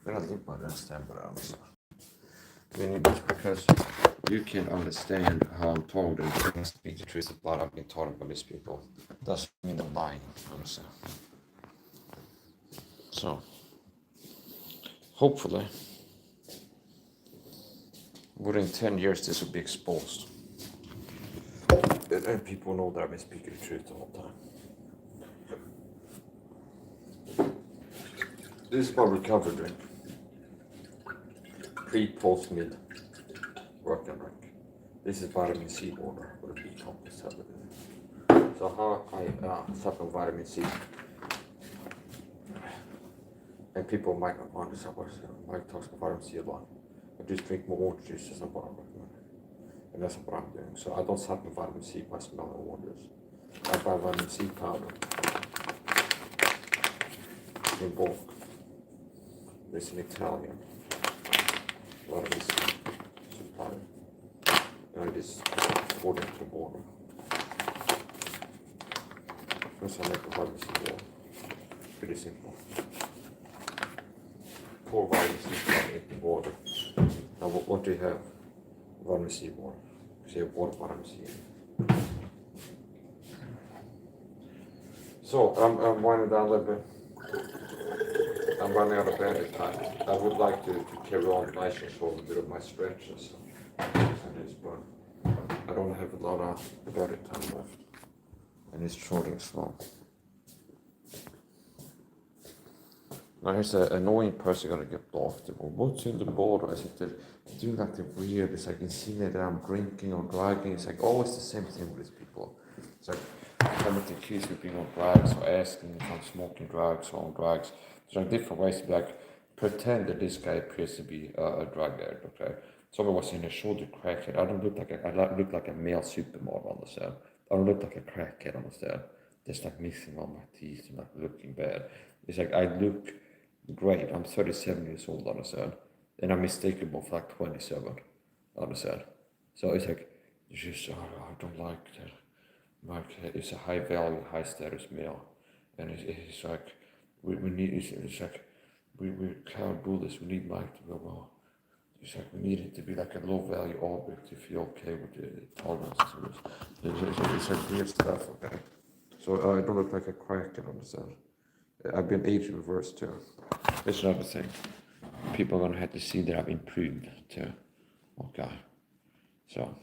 Men har inte bara stämmer alltså. Men it's because you can understand how I'm told and you can speak the truth about I've been taught by these people. Doesn't mean I'm lying, honestly. So, hopefully, within 10 years this will be exposed. And people know that I've been speaking the truth the whole time. This is my recovery drink. Pre, post, mid, workout drink. This is vitamin C water with a B complex in it. So how I supplement vitamin C. And people might not understand what Mike talks about vitamin C a lot. I just drink more orange juice as I'm recommend. And that's what I'm doing. So I don't supplement vitamin C by smelling oranges. I buy vitamin C powder in bulk. It's in Italian. A lot of this supply. And I just poured it to the bottom. First I make a vitamin C water. Pretty simple. Pour vitamin C powder into water. Now what do you have? Vitamin C water. So you have water vitamin C. So I'm winding down a little bit. I'm running out of bandage time. I would like to carry on nice and short a bit of my stretches. But I don't have a lot of bandage time left. And it's shorting slow. Now here's an annoying person gonna get blocked. What's in the border? I said they're doing like the weird. It's like insinuate that I'm drinking or drugging. It's like always the same thing with these people. It's like coming to accuse me of being on drugs or asking if I'm smoking drugs or on drugs. There's like different ways to like pretend that this guy appears to be a drug addict. Okay, someone was in a shoulder crackhead. I don't look like I look like a male supermodel, understand? I don't look like a crackhead, understand? Just like missing all my teeth and like looking bad. It's like I look great. I'm 37 years old, understand? And I'm mistakeable for like 27, understand? So it's like, it's just, I don't like that. Like, it's a high value, high status male. And it's like, we need, it's like, we can't do this. We need Mike to go, well, it's like, we need it to be like a low value object to feel okay with the tolerances. It's like weird stuff, okay? So I don't look like a crackhead, understand? I've been age reversed too. It's another thing. People are gonna have to see that I've improved too. Okay. So,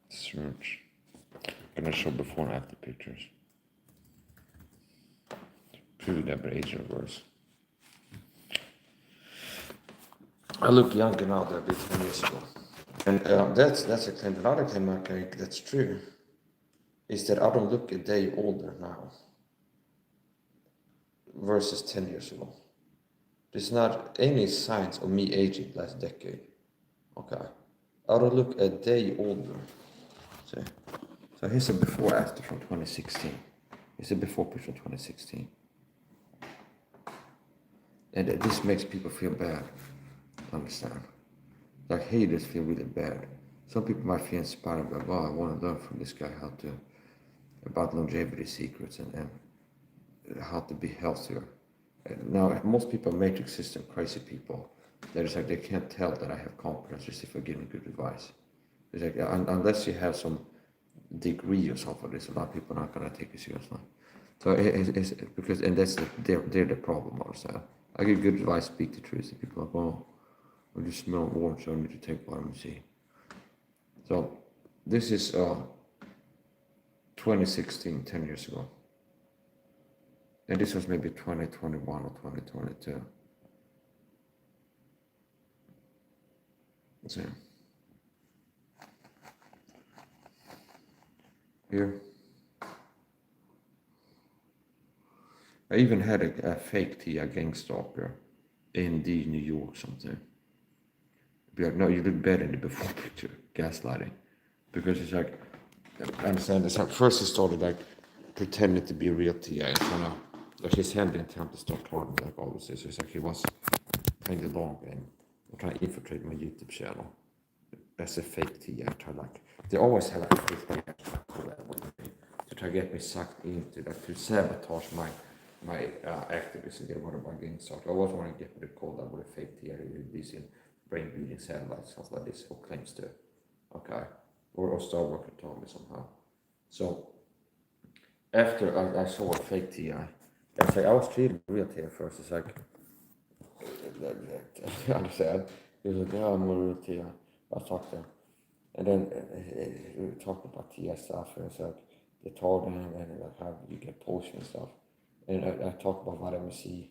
search. I'm gonna show before and after pictures. Prove that but age reverse. I look younger now than I did 10 years ago. And that's a claim. Another claim I can make that's true is that I don't look a day older now versus 10 years ago. There's not any signs of me aging last decade. Okay. I don't look a day older. See? So here's a before after from 2016. Here's a before picture from 2016. And this makes people feel bad. Understand? Like haters feel really bad. Some people might feel inspired by, wow, I want to learn from this guy how to, about longevity secrets and how to be healthier. And now, most people are matrix system crazy people. That is like, they can't tell that I have competence just if I give them good advice. It's like, unless you have some degree or something, there's a lot of people not going to take you seriously. So it's because, and that's they're the problem also. I give good advice, speak the truth, and people are like, oh, Or you smell orange, so I need to take vitamin C. So this is 2016, 10 years ago. And this was maybe 2021 or 2022. So here. I even had a fake tea, a gang stalker, in New York something. Be like, no, you look better in the before picture, gaslighting. Because it's like, I understand this. First he started like pretending to be a real tea, and trying to, like his hand didn't have to start talking like all this. So it's like he was playing the long game, trying to infiltrate my YouTube channel. As a fake tea, I try like, they always have like a fake tea to try to get me sucked into, like to sabotage my activism. They want to buy gang stalker. I always want to get me called out with a fake tea, using brain bleeding satellites, stuff like this, or claims to, okay, or Star Worker told me somehow. So after I saw a fake TI, I was treating real TI at first. It's like, I understand. He was like, yeah, I'm a real TI. I talked to him. And then we talked about TI stuff, and it's like, they told him, and like how you get potion and stuff. And I talked about vitamin C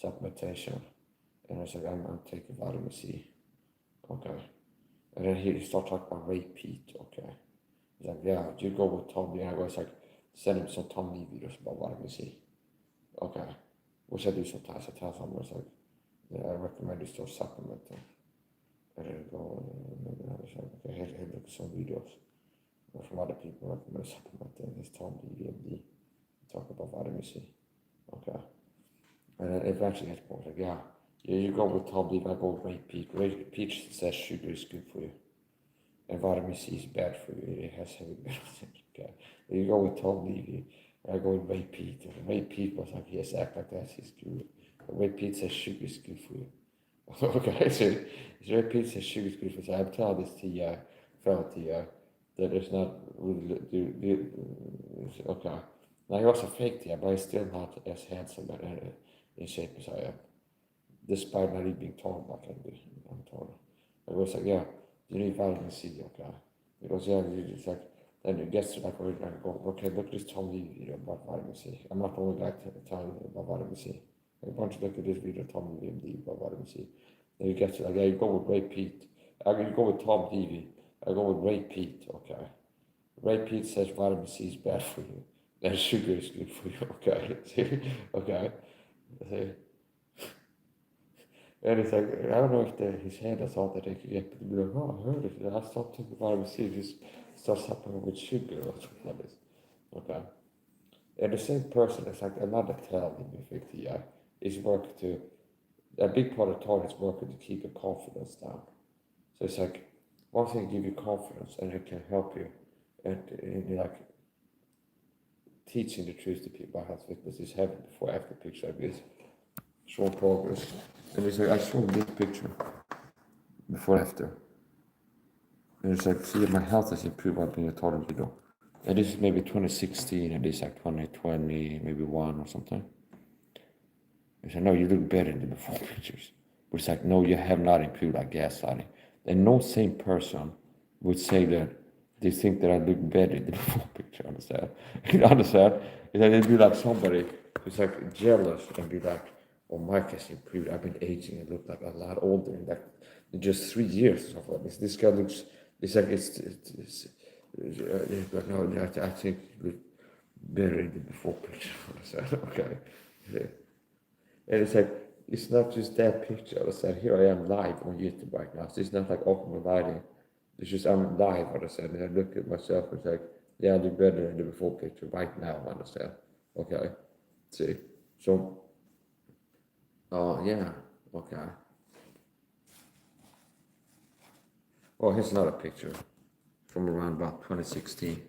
supplementation. And I was like, I'm taking vitamin C. Okay. And then he started talking about repeat. Okay. He's like, yeah, you go with Tom Lee. And I was like, send him some Tom Lee videos about vitamin C. Okay. Which I do sometimes. I tell someone, it's like, yeah, I recommend you start supplementing. And then go, and I was like, okay, here look at some videos from other people recommend supplementing. It's Tom Lee, VMD. Talk about vitamin C. Okay. And then eventually it's more like, yeah, you go with Tom Lee, I go with repeat. Repeat says sugar is good for you. And vitamin C is bad for you. It has heavy metals in it. Okay. You go with Tom Levy, I go with Ray Pete. And Ray Pete was like, yes, act like that, he's good. But Ray Pete says sugar is good for you. Okay, so Ray Pete says sugar is good for you. So I'm telling this TI, fellow TI, that it's not really, okay. Now he was a fake TI, but he's still not as handsome and in shape as I am. Despite not even being tall like I do. I'm taller. I was like, yeah, you need vitamin C, okay? He goes, yeah, it's like, then it gets to like where I go, okay, look at this Tom Lee video about vitamin C. I'm not the only guy telling you about vitamin C. I want you to look at this video, Tom Lee about vitamin C. Then you get to like, yeah, you go with Ray Pete. You go with Tom Levy. I go with Ray Pete, okay? Ray Pete says vitamin C is bad for you. Then sugar is good for you, okay? See? Okay? See? And it's like, I don't know if his head has thought that they could get to be like, oh, I heard it. I stopped taking vitamin C, just starts happening with sugar or something like this. Okay. And the same person is like another tell in the 50 year is working to, a big part of the time is working to keep your confidence down. So it's like, one thing give you confidence and it can help you. And like, teaching the truth to people about health fitness is having before after picture like this. Show progress. And it's like, I saw this picture before after. And it's like, see, my health has improved by being a taller video. And this is maybe 2016, and this is like 2020, maybe 1 or something. I said, no, you look better in the before pictures. But it's like, no, you have not improved like gaslighting. And no same person would say that they think that I look better in the before picture, understand? You understand? It's like, they'd be like somebody who's like jealous and be like, oh, Mike has improved. I've been aging and look like a lot older in like in just 3 years or something like this. This guy looks, it's like, but no, I think you look better in the before picture. Okay. And it's like, it's not just that picture. I said, here I am live on YouTube right now. So it's not like open lighting. It's just I'm live, I said. And I look at myself and it's like, yeah, I look better in the before picture right now, I understand. Okay. See. So yeah, okay. Oh, here's another picture from around about 2016.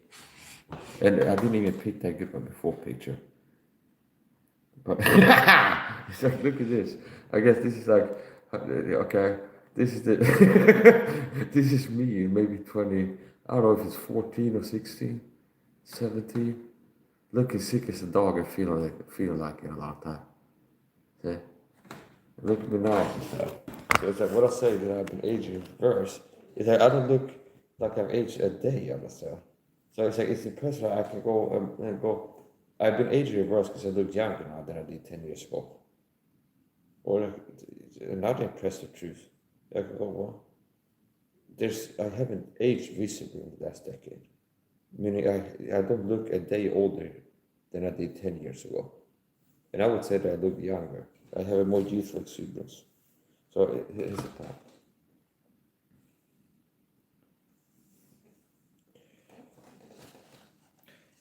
And I didn't even pick that good one before picture. But it's like, look at this. I guess this is like, okay, this is the, this is me, maybe 20, I don't know if it's 14 or 16, 17. Looking sick as a dog and feeling like it a lot of time. See? Look at me now and stuff. So it's like what I say that I've been aging in reverse is that I don't look like I've aged a day, understand? So it's like it's impressive how I can go and go. I've been aging in reverse because I look younger now than I did 10 years ago. Or another impressive truth. I can go, well, I haven't aged visibly in the last decade. Meaning I don't look a day older than I did 10 years ago. And I would say that I look younger. I have a more youthful exuberance. So here's the point.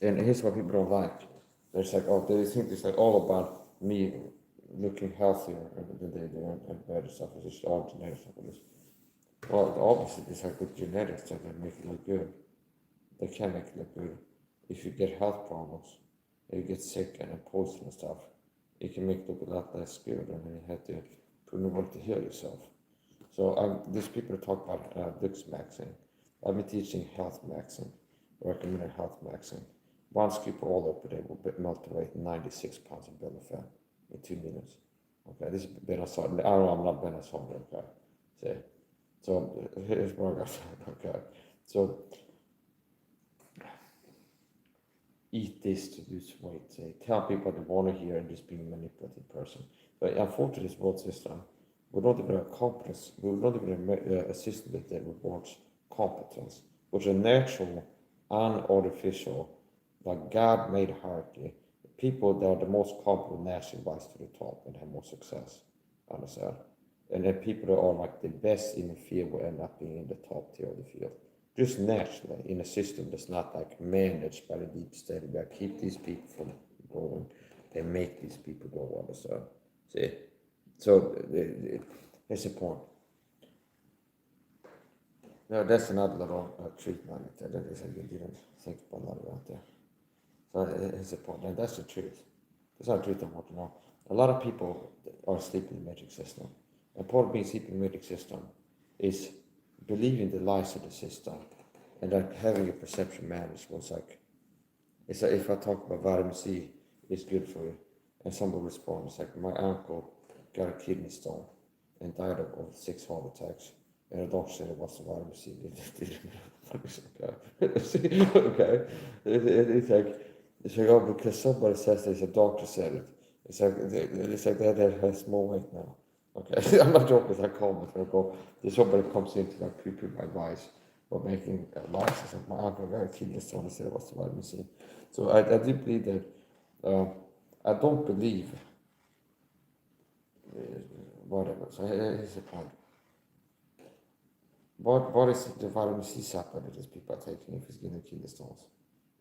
And here's what people don't like. There's like, oh, they think it's like all about me looking healthier than they do and better stuff. It's just all genetic stuff. Well, the opposite is like with genetics that they make it look good. They can make it look good. If you get health problems, you get sick and poison and stuff, it can make it look a lot less good, and then you have to put in the work to heal yourself. So these people talk about looks maxing. I've been teaching health maxing, recommended health maxing. One scoop of olive per day will melt away 96 pounds of belly fat in 2 minutes. Okay, this is Benazol. I don't know, I'm not Benazol, okay. So here's what I got. Okay, so eat this to lose weight. Say, tell people what they want to hear and just be a manipulative person. But unfortunately, this world system, we're not even a competence. We're not even a system that rewards competence, which is a natural, unartificial, like God-made hierarchy. People that are the most competent naturally rise to the top and have more success. Understand? And then people that are like the best in the field will end up being in the top tier of the field. Just naturally, in a system that's not like managed by the deep state, that keep these people from going. They make these people go, understand? See? So here's the point. No, that's another little treatment that is I didn't think about a lot about there. So here's the point, and that's the truth. That's not the truth I want to know. A lot of people are asleep in the metric system. And part of being asleep in the metric system is believing the lies of the system and like having a perception managed was like, it's like if I talk about vitamin C is good for you, and somebody responds like, my uncle got a kidney stone and died of 6 heart attacks, and the doctor said it was the vitamin C. Okay, it's like, oh, because somebody says this, a doctor said it. It's like that has more weight now. Okay, I'm not joking. I call it. I go. There's somebody comes in to like poo-poo my advice or making lies. I said, my uncle got a kidney stone. I said it was the vitamin C. So I do believe that. I don't believe whatever. So here's the point. What is the vitamin C supplement that these people are taking if it's getting kidney stones?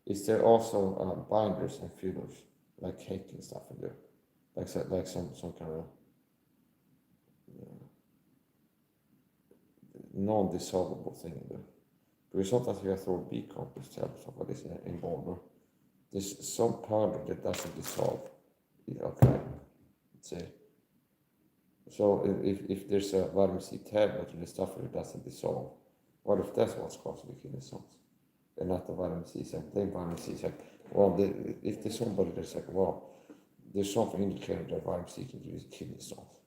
Is there also binders and fillers like cake and stuff in there, like some kind of non-dissolvable thing in there? Because sometimes we have to throw B complex tablets of what is in water. There's some powder that doesn't dissolve. Okay, see. So if there's a vitamin C tablet and the stuff that doesn't dissolve, what if that's what's causing the kidney stones? And not the vitamin C. So the vitamin C is like, well, if there's somebody that's like, well, there's something indicating that vitamin C can give kidney stones.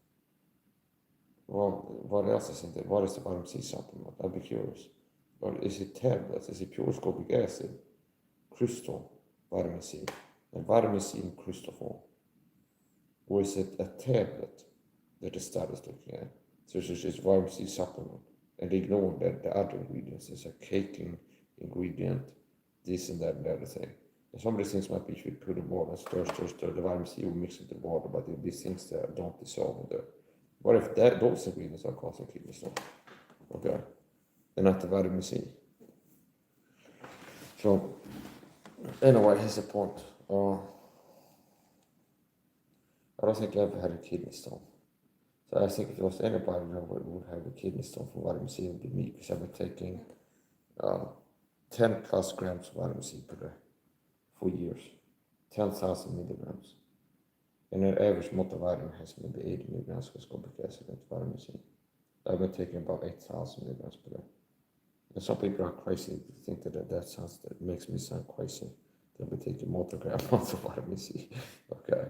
Well, what else is in there? What is the vitamin C supplement? I'd be curious. Or is it tablets? Is it pure ascorbic acid, crystal, vitamin C, and vitamin C in crystal form? Or is it a tablet that the study is looking at? So it's just vitamin C supplement, and they ignore that the other ingredients. There's a caking ingredient, this and that and the other thing. And some of these things might be should put in water and stir. The vitamin C will mix with the water, but these things that don't dissolve in there. What if those ingredients are causing kidney stone? Okay, and not the vitamin C. So anyway, here's the point. I don't think I ever had a kidney stone. So I think if there was anybody that would have a kidney stone from vitamin C, it would be me, because I've been taking 10 plus grams of vitamin C per day for years, 10,000 milligrams. And an average multivitamin has maybe 80 milligrams of ascorbic acid and vitamin C. I've been taking about 8,000 milligrams per day. And some people are crazy to think that makes me sound crazy. They'll be taking multi-gram amounts of vitamin C. Okay,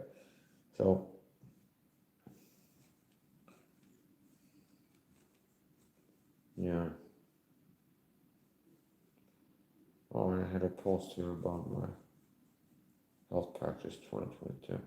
so I had a post here about my health practice 2022.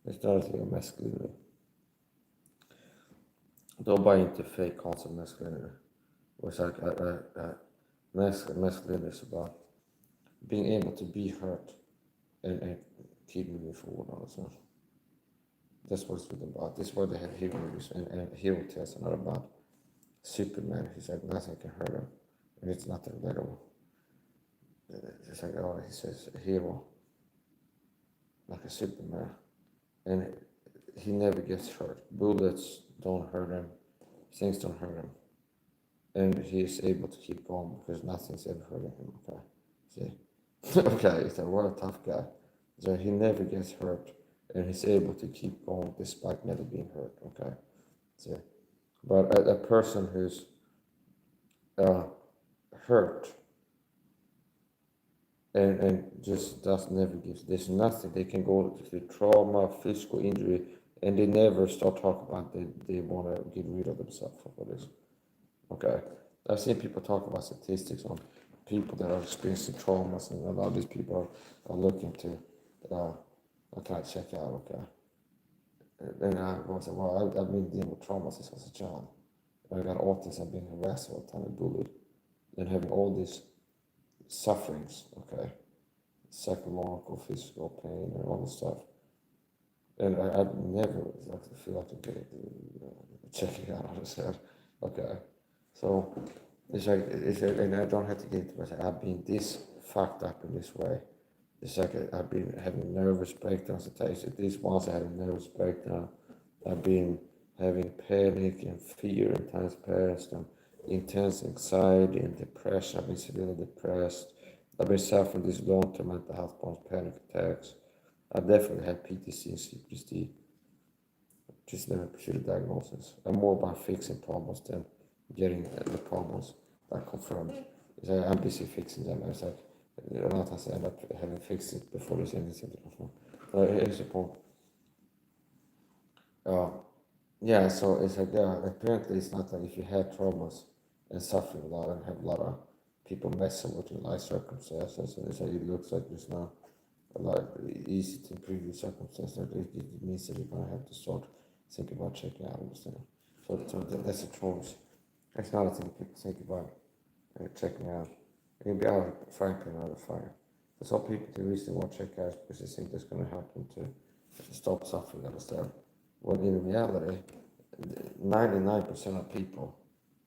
It's definitely a masculinity. Don't buy into fake concept of masculinity. It's like masculinity is about being able to be hurt and keep moving forward on itself. That's what it's really about. This is why they have hero movies and hero tales are not about Superman. He's like, nothing can hurt him. And it's not relatable. It's like, oh, he says a hero, like a Superman. And he never gets hurt. Bullets don't hurt him. Things don't hurt him. And he is able to keep going because nothing's ever hurting him. Okay. See? Okay, he's like, what a tough guy. So he never gets hurt. And he's able to keep going despite never being hurt. Okay. See? But a person who's hurt and just does never gives, there's nothing, they can go through trauma, physical injury, and they never start talking about they want to get rid of themselves for this. Okay, I've seen people talk about statistics on people that are experiencing traumas, and a lot of these people are looking to kind of check out. Okay, and I was like, well, I've been dealing with trauma since I was a child. I got autism, I've been harassed all the time and bullied, and having all these sufferings. Okay, psychological, physical pain, and all this stuff. And I've never like, feel like checking out on his head. Okay, so and I don't have to get into it. I've been this fucked up in this way. It's like I've been having nervous breakdowns. These once I had a nervous breakdown. I've been having panic and fear in times past, and intense anxiety and depression. I've been severely depressed. I've been suffering these long-term mental health problems, panic attacks. I definitely had PTSD and CPTSD. Just never pursued a diagnosis. I'm more about fixing problems than getting the problems confirmed. It's like I'm busy fixing them. It's like a lot of times I end up having fixed it before there's anything to confirm. Here's the point. Yeah, so it's like, apparently it's not like if you had traumas and suffering a lot and have a lot of people messing with your life circumstances, and it's like it looks like there's not a lot easy to improve your circumstances. It means that you're gonna have to start thinking about checking out and stuff. So that's a choice. That's not a thing people think about checking out. You can be out of frying pan out of fire. For some people, the reason they want to check out is because they think that's going to help them to stop suffering and stuff. When in reality, 99% of people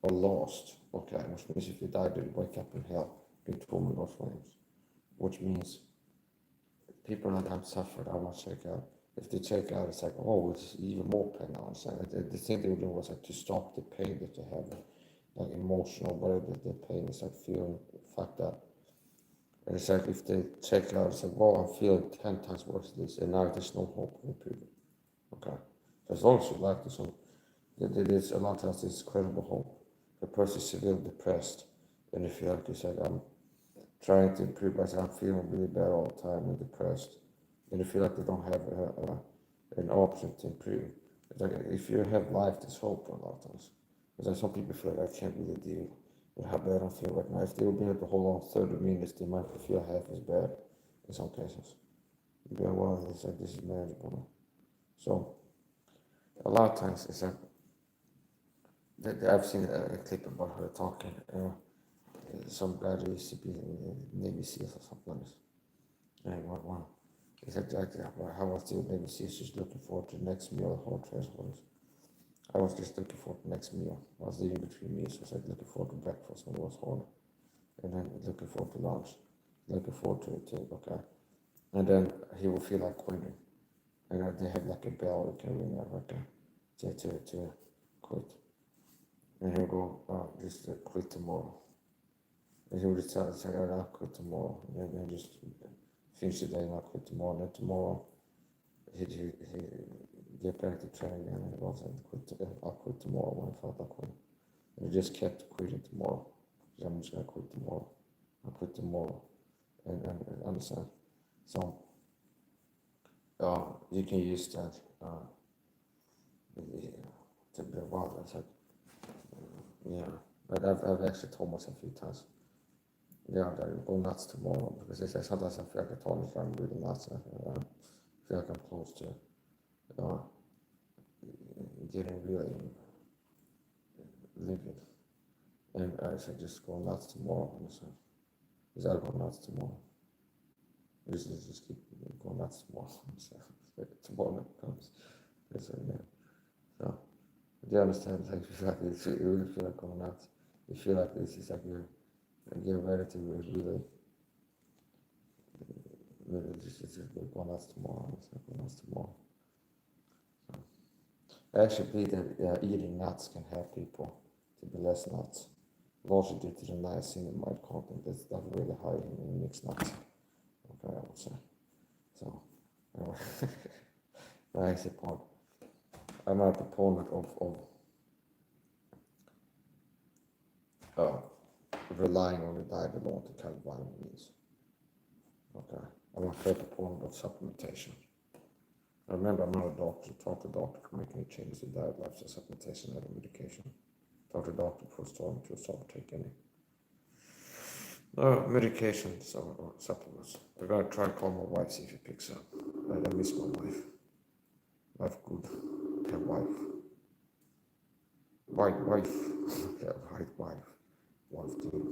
are lost. Okay, which means if they die, they wake up in hell, being tormented by flames. Which means people that have suffered, I want to check out. If they check out, it's like, oh, it's even more pain now. The thing they were doing was like to stop the pain that they have, like emotional, whatever the pain is, like feeling fucked up. And it's like if they check out, it's like, well, I'm feeling 10 times worse than this, and now there's no hope of improvement. Okay, so as long as you like this one, there's a lot of times this incredible hope. The person is severely depressed, and they feel like it's like I'm trying to improve myself, I'm feeling really bad all the time and depressed, and they feel like they don't have an option to improve. It's like if you have life, there's hope a lot of times. Because like some people feel like I can't really deal how bad I feel right now. If they would be able to hold on 30 minutes, they might feel half as bad in some cases. You'd be like, well, it's like this is manageable. So a lot of times it's like I've seen a clip about her talking. Some guy that used to be in Navy SEALs or something like this. And one. He said like how was the Navy SEALs just looking forward to the next meal at whole transport. I was just looking forward to the next meal. I was leaving between meals, so I was like looking forward to breakfast when it was home. And then looking forward to lunch. Looking forward to okay. And then he will feel like quitting. And they have like a bell that can ring out right there to quit. And he'll go, just quit tomorrow. And he would just tell us, I'll quit tomorrow. And then just finish the day and I'll quit tomorrow. And then tomorrow, he'd get back to training again and I'll quit tomorrow when I felt like quitting. And he just kept quitting tomorrow. I'm just going to quit tomorrow. I'll quit tomorrow. And understand. So, you can use that to be wild. It's like, yeah. But I've actually told myself a few times, yeah, that I'll go nuts tomorrow because it's like sometimes I feel like I told myself I'm really nuts. I feel like I'm close to getting really livid. And I said, just go nuts tomorrow. Because I'll go nuts tomorrow. Just keep going nuts tomorrow. So, tomorrow never comes. So, yeah. So, do you understand? Like, you feel like you really feel like going nuts. You feel like this is like you're ready to really just go nuts tomorrow. It's like go nuts tomorrow. So, I actually believe that eating nuts can help people to be less nuts. Largely due to the niacinamide content that's not really high in mixed nuts. Okay, I would say. So, nice point. I'm a proponent of relying on the diet alone to carry vitamins. Okay, I'm a fair proponent of supplementation. I remember I'm not a doctor. Talk to the doctor for making any changes to diet, lifestyle, supplementation, and medication. Talk to the doctor before starting to stop taking any medications or supplements. I'm gonna try to call my wife, see if she picks up. I miss my wife. Life good. Have wife. White wife. Yeah, white wife. Wife good.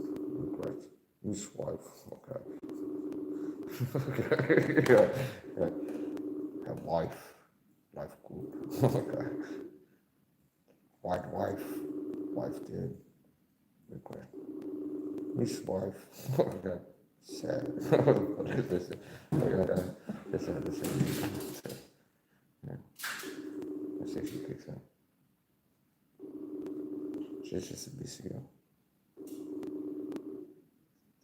Great. Miss wife. Okay. Okay. Yeah. Have wife. Life good. Okay. White wife. Wife dead. Okay. Miss wife. Okay. Sad. What is this? Okay. Listen. Yeah. Let's see if she picks up. She's just a busy girl.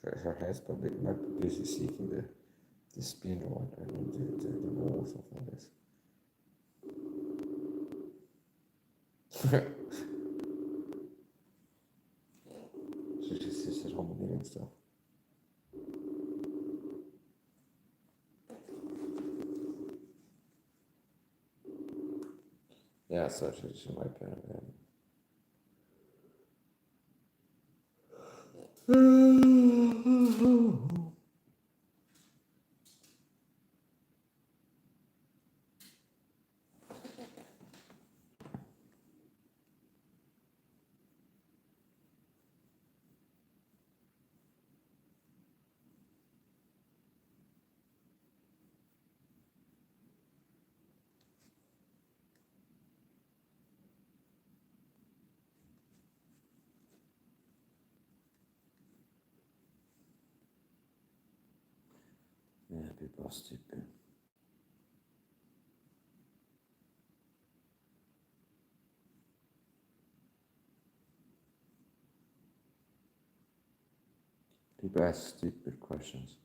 Her husband might be busy seeking the spindle and the wall or something like this. She just sits at home and eating stuff. Yeah, so she might be. Yeah, people are stupid. People ask stupid questions.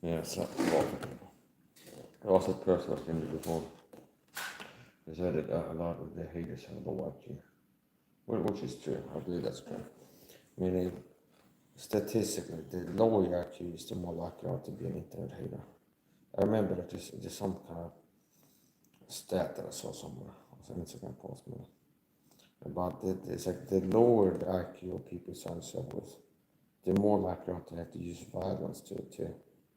Yeah, it's not a lot of people. I also person was in the before. They said that a lot of the haters have low IQ. which is true. I believe that's true. Meaning, statistically, the lower your IQ is, the more likely you are to be an internet hater. I remember that there's some kind of stat that I saw somewhere. It was an Instagram post maybe, about it's like the lower the IQ of people surround themselves with, the more likely you are to have to use violence to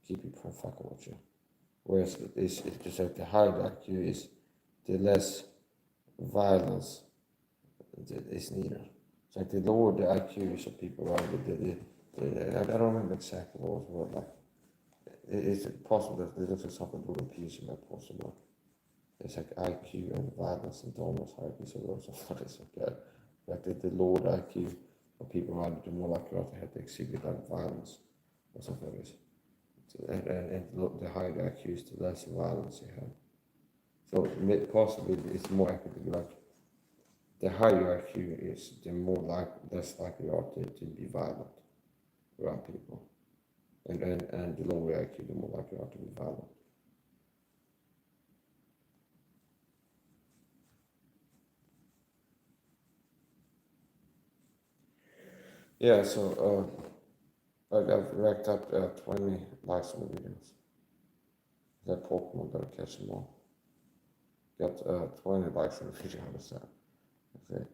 keep people from fucking with you. Whereas it's just like the higher the IQ is, the less violence is needed. It's like the lower the IQ is of people around it, I don't remember exactly what it was like. It's possible that there's something to do with peace in that possible. It's like IQ and violence and almost hierarchies of those of what is like that. Like the lower the IQ of people around it, the more likely to have to exhibit like violence or something like this. And the higher the IQ is, the less violence you have. So possibly it's more accurate to be like the higher your IQ is, the less likely you are to be violent around people. And the lower your IQ, the more likely you are to be violent. Yeah, so I've racked up 20 likes on the videos. That Pokemon gotta catch them all. Got 20 likes on the video, how was that? Okay.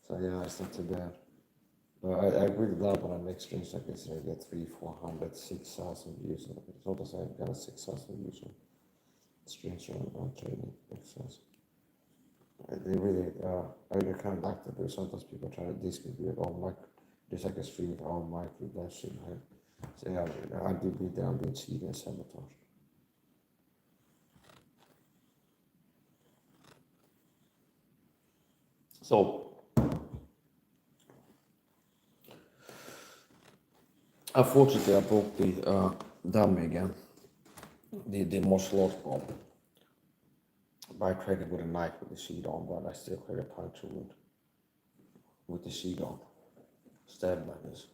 So yeah, it's not too bad. But I really love when I make streams like this, I get 300, 400, 6,000 views. It's not the same, kind of 6,000 views on streams on training exercise. They really, I kind of like that, but sometimes people try to discredit, oh, Mike, there's like a stream, oh, Mike, that shit, right? So yeah, I do believe that I'm being cheated and sabotaged. So, unfortunately, I broke the dummy again, the martial arts bomb, by trading with a knife with the sheet on, but I still create a puncture wound with the sheet on, stabbed like this,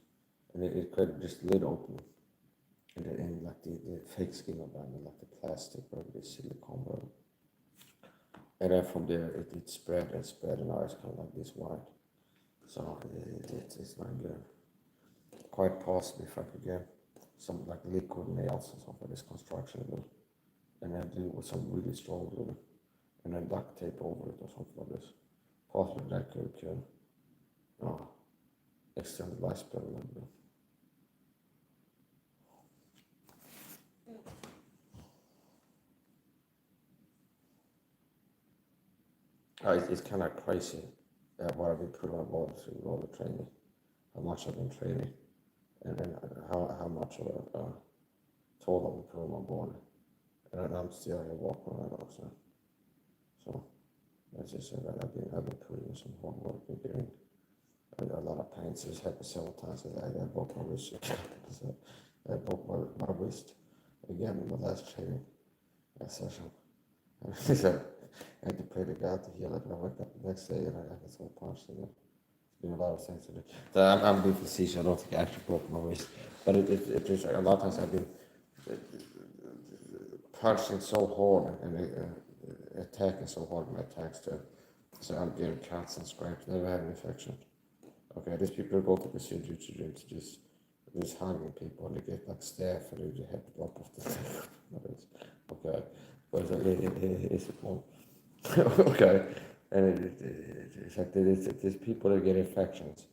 and it created this lid opening, and like the fake skin of that, like the plastic or the silicone whatever. And then from there it spread and spread, and now it's kind of like this wide. So it's not good. Quite possibly if I could get some like liquid nails or something for this construction glue, and then do it with some really strong glue, and then duct tape over it or something like this. Possibly that could extend the lifespan a little bit. It's kind of crazy what I've been putting my body through all the training, how much I've been training, and then how much of a toll I've been putting on my body, and I'm still here walking around also. So as I said, I've been putting in some hard work and doing a lot of pain. So it's happened several times. I broke my wrist. So I broke my wrist again in the last training session. So I had to pray to God to heal it. And I wake up the next day and I got so punched in it. Been a lot of things to do. So I'm being facetious. I don't think I actually broke my wrist, but it is a lot of times I've been punching so hard and attacking so hard with my attacks to, so I'm getting cuts and scrapes. Never had an infection. Okay, these people go to the surgery to just hugging people and they get like staph and they just have to drop off the thing. Okay, but it's a point. Okay, and it's like there's people that get infections.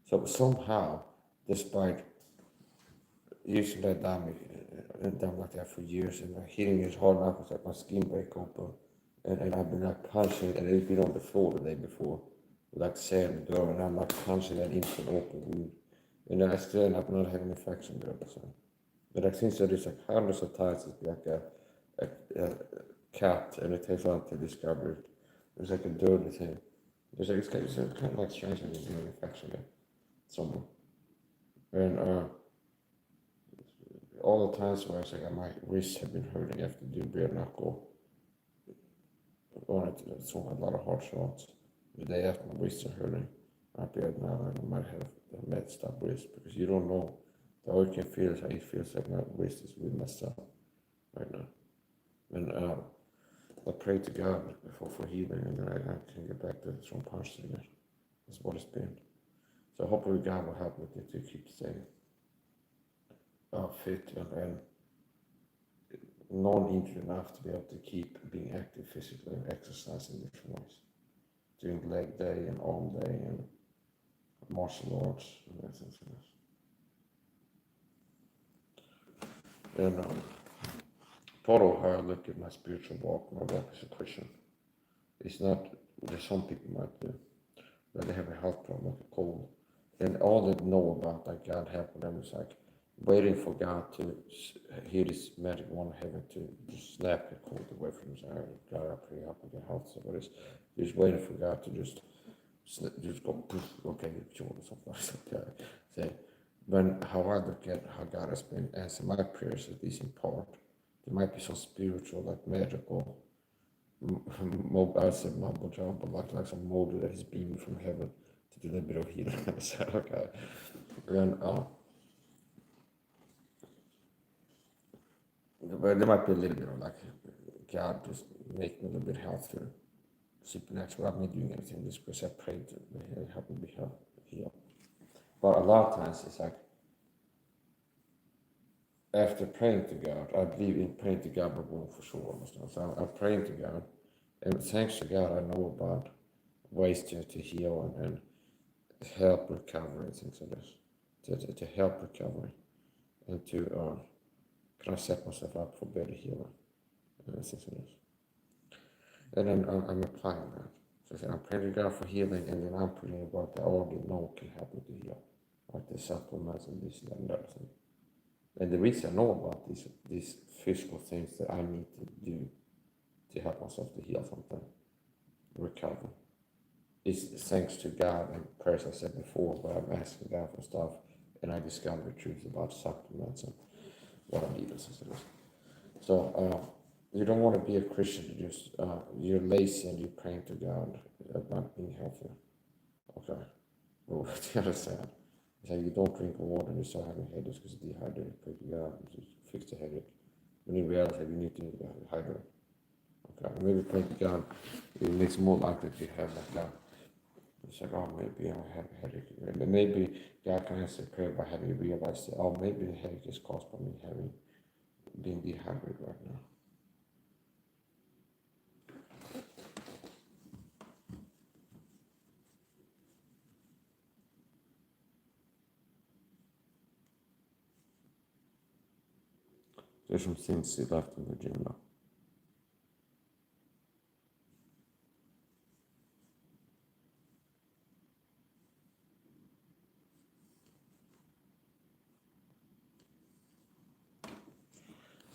So somehow, despite using that dummy like that for years and hitting it hard enough, it's like my skin break open, and I've been like punching, and it's been on the floor the day before, like sand and dirt, and I'm like punching that into an open wound, and then I still end up not having infection there. So, but I think that it's like hundreds of times it's like a cat, and it takes a lot to discover it. It's like a dirty thing. It's kind of like strange when you have an infection there somewhere. And all the times where it's like my wrists have been hurting after doing bare knuckle, or it's a lot of hard shots. The day after my wrists are hurting, I'll be at now I might have a messed up wrist because you don't know. All you can feel is how it feels like my wrist is really messed up right now. And I pray to God for healing, and then I can get back to some punch again. That's what it's been. So hopefully God will help me to keep staying fit and non-injured enough to be able to keep being active physically and exercising different ways. Doing leg day and arm day and martial arts and everything else. And part of how I look at my spiritual walk, my walk as a Christian, it's not, there's some people might do, that they have a health problem like a cold. And all they know about like God helping them is like waiting for God to hear this magic wand of heaven to just snap the cold away from his eye. God, I pray help me get health. So it is just waiting for God to just go poof, okay, you're cured or something like that. So when how I look at how God has been answering my prayers, at least in part, there might be some spiritual, like magical, I said mumble jump, but like some model that is beaming from heaven to do a little bit of healing. So, okay. And but there might be a little bit of like God just make me a little bit healthier, supernatural. I'm not doing anything just because I prayed to help me be healed. But a lot of times it's like after praying to God, I believe in praying to God, but won't for sure. So I'm praying to God, and thanks to God, I know about ways to heal and help recovery and things like this, to help recovery and to can I set myself up for better healing and things like this. And then I'm applying that. So I said, I'm praying to God for healing, and then I'm praying about that I already know can help me to heal, like the supplements and this, that, and that thing. And the reason I know about these physical things that I need to do to help myself to heal something, recover, is thanks to God and prayers I said before, where I'm asking God for stuff, and I discover the truth about supplements and what I need and stuff. So you don't want to be a Christian to just you're lazy and you're praying to God about being healthier. Okay. Well, the other side is like you don't drink water and you start having headaches because you're dehydrated. Pray to God to fix the headache. When in reality, you need to hydrate. Okay. Maybe pray to God, it makes it more likely to have like that. It's like, oh, maybe I have a headache. And then maybe God can answer prayer by having you realize that, oh, maybe the headache is caused by me being dehydrated right now. There's some things he left in the gym now.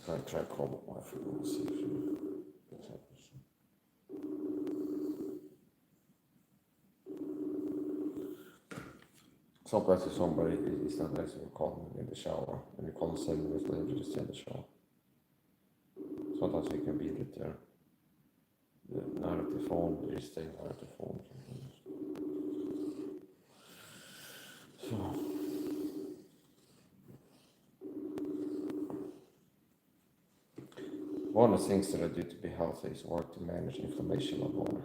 So I try to call my wife and see if she happens. Sometimes if somebody is not nice, you call them in the shower, and you call them 7 minutes later, just in the shower. Sometimes you can beat it there. Not at the phone, they stay not at the phone. So, one of the things that I do to be healthy is work to manage inflammation of the body.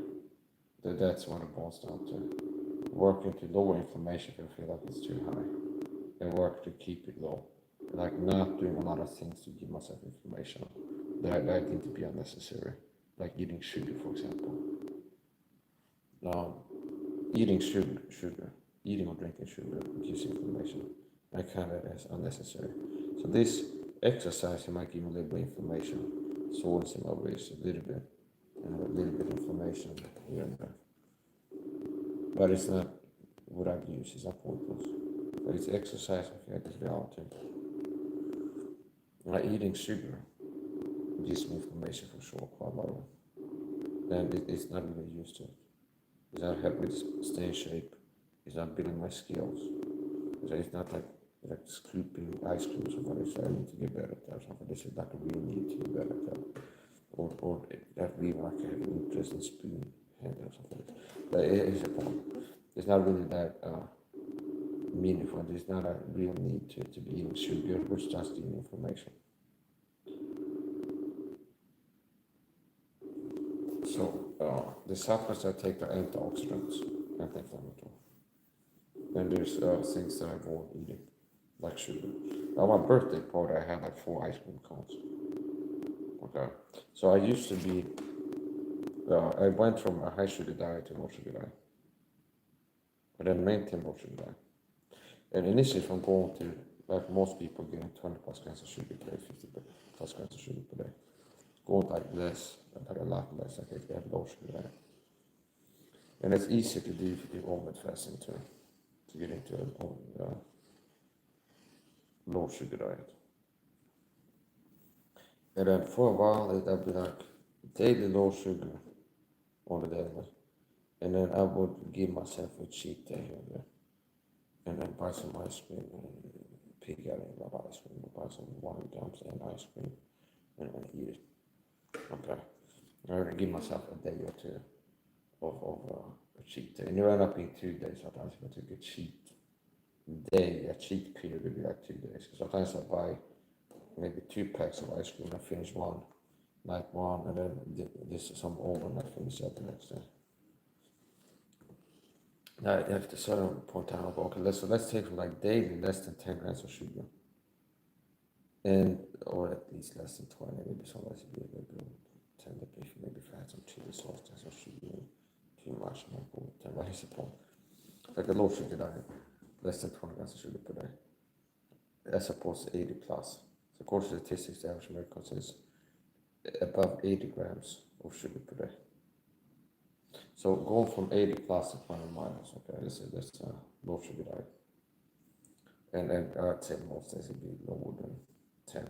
That's what it boils down to. Working to lower inflammation if you feel like it's too high, and work to keep it low. Like not doing a lot of things to give myself inflammation that I think to be unnecessary, like eating sugar, for example. Eating sugar, eating or drinking sugar gives inflammation. I count it as unnecessary. So this exercise might give me a little bit of inflammation, soreness in my waist, a little bit, and a little bit of inflammation here and there. But it's not what I've used, it's not pointless. But it's exercise if you have this reality. Like eating sugar gives me inflammation for sure, quite a lot of it. And it's not really used to it. It's not helping me stay in shape. It's not building my skills. It's not like scooping ice cream or something. So I need to get better at that or something. This is like a real need to get better at that. Or that really like I have an interest in spoon handling or something. But it's a point. It's not really that meaningful. There's not a real need to be eating sugar, which just eating inflammation. So the supplements I take are antioxidants. anti-inflammatory. Then there's things that I avoid eating, like sugar. At my birthday party, I had like 4 ice cream cones. Okay, so I used to be. I went from a high sugar diet to low sugar diet, but then maintained low sugar diet. And initially, from going to like most people getting 20 plus grams of sugar per day, 50 plus grams of sugar per day, going like less, like a lot less. Like if you have low sugar diet, and it's easier to do if you do overnight fasting too, to get into a low sugar diet. And then for a while, it'd be like daily low sugar on the daily, and then I would give myself a cheat day here and there, and then buy some ice cream and pig out and love ice cream, or buy some wine gums and ice cream, and eat it. Okay, I would give myself a day or two of a cheat day, and you end up being 2 days sometimes. If I took a cheat day, a cheat period would be like 2 days. Because sometimes I buy maybe 2 packs of ice cream, I finish one, night one, and then this is some over, and I finish that the next day. Now, at a certain point, I'm like, okay, let's take from like daily less than 10 grams of sugar, and or at least less than 20, maybe sometimes it'd be a little bit 10, maybe if I had some chili sauce, that's some sugar, too much, and I go 10. But here's the point: like a low sugar diet, less than 20 grams of sugar per day, as opposed to 80 plus. So according to the statistics, the average American consumes above 80 grams of sugar per day. So going from 80 plus to 20 minus, okay, that's a low sugar diet. And I'd say most days it'd be lower than 10,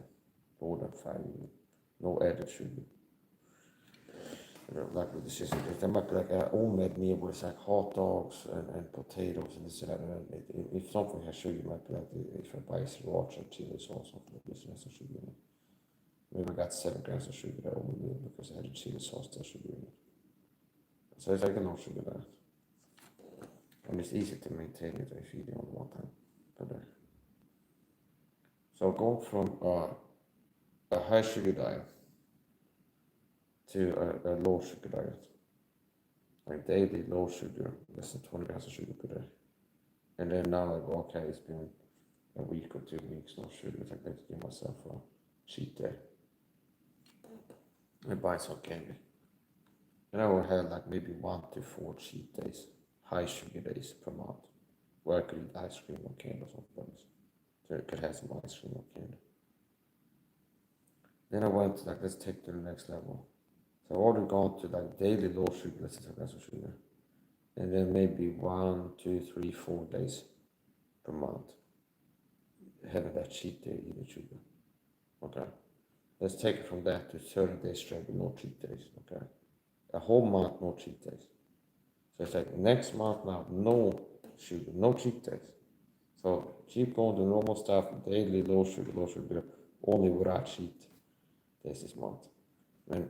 lower than 5 even. No added sugar. Like with the system, there might be like an homemade meal where it's like hot dogs and potatoes and this and that. And if something has sugar, it might be like if I buy sriracha and chili sauce, something like this, has some sugar in it. Maybe I got 7 grams of sugar that over meal because I had a chili sauce that sugar in it. So it's like a no sugar diet. And it's easy to maintain it if you eat it only one time per day. So going from a high sugar diet to a low sugar diet, like daily low sugar, less than 20 grams of sugar per day. And then now I go, okay, it's been a week or 2 weeks, no sugar. It's like, let's give myself a cheat day. I buy some candy. And I will have like maybe 1 to 4 cheat days, high sugar days per month, where I could eat ice cream or candy or something. So I could have some ice cream or candy. Then I went like, let's take to the next level. So I've already gone to like daily low sugar, let's say grams of sugar. And then maybe 1, 2, 3, 4 days per month having that cheat day eating sugar. Okay. Let's take it from that to 30 days straight with no cheat days. Okay. A whole month, no cheat days. So it's like next month now, no sugar, no cheat days. So keep going the normal stuff, daily low sugar, only without cheat days this month. And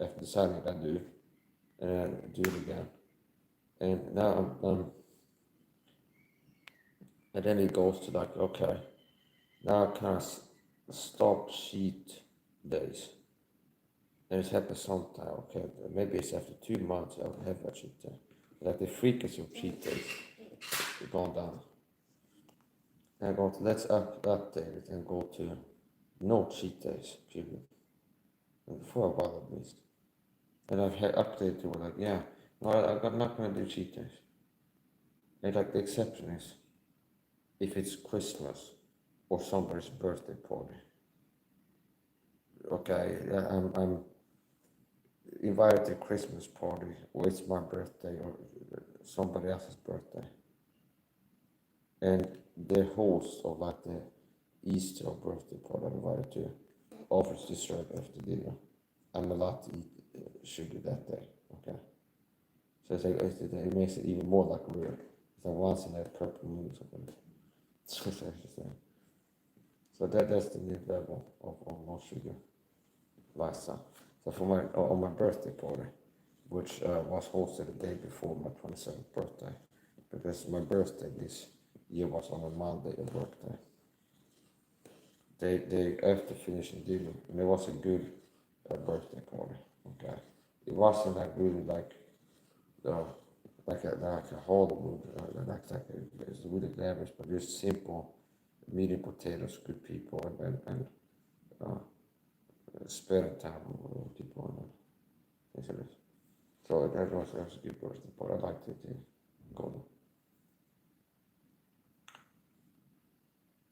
after deciding I do, and then do it again. And now and then it goes to like, okay, now I can stop cheat days. And it's happened sometime, okay, maybe it's after 2 months I'll have a cheat day. Like the frequency of cheat days is gone down. And I go to, let's update it and go to no cheat days, period. And for a while at least. And I've had updated to like, yeah, no, I'm not gonna do cheat days. And like the exception is if it's Christmas or somebody's birthday party. Okay, I'm invited to a Christmas party, or it's my birthday, or somebody else's birthday. And the host of like the Easter or birthday party I'm invited to offers dessert after dinner. I'm allowed to eat sugar that day, okay? So it's like, it makes it even more like weird. It's like once in a purple moon or something. So that's the new level of no sugar lifestyle. So for on my birthday party, which was hosted the day before my 27th birthday, because my birthday this year was on a Monday, a birthday. They after finishing dinner, and it was a good birthday party. Okay, it wasn't like really like like a Hollywood, it's really glamorous, but just simple, medium potatoes, good people, and spare time with people, and things like this. So that was a good birthday, but I liked it. Go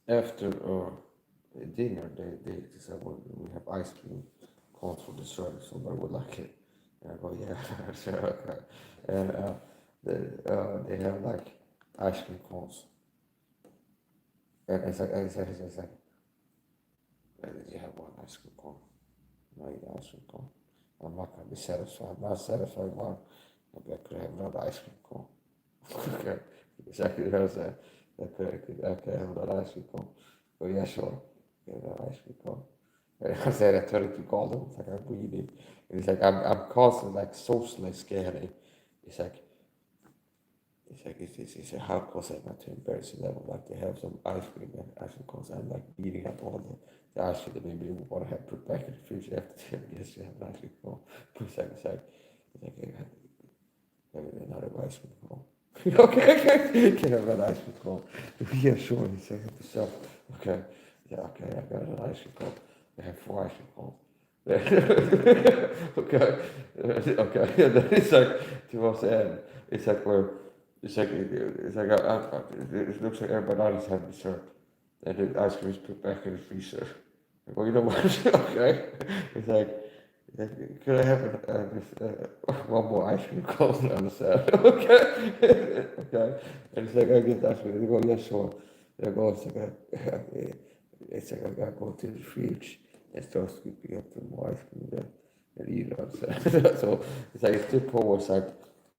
after dinner, they said, well, we have ice cream cones for dessert, so I would like it. And I go, yeah, sure, okay. And they have like ice cream cones. And it's like, you have one ice cream cone. No, you ice cream cone. I'm not gonna be satisfied. Not satisfied one. Maybe I could have another ice cream cone. Okay, exactly what I said. Okay, have another ice cream cone. Oh yeah, sure. Get another ice cream cone. And I said, I turned to call them. It's like I'm greedy. And it's like I'm constantly like socially scared. It's like how close I got to embarrassing level. Like they have some ice cream and ice cream cones. I'm like beating up all the ice cream that maybe we want to have put back in the fridge after 10 years. You have an ice cream cone. It's like maybe another ice cream cone. Okay, can I have an ice cream cone? Yeah, sure. He said to himself, okay, yeah, okay, I got an ice cream cone. I have 4 ice cream cones. Okay, okay, and then it's like towards the end, it's like where it looks like everybody else has dessert, and the ice cream is put back in the freezer. Well, you know what? Okay, it's like. Could I have one more ice cream cone on the side? Okay, okay. And it's like I get ice cream. They go, yeah, sure. They go, it's like I gotta go to the fridge and start scooping up some more ice cream there and eat it on the side. So it's like it's too poor. It's like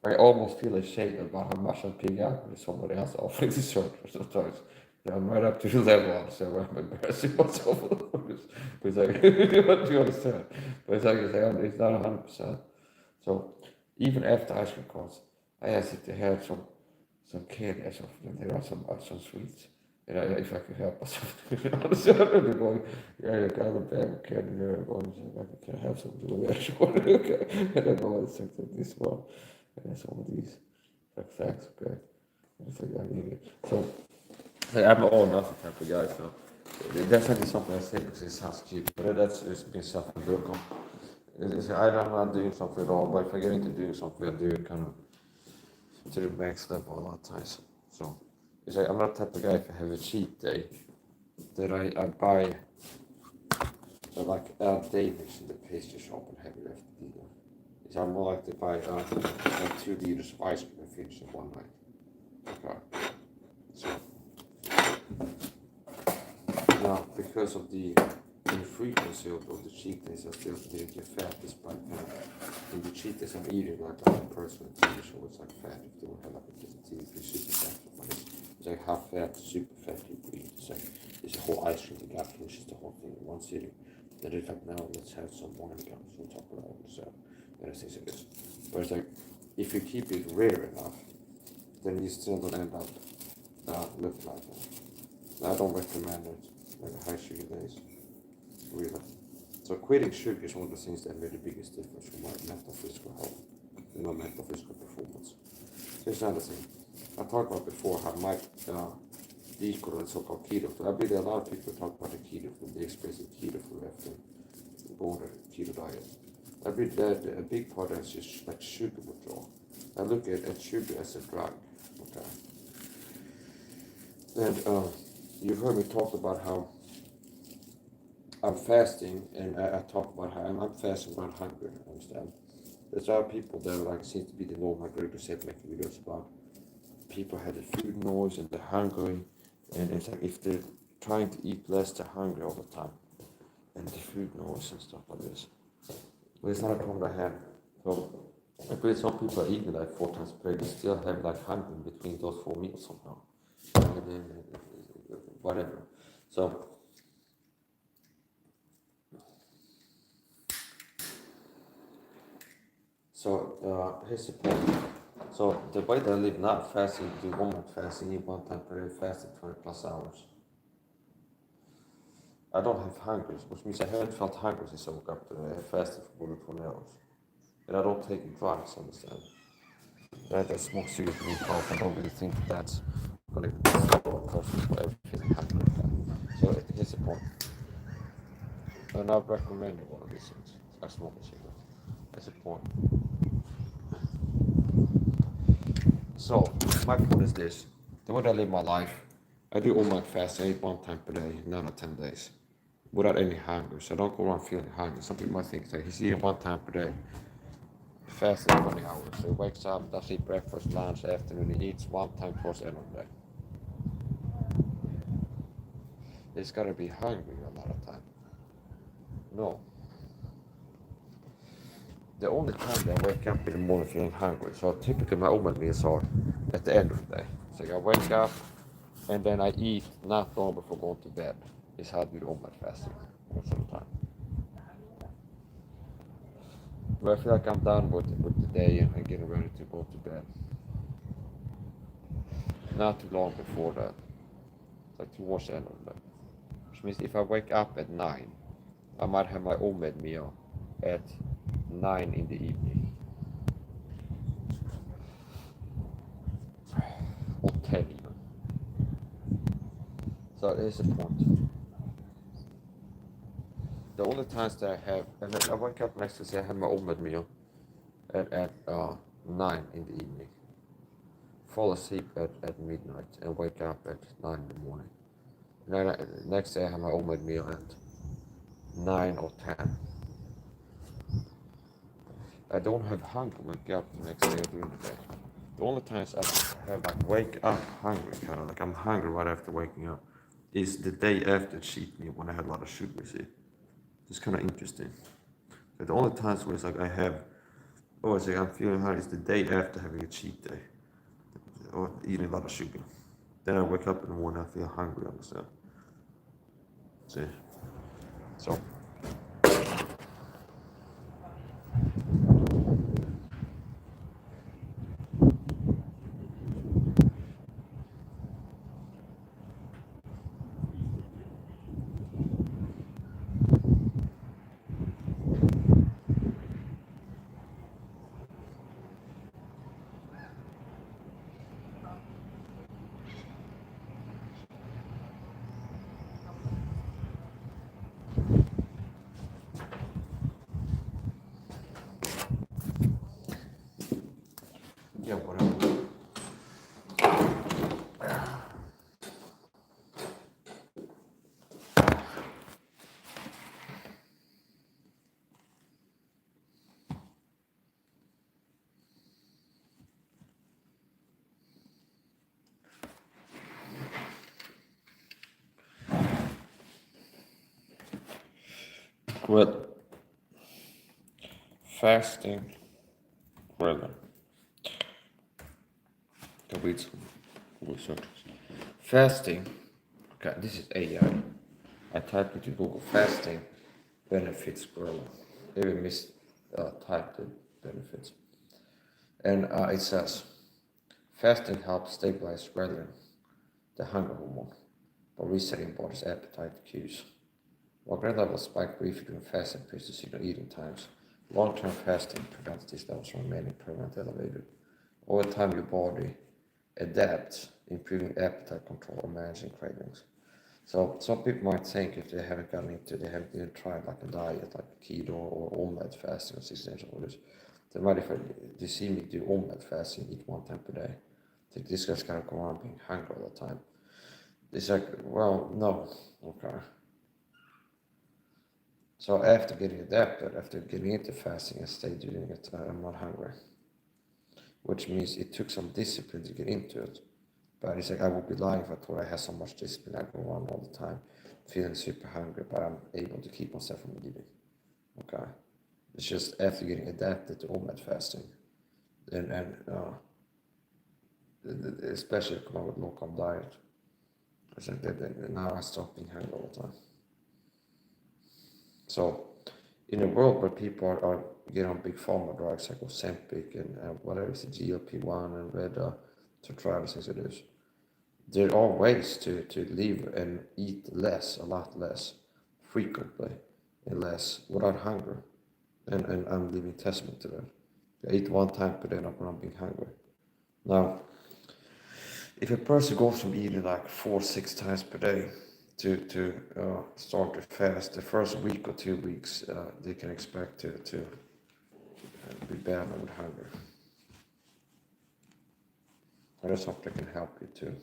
I almost feel ashamed about how much I'm picking out when somebody else offering dessert sometimes. Yeah, I'm right up to the level, so I'm embarrassing myself a little bit. It's like, what do you understand? But it's like, it's not 100%. So even after ice cream cones, I asked if they had some candy or something. There are some sweets. And if I could help myself, honestly, I'm really going, yeah, I got a bag of candy there. I'm going, can I have some? Yeah, sure. Okay. And I go, it's like this one, and some of these. Like, thanks, okay. And it's like, I need it. So, like, I'm all or nothing type of guy, so that's actually something I say because it sounds cheap, but that's it's been something to work on. I'm not doing something at all, but if I get into doing something, I do it kind of to the max level a lot of times. So it's like I'm not the type of guy if I have a cheat day that I buy like a day mix in the pastry shop and have it left at dinner. It's I'm more like to buy like 2 liters of ice cream and finish in one night. Okay. So now, because of the infrequency of the cheat days, I still didn't get fat despite that. In the cheat days, I'm eating like a person on TV show, it's like fat. If they would have like a TV super fat, but it's like half fat, super fat people eat. It's a whole ice cream, the guy finishes the whole thing in one sitting. Then it's like, now let's have some wine gums on top of that. So, and it's things like this. But it's like, if you keep it rare enough, then you still don't end up looking like that. I don't recommend it. Like high sugar days, really. So quitting sugar is one of the things that made the biggest difference for my mental physical health and my mental physical performance. Here's another thing. I talked about before how my decode and so-called keto food. I believe a lot of people talk about the keto food, they express the keto food after going on a keto diet. I believe that a big part of it is just like sugar withdrawal. I look at sugar as a drug, okay? And you've heard me talk about how I'm fasting, and I talk about how I'm fasting when I'm hungry. Understand? There's a lot of people that like seem to be the norm. I regularly say making videos about people have the food noise and they're hungry, and it's like if they're trying to eat less, they're hungry all the time, and the food noise and stuff like this. But it's not a problem I have. So I believe some people are eating like 4 times per day, they still have like hunger in between those 4 meals somehow. And then, whatever. So here's the point. So the way that I live now, fasting, do 1 month fasting, eat 1 time per day, fasting 20 plus hours. I don't have hunger, which means I haven't felt hungry since I woke up today. I fasted for more than 20 hours. And I don't take drugs, understand? that I smoke cigarettes and eat coffee, I don't really think that's gonna solve a person for everything hungry. So here's the point. And I'd recommend one of these things. I smoke a cigarette. That's the point. So my point is this. The way I live my life, I do all my fasting, I eat 1 time per day, 9 or 10 days. Without any hunger. So I don't go around feeling hungry. Some people might think that he's eating 1 time per day, fasting 20 hours. So he wakes up, does eat breakfast, lunch, afternoon, he eats 1 time towards the end of the day. He's gotta be hungry a lot of time. No. The only time that I wake up in the morning feeling hungry, so typically my omelet meals are at the end of the day. So I wake up and then I eat not long before going to bed. Is how I do the omelet fasting most of the time. But I feel like I'm done with the day and I'm getting ready to go to bed. Not too long before that. It's like towards the end of the day. Which means if I wake up at 9, I might have my omelet meal at 9 in the evening. Or 10 even. So here's the point. The only times that I have, and then I wake up next to say I have my omelet meal at 9 in the evening. Fall asleep at midnight and wake up at 9 in the morning. And then next day I have my omelet meal at 9 or 10. I don't have hunger wake up the next day or during the day. The only times I have like wake up hungry, kind of like I'm hungry right after waking up, is the day after cheat meal when I had a lot of sugar. See, it's kind of interesting. But the only times where it's like I have, oh, it's like I'm feeling hungry is the day after having a cheat day or eating a lot of sugar. Then I wake up in the morning, I feel hungry. Understand? See, so. Yeah, whatever. Well, fasting, well, can read some research. Fasting, okay, this is AI. I typed into Google fasting benefits ghrelin. Even typed the benefits. And it says fasting helps stabilize ghrelin, the hunger hormone, by resetting body's appetite cues. While ghrelin levels spike briefly during fasting periods to signal eating times, long-term fasting prevents these levels from remaining permanently elevated. Over time, your body adapts, improving appetite control or managing cravings. So some people might think if they haven't gotten into, they haven't even tried like a diet, like keto or omelette fasting or 16 hours or this, they might, if they see me do omelette fasting, eat 1 time per day, think this guy's gonna go around being hungry all the time. It's like, well, no, okay. So after getting adapted, after getting into fasting and stayed doing it, I'm not hungry. Which means it took some discipline to get into it. But it's like I would be lying if I thought I had so much discipline. I go on all the time, feeling super hungry, but I'm able to keep myself from eating. Okay, it's just after getting adapted to omelette fasting, and especially coming up with low carb diet, it's like that now I stop being hungry all the time. So, in a world where people are getting on big pharma drugs like Ozempic and whatever it's GLP-1 and Reda to try these things it is, there are ways to live and eat less, a lot less, frequently, and less without hunger. And I'm living testament to that. I eat 1 time per day, not when I'm being hungry. Now, if a person goes from eating like 4-6 times per day to start to fast, the first week or 2 weeks, they can expect to be bad with hunger. And that's something that can help you to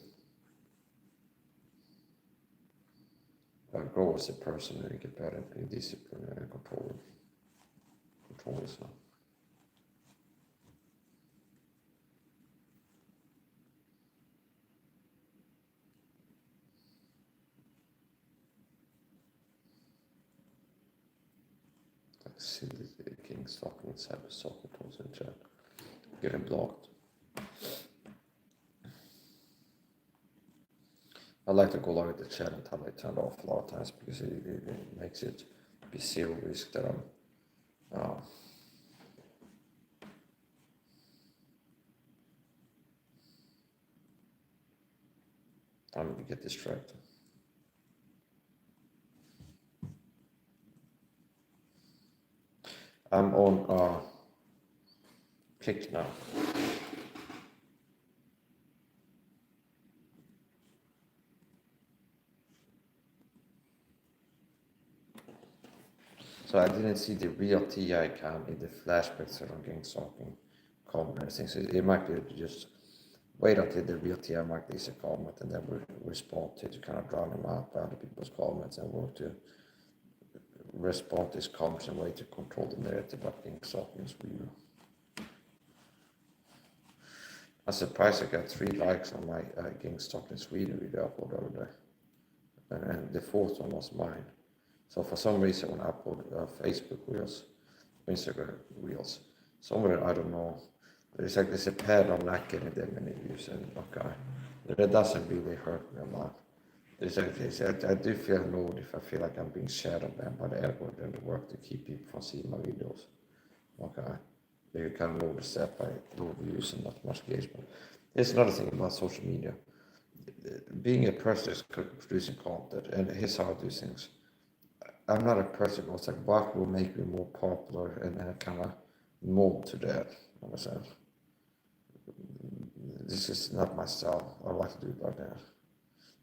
grow as a person and get better in discipline and control yourself. Like silly kings talking inside the soccer toes in chat, getting blocked. I like to go live with the chat and tell I turn it off a lot of times because it makes it be zero risk that I'm gonna get distracted. I'm on Kick now. So I didn't see the real TI icon in the flashbacks that I'm getting talking comment things. It might be just wait until the real TI might leave a comment and then we respond to kind of drown them out by other people's comments and work to respond to these comments in a way to control the narrative about being talking Sweden. I'm surprised I got 3 likes on my Getting Stuck in Sweden video upload over there. And the 4th one was mine. So for some reason when I upload Facebook reels, Instagram reels, somewhere I don't know, there's a pattern I'm not getting that many views and okay, that doesn't really hurt me a lot. I do feel annoyed if I feel like I'm being shadow banned by the algorithm and the work to keep people from seeing my videos. Okay, you can notice that by low views and not much engagement. There's another thing about social media. Being a person is producing content, and here's how I do things. I'm not a person who's like, what will make me more popular, and then I kind of mold to that. Understand? This is not my style. I like to do it like that.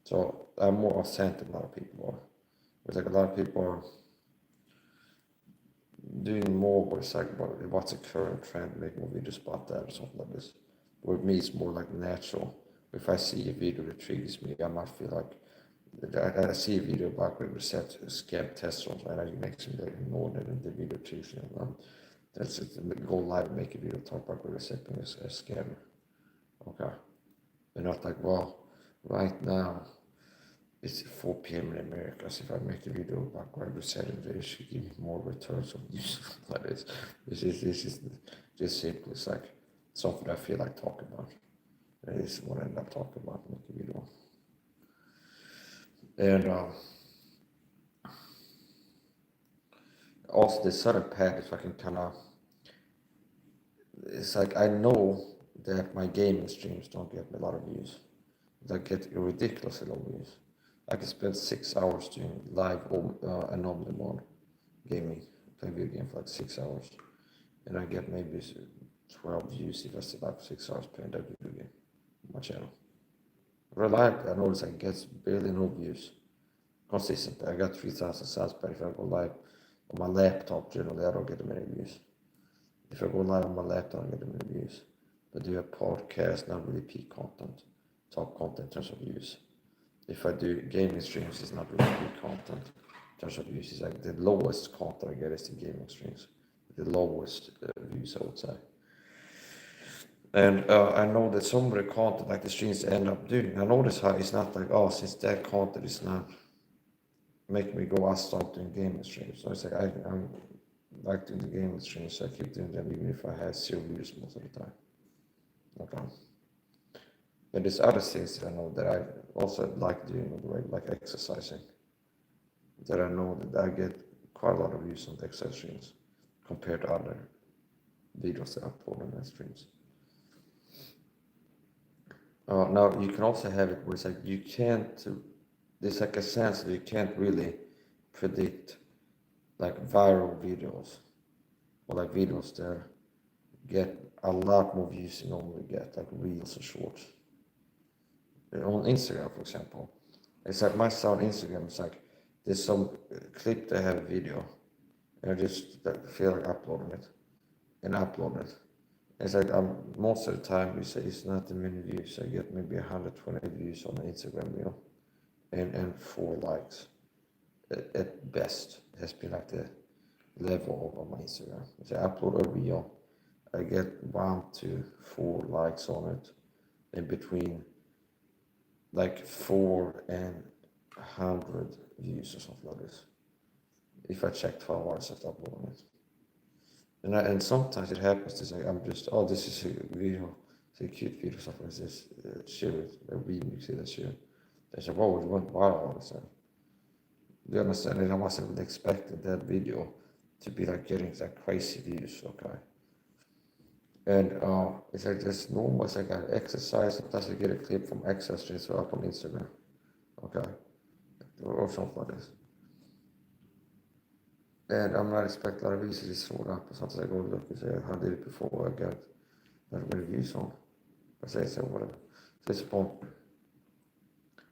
So I'm more authentic than a lot of people are. It's like a lot of people are doing more where it's like what's the current trend, make more videos about that or something like this. With me, it's more like natural. If I see a video that triggers me, I might feel like I see a video about where we set scam testosterone, and it makes me ignore that in the video triggers me. That's it. Go live and make a video talk about where we're setting a scammer. Okay. They're not like, well, right now it's 4 p.m. in America, so if I make a video about where we're setting it should give me more returns on use like this. This is just simple. It's like something I feel like talking about. And this is what I end up talking about in the video. And also the sudden path, if I can kind of, it's like I know that my gaming streams don't get me a lot of views. They get ridiculously low views. I can spend 6 hours doing live anomaly mode gaming, playing video game for like 6 hours, and I get maybe 12 views if I sit up 6 hours playing that video game on my channel. Reliably, I notice I get barely no views consistently. I got 3,000 subs, but if I go live on my laptop, generally I don't get many views. If I go live on my laptop, I get many views. But do a podcast, not really peak content, top content in terms of views. If I do gaming streams, it's not really peak content in terms of views. It's like the lowest content I get is the gaming streams, the lowest views, I would say. And I know that some of the content, like the streams, end up doing. I notice how it's not like, oh, since that content is not making me go, I'll stop doing gaming streams. So it's like I'm like doing the gaming streams, so I keep doing them even if I have 0 views most of the time. Okay. But there's other things that I know that I also like doing, like exercising. That I know that I get quite a lot of views on the exercise streams compared to other videos that I upload on my streams. Now you can also have it where it's like you can't, there's like a sense that you can't really predict like viral videos or like videos that get a lot more views you normally get, like reels or shorts. On Instagram, for example, it's like my son Instagram. It's like there's some clip they have a video, and I just feel like uploading it and upload it. It's like most of the time we say it's not that many views. I get maybe 120 views on an Instagram reel, and 4 likes at best. It has been like the level of my Instagram. So I upload a reel, I get 1 to 4 likes on it, in between like 4 and 100 views or something like this. If I check 12 hours after uploading it. And sometimes it happens to say, I'm just, oh, this is a video, it's a cute video, something like this, share it, a remix, that share. They say, whoa, it went viral all of a sudden. Do you understand? And I wasn't expecting that video to be like getting like crazy views, okay? And it's like just normal, it's like I exercise, sometimes I get a clip from exercise to up on Instagram, okay? Or something like this. And I'm not expecting a lot of views to just throw it up or something. I go look and say, how did it before I got that many views on? I say, so whatever. So it's upon.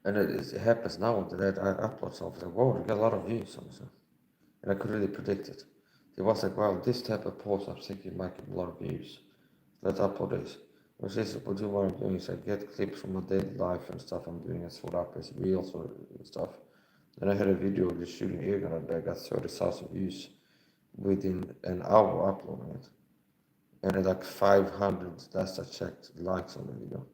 And it happens now that I upload something, like, whoa, you got a lot of views, something. And I could really predict it. It was like, wow, this type of post I'm thinking might get a lot of views. Let's upload this. Which is what I'm doing is I get clips from my daily life and stuff I'm doing and sort up as reels or stuff. And I had a video of just shooting air gun and I got 30,000 views within an hour uploading it. And like 500 last I checked likes on the video.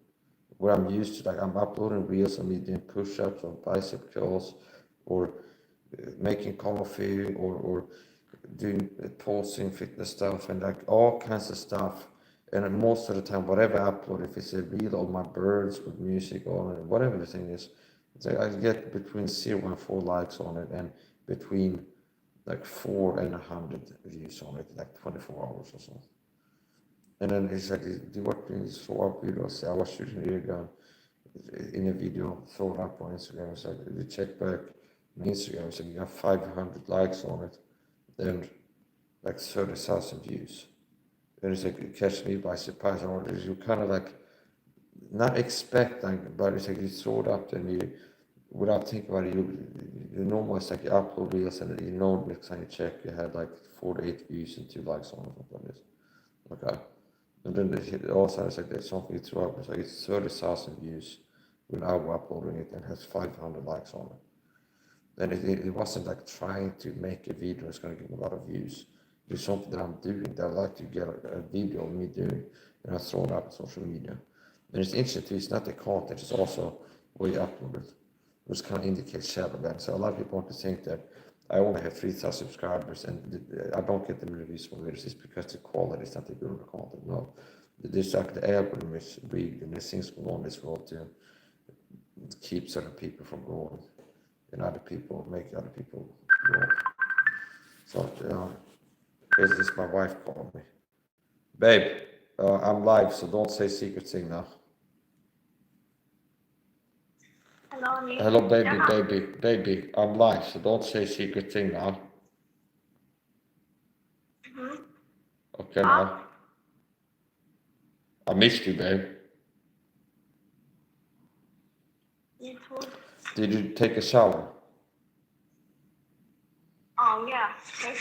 Where I'm used to, like I'm uploading reels of me doing push-ups or bicep curls or making coffee or doing posting fitness stuff and like all kinds of stuff. And most of the time, whatever I upload, if it's a reel of my birds with music on it, whatever the thing is, it's like I get between 0 and 4 likes on it and between like 4 and 100 views on it, like 24 hours or so. And then it's like, the work doing these follow-up videos. I was shooting a gun in a video, throw it up on Instagram. It's like, you check back on Instagram, it's like you have 500 likes on it, and like 30,000 views. And it's like, it catch me by surprise. Or you kind of like, not expecting, but it's like you throw it up and you, without thinking about it, you normally it's like you upload reels and you know next time you check, you had like 48 views and 2 likes on it, something like this. Okay. And then it also has like there's something you throw up, it's like it's 30,000 views without uploading it and has 500 likes on it. And it wasn't like trying to make a video that's going to get a lot of views. It's something that I'm doing that I like to get a video of me doing and I throw it up on social media. And it's interesting too, it's not the content, it's also where you upload it, which kind of indicates shadow ban. So a lot of people want to think that I only have 3,000 subscribers and I don't get the many views from videos. It's because the quality is not that good of the content. No, there's like the algorithm is rigged and there's things going on in this world to keep certain people from growing and other people make other people grow. So this is my wife calling me. Babe, I'm live, so don't say secret thing now. Hello, baby, I'm live, so don't say secret thing now. Okay, now. I missed you, babe. Did you take a shower? Oh, yeah.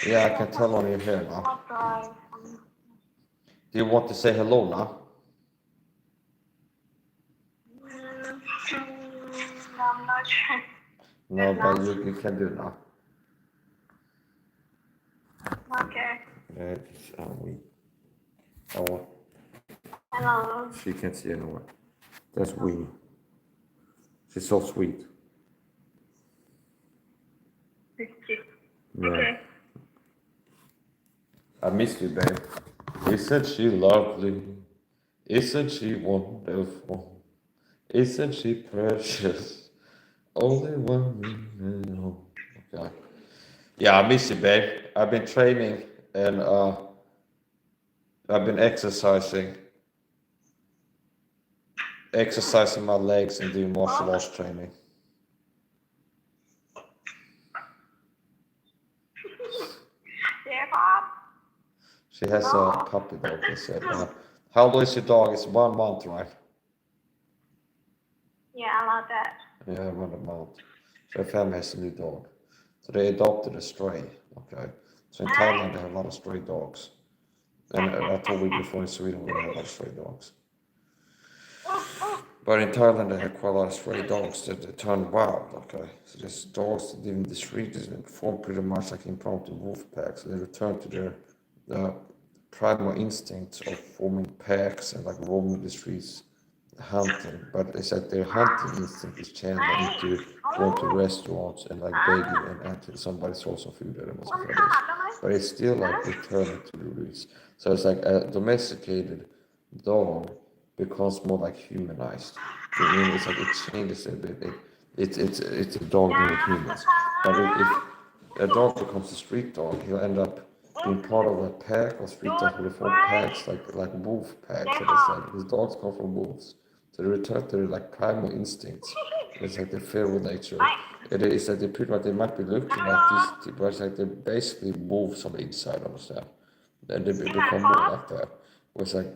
Yeah, I can tell on your hair now. Do you want to say hello now? I'm not sure. No, but you can do it now. Okay. That's we. Oh, Hello. she can't see anyone. That's we. She's so sweet. Okay. Yeah. I missed you, babe. Isn't she lovely? Isn't she wonderful? Isn't she precious? Only one we know. Okay. Yeah, I miss you, babe. I've been training and I've been exercising my legs and doing martial arts training. Yeah, Pop. She has a puppy dog, they said. How old is your dog? It's 1 month, right? Yeah, about that. Yeah, 1 month. So a family has a new dog. So they adopted a stray, okay? So in Thailand, they have a lot of stray dogs. And I told you before, in Sweden, we have a lot of stray dogs. But in Thailand, they have quite a lot of stray dogs that turn wild, okay? So these dogs that live in the street form pretty much like impromptu wolf packs. So they return to their primal instincts of forming packs and like roaming the streets hunting. But it's like their hunting instinct is channeled into going to restaurants and like begging and until somebody throws some food at them or something like this. But it's still like returning to the roots. So it's like a domesticated dog becomes more like humanized. I mean, it's like it changes a bit. It's a dog with humans. But if a dog becomes a street dog, he'll end up being part of a pack of street dogs with form packs, like wolf packs. So it's like these dogs come from wolves. So they return to their like primal instincts. It's like the feral nature. It is like they pretty much they might be looking like these, but it's like they're basically wolves on the inside of themselves. Then they become more like that. Where it's like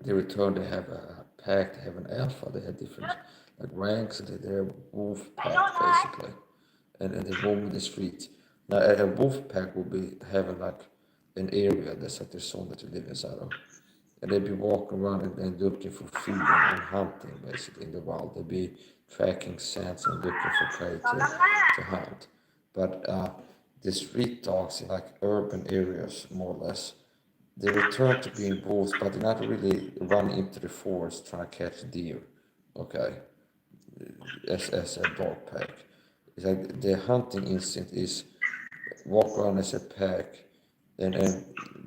they return, they have a pack, they have an alpha, they have different like ranks, and they're a wolf pack basically, and they roam in the streets. Now a wolf pack will be having like an area that's like their zone that you live inside of, and they'd be walking around and looking for food and hunting basically in the wild. They'd be tracking scents and looking for prey to hunt. But the street dogs in like urban areas, more or less, they return to being wolves, but they not really run into the forest trying to catch deer, okay, as a dog pack. It's like the hunting instinct is walk around as a pack and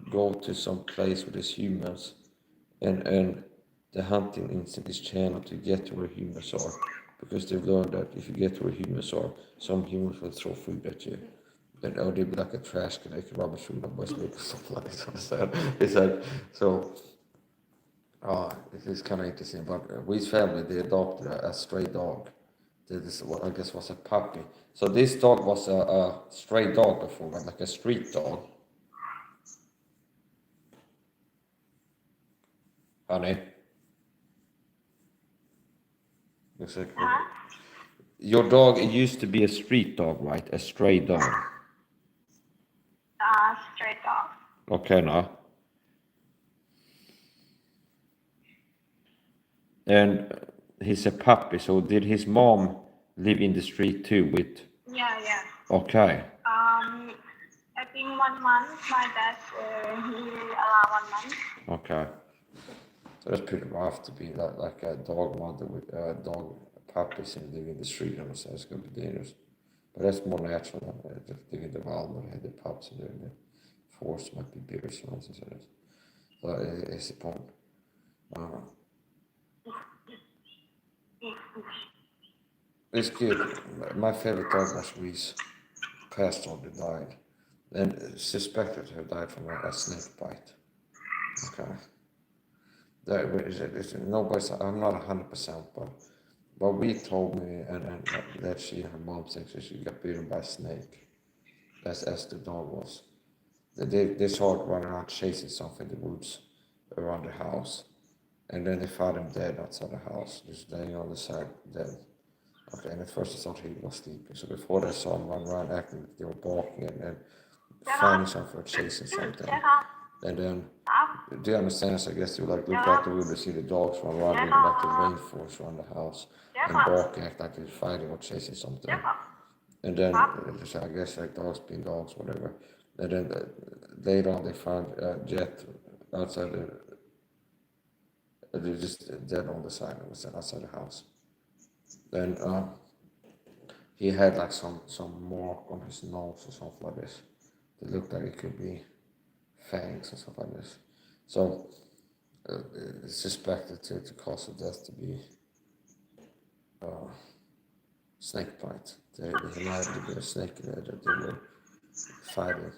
go to some place where there's humans, and the hunting instinct is channeled to get to where humans are, because they've learned that if you get to where humans are, some humans will throw food at you. And or they'd be like a trash can, like rubbish food on West Lake or something like that. It's like, so, it is kind of interesting. But with family, they adopted a stray dog. This, what I guess was a puppy. So this dog was a stray dog before, but like a street dog. Honey, looks like your dog, it used to be a street dog, right? A stray dog. Straight dog. Okay, now. And he's a puppy, so did his mom live in the street too with? Yeah, yeah. Okay. I think 1 month. My dad, he allowed 1 month. Okay. So that's pretty rough to be like a dog mother with dog puppies and live in the street. I'm saying it's gonna be dangerous. But that's more natural than just living in the wild and have the pups and the forest might be bigger or something like that. So it's the point. It's good. My favorite dog was Reese. Passed on, they died. And suspected to have died from a snake bite. Okay. Nobody's, I'm not 100%, but we told me and that she and her mom said she got bitten by a snake, as the dog was. They saw it running around chasing something in the woods around the house, and then they found him dead outside the house, just laying on the side, dead. Okay, and at first I thought he was sleeping, so before they saw him run around acting like they were barking and finding something or chasing something. And then they understand this, I guess they would like look out the window, see the dogs run around in like the rainforest around the house and bark, act like they're fighting or chasing something. And then just, I guess like dogs being dogs, whatever. And then later on they found Jet outside they're just dead on the side of the outside the house. Then he had like some mark on his nose or something like this. It looked like it could be fangs or something like this. So it's suspected to cause of death to be snake bite. There might have been a snake in there that they were fighting.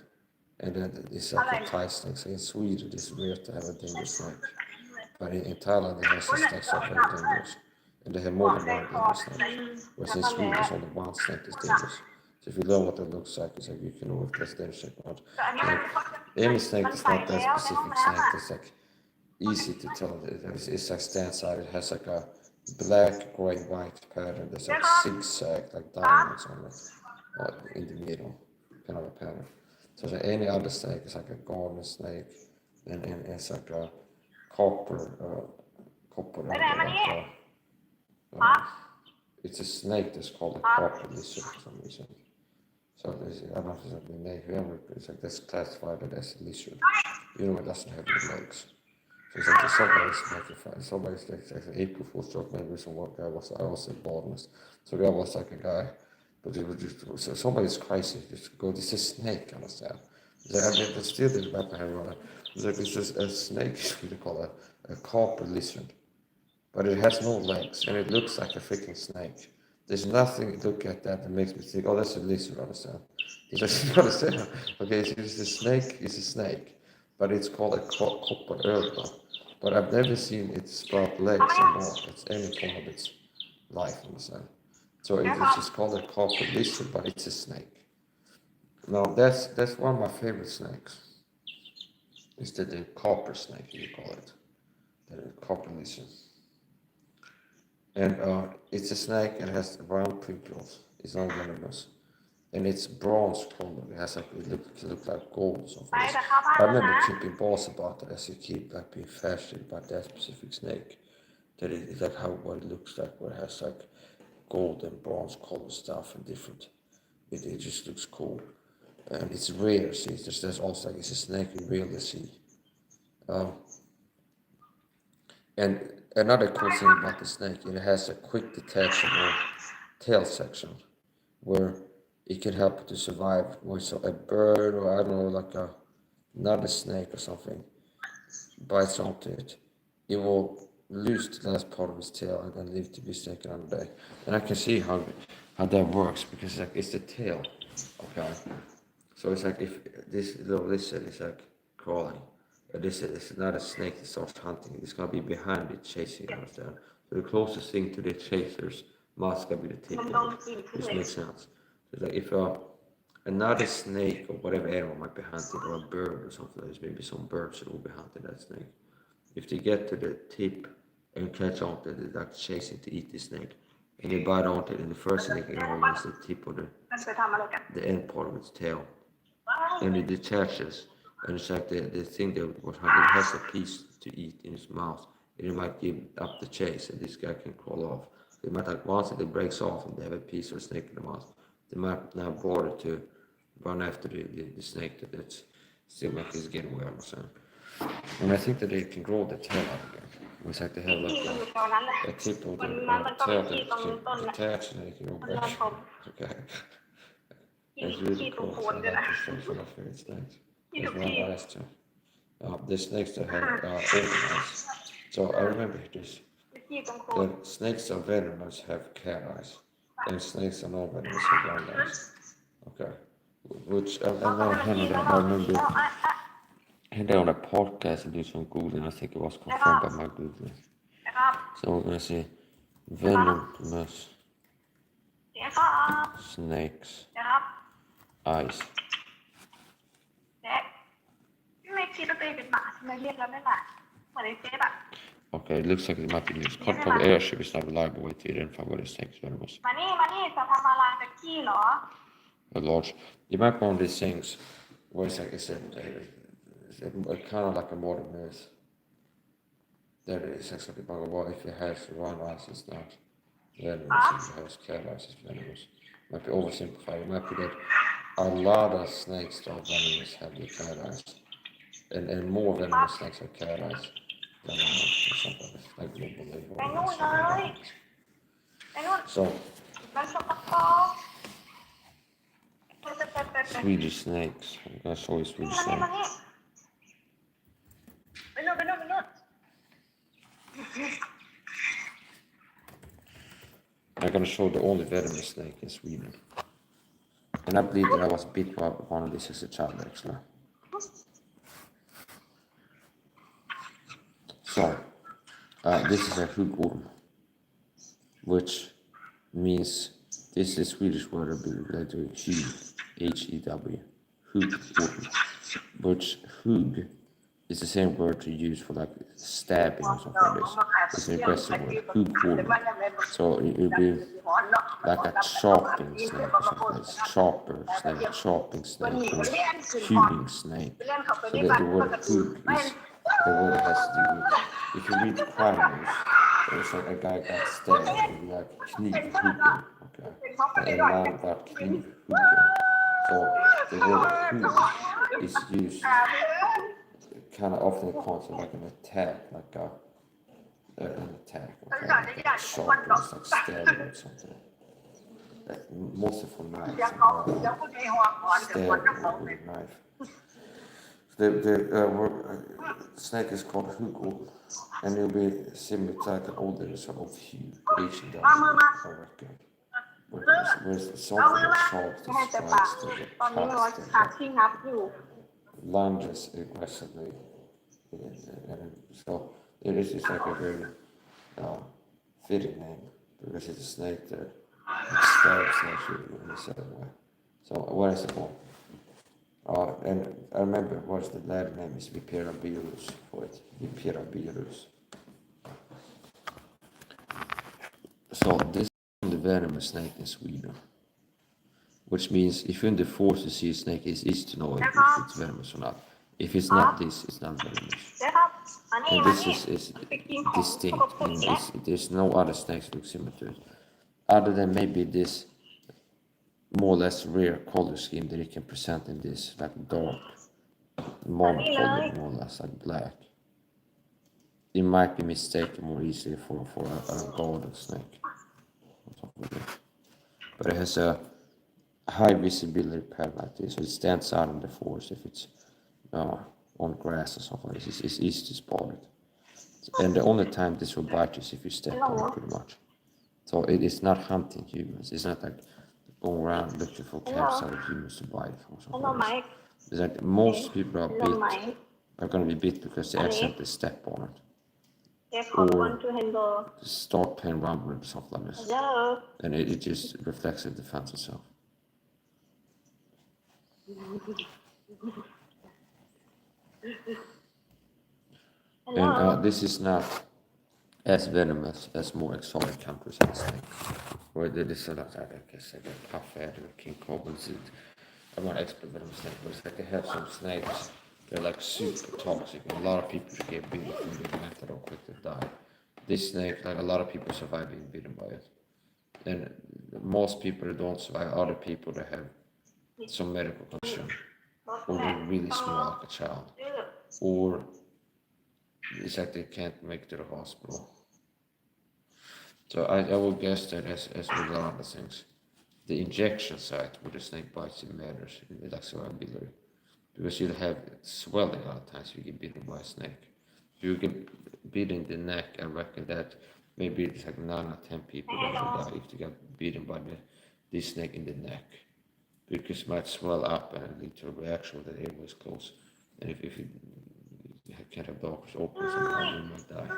And then it's like a Thai snake. So in Sweden it's rare to have a dangerous snake. But in Thailand they have some snakes that are very dangerous. And they have more than one dangerous snake. Whereas in Sweden there's only one snake that's dangerous. So if you learn what that looks like, it's like you can know if that's dangerous or not. So any snake that's not that specific snake, that's like easy to tell. It's like stands out. It has like a black, gray, white pattern. There's like zigzag, like diamonds on it, in the middle, kind of a pattern. So like any other snake is like a golden snake, and it's like a copper, it's a snake that's called a copper lizard for some reason. So I don't know if it's like the name, whoever, it's like that's classified as a lizard. You know, it doesn't have any legs. So it's like somebody's making fun. Somebody's like an April Fool's joke. Maybe some guy was, I was in baldness. So there was like a guy, but it was just, so somebody's crazy. Just go, this is a snake, understand? I mean, but still didn't wrap my head around it. It's like it's just a snake, what do you call it? A copper lizard. But it has no legs and it looks like a freaking snake. There's nothing, look at that makes me think, oh, that's a lizard, understand? It's understand? Okay, it's a snake, it's a snake, but it's called a copper urba. But I've never seen it sprout legs or more. It's any form of its life, understand? So it's just called a copper lizard, but it's a snake. Now that's one of my favorite snakes. Is the copper snake, you call it. The copper lizard. And it's a snake and it has round pimples. It's not venomous. And it's bronze color. It has like, it look like gold or something. I remember keeping balls about that as you keep like being fascinated by that specific snake. That it's like how what it looks like, where it has like gold and bronze color stuff and different. It just looks cool. And it's rare, see, there's also like it's a snake you rarely see. And another cool thing about the snake, it has a quick detachable tail section where it can help to survive with a bird or I don't know, like another snake or something bites onto it. It will lose the last part of its tail and then leave to be snake another day. And I can see how that works because it's the tail, okay? So it's like if this little lizard is like crawling. This is not a snake that starts hunting. It's gonna be behind it, chasing it, understand? So the closest thing to the chasers must be the tip of it, which makes sense. So it's like if another snake or whatever animal might be hunted, or a bird or something, there's maybe some birds that will be hunting that snake. If they get to the tip and catch on to it, they're like chasing to eat the snake. And they bite onto it, and the first thing they can hold is the tip of the end part of its tail. And it detaches. And it's like the thing that was hunting, it has a piece to eat in its mouth. And it might give up the chase, and this guy can crawl off. They might like once it breaks off and they have a piece of snake in the mouth, they might now bother to run after the snake that's still like it's getting away or something. And I think that they can grow the tail out again. It's like they have like a tip of the tail that can detach and they can go back. Okay. It's really cool. So I like this thing for my favorite snakes. There's one last two. The snakes that have overhands. So I remember this. The snakes are venomous have cat eyes. And snakes are not venomous have round eyes. Okay. Which I remember I had on a podcast and do some Googling. I think it was confirmed by my Googling. So we're gonna see venomous snakes eyes. Okay, it looks like it might be news. Control airship is not reliable way to identify what a snake's venomous. A large. You might one of these things where it's like it's kind of like a modern myth. That is actually about what if it has one eyes, it's not venomous, if it has cat eyes, it's venomous. It might be oversimplified. It might be that a lot of snakes that are venomous have the cat eyes. And more venomous snakes have cat eyes than something like globally or so Swedish snakes. I'm gonna show you Swedish snakes. I'm gonna show the only venomous snake in Sweden. And I believe that I was bit by one of these as a child actually. So, this is a huggorm, which means this is the Swedish word related to H-E-W, huggorm, which hugg it's the same word you use for like stabbing or something like this. It's an aggressive word, huggorm. So it'll be like a chopping snake or something like this. Chopper snake, chopping snake, or hewing snake. So the word hug is the word that has to do with, if you read crime news, there was like a guy got stabbed and like knivhuggen, okay? En man got knivhuggen. So the word hugg is used kind of often in concept like an attack, like an attack, okay? Like a sharp, it's like stabbing or something. Mostly for knives, stab with a knife. The snake is called hugo, and it'll be similar to like an older sort of hue, Asian dog, I reckon. Whereas something that sharp that strikes the cast and lunges aggressively. And so it is just like a very fitting name because it's a snake that stabs naturally in a certain way. So what is it called? And I remember what's the Latin name is Viperabirus for it. Viperabirus. So this is the venomous snake in Sweden. Which means if you're in the forest to see a snake, it's easy to know if it's venomous or not. If it's not this, it's not venomous. And this is distinct, and there's no other snakes that look similar to it. Other than maybe this more or less rare color scheme that it can present in this like dark monocolored, more or less like black. It might be mistaken more easily for a golden snake. But it has a high visibility pattern like this, so it stands out in the forest if it's on grass or something like this. It's easy to spot it. And the only time this will bite you is if you step on it pretty much. So it is not hunting humans. It's not like going around looking for campsite of humans to bite or something like this. It's like most people are going to be bit because they accidentally step on it. Or start playing around with it or something like this. And it just reflects the defense itself. And this is not as venomous as more exotic countries have snake. Where there is a lot, I guess, like a puff adder, king cobras. I'm not expert venomous snake, but it's like they have some snakes. They're like super toxic. And a lot of people get bitten from the method or quick to die. This snake, like a lot of people survive being bitten by it. And most people don't survive. Other people that have some medical condition, or they're really small like a child, or it's like they can't make it to the hospital. So I would guess that as with a lot of things, the injection site where the snake bites it matters in the survivability. Because you'll have swelling a lot of times if you get bitten by a snake. If you get bitten in the neck, I reckon that maybe it's like 9 or 10 people that will die if they get bitten by this snake in the neck. Because it might swell up and lead to a reaction where the airway is closed. And if you can't have doctors open, sometimes you might die.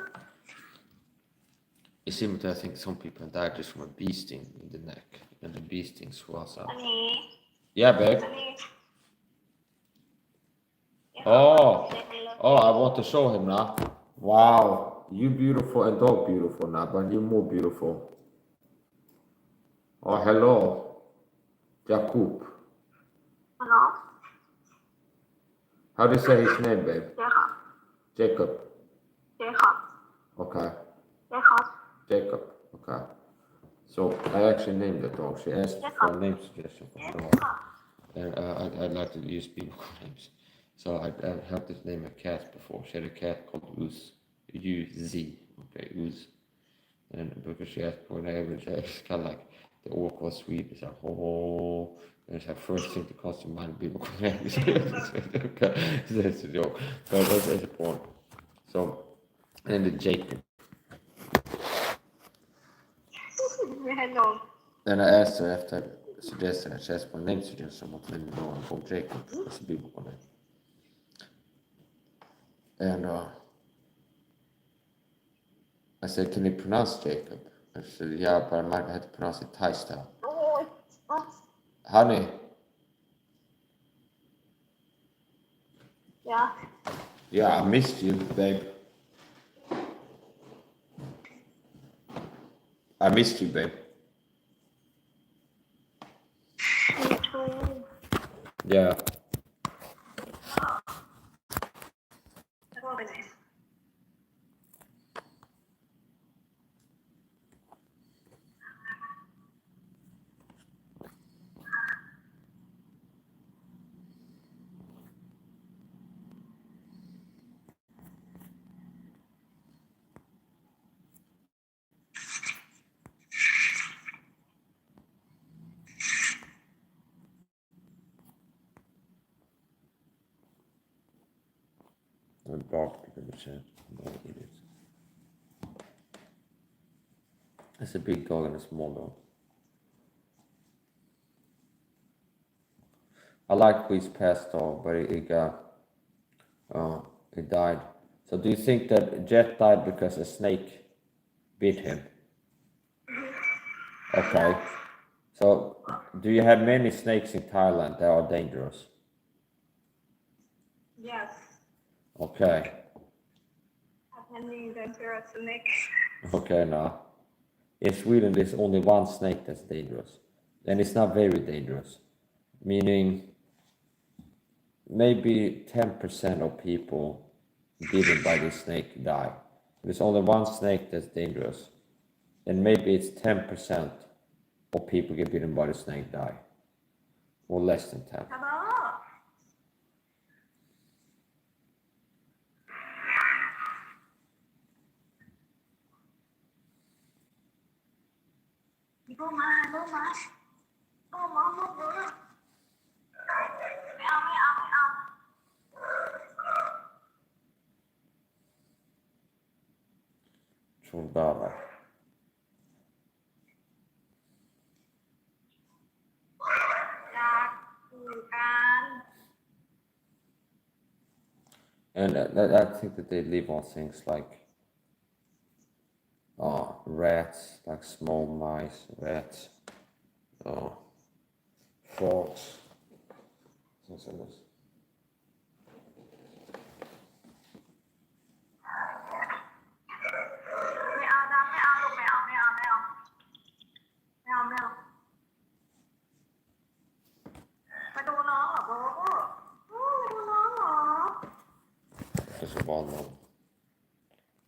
It's similar to, I think, some people die just from a bee sting in the neck, and the bee sting swells up. Yeah, babe. Oh, I want to show him now. Wow, you beautiful and dog beautiful now, but you more beautiful. Oh, hello, Jakub. Hello? How do you say his name, babe? Jacob. Okay. Jacob. Okay. So I actually named the dog. She asked for a name suggestion for the dog, and I'd like to use biblical names. So I helped to name a cat before. She had a cat called Uz, U-Z. Okay, Uz. And because she asked for an name, it's kind of like the awkward Swede. It's like, oh, and it's her first thing that comes to mind, biblical names. Okay, that's a joke. But that's a point. So, and the Jacob. Hello. Then I asked her after I suggested that she asked for a name suggestion, what let me know I'm called Jacob. That's a biblical name. And I said, can you pronounce Jacob? I said, yeah, but I might have to pronounce it Thai style. Honey. Yeah. Yeah, I missed you, babe. I missed you, babe. Me too. Yeah. แล้วก็ไปไหน I'm dark in the chat. No idiot. It's a big dog and a small dog. I like his past dog, but it died. So do you think that Jet died because a snake bit him? Okay. So do you have many snakes in Thailand that are dangerous? Yes Okay. many dangerous snake Okay, now. In Sweden, there's only one snake that's dangerous. And it's not very dangerous. Meaning, maybe 10% of people bitten by this snake die. There's only one snake that's dangerous. And maybe it's 10% of people get bitten by the snake die. Or less than 10. ฮัลโหลมีพวกมาพวกมาพวกมาพวกมาไม่เอาไม่เอาไม่เอา Chundara. อยากอยู่กัน And I think that they live on things like rats, like small mice, rats, frogs, things like this. ไม่เอานะไม่เอาลูกไม่เอาไม่เอาไม่เอาไม่เอาไม่เอามาดูน้องเหรอโบมาดูน้องเหรอ There's a walnut.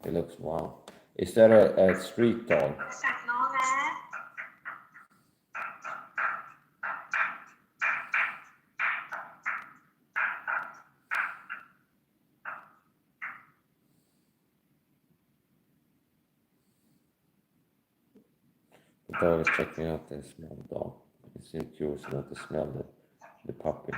It looks wild. Is that a street dog? กัดน้องนะ The dog is checking out the small dog. He's curious about to smell the puppy.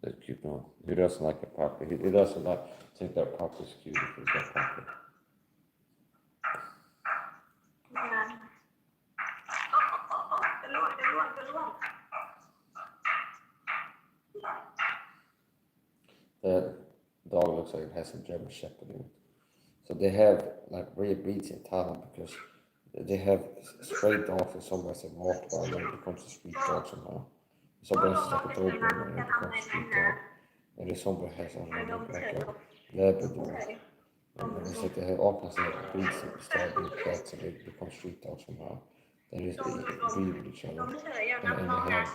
That's cute, no? He doesn't like a puppy. He doesn't like think that puppy's cute if he's got puppy. งานจะล่วงจะล่วงจะล่วง The dog looks like it has a German Shepherd in it. So they have like rare breeds in Thailand because they have stray dogs and some has a walk by and it becomes a street dog somehow. Some has like a Doberman and it becomes a street dog. And then some has like a Labrador. And it's like they have all kinds of breeds that start being cats and they become street dogs somehow. They just breed with each other. เฉยๆอย่านับ And น้อง they นะ have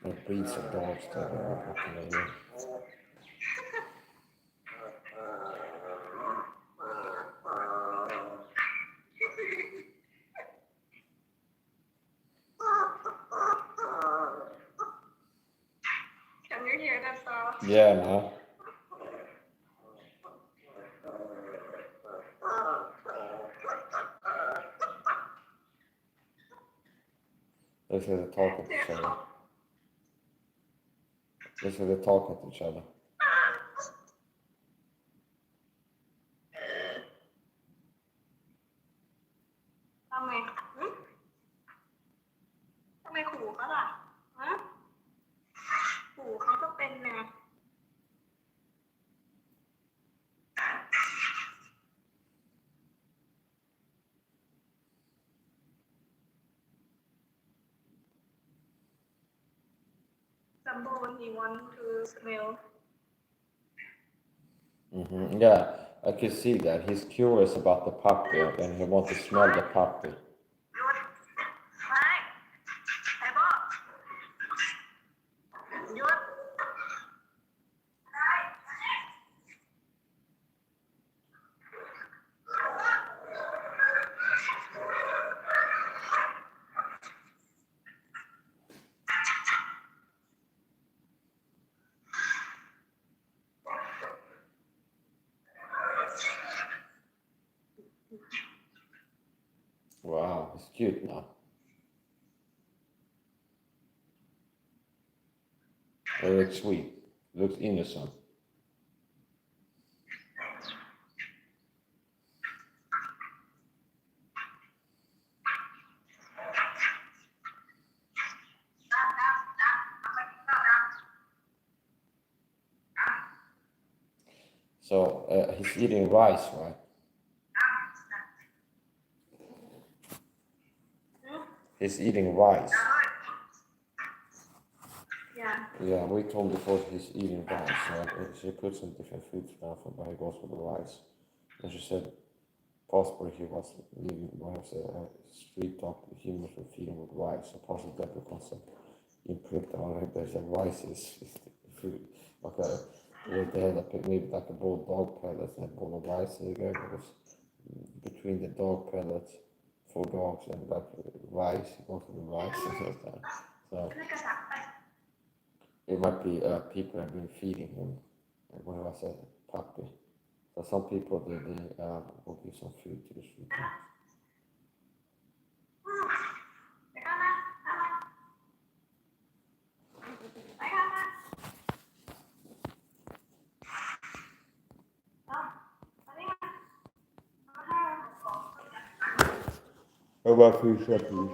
like breeds of dogs that are walking around. ฉันยังเห็นแต่ซอ Yeah, no. Looks like they're talking to each other. Looks like they're talking to each other. ทำไมทำไมขู่เขาล่ะฮะขู่เขาก็เป็นไง some bone he want to smell. Yeah, I can see that. He's curious about the puppy and he wants to smell the puppy. Wow, he's cute now. He looks sweet. Looks innocent. So he's eating rice, right? He's eating rice. Yeah, we told before he's eating rice. She put some different foods down for, but he goes with the rice. And she said, possibly he was living a street dog, humans were feeding with rice. So possibly that becomes an imprint on it. There's a rice is the food. Okay, they had maybe like a bowl of dog pellets and a bowl of rice, and the guy goes between the dog pellets for dogs and like rice, he goes with the rice and stuff like that. So it might be people have been feeding him when he was a puppy. So some people they will give some food to the street dogs. How about food shopping?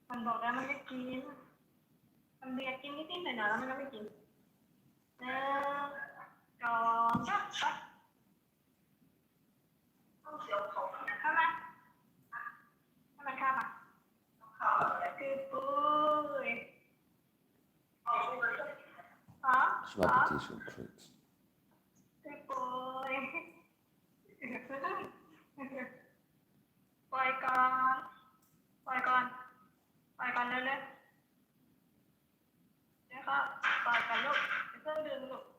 มันบอกแล้วมันไม่กินมันเบียร์กินนิดๆหน่อยๆแล้วมันก็ไม่กิน1 2 3เข้ามาให้มันเข้ามาคือปุ้ยIt's not the teaching treats. คือปุ้ยปล่อยก่อนปล่อยก่อนปล่อยก่อนเร็วๆเดี๋ยวก็ปล่อยก่อนลูกเพิ่งดึงลูก1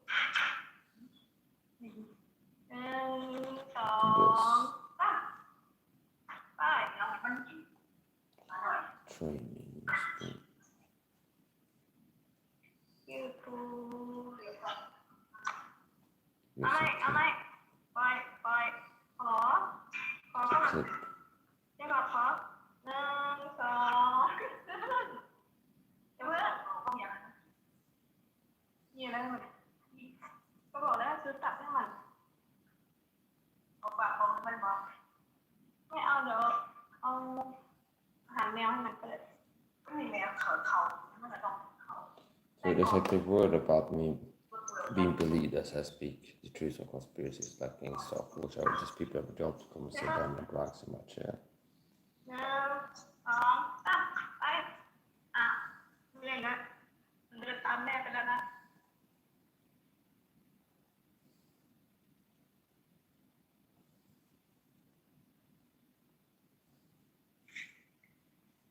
2 3ไปเอามันกิน Training. ยืดปูเอาไหมปล่อยขอเข้ามาเดี๋ยวก่อนขอ1 2เดี๋ยวเพิ่งนี่อะไรมันก็บอกแล้วซื้อตับให้มันเอาปากของมันบอกไม่เอาเดี๋ยวเอาอาหารแมวให้มันก็เลยก็มีแมวเขามันก็ต้องเขา So there's like a word about me being believed as I speak the truth of conspiracies, like being soft, which are just people have a job to come and sit down and brag so much, yeah. 1 2 3ไปไม่เล่นนะมันเดินตามแม่ไปแล้วนะ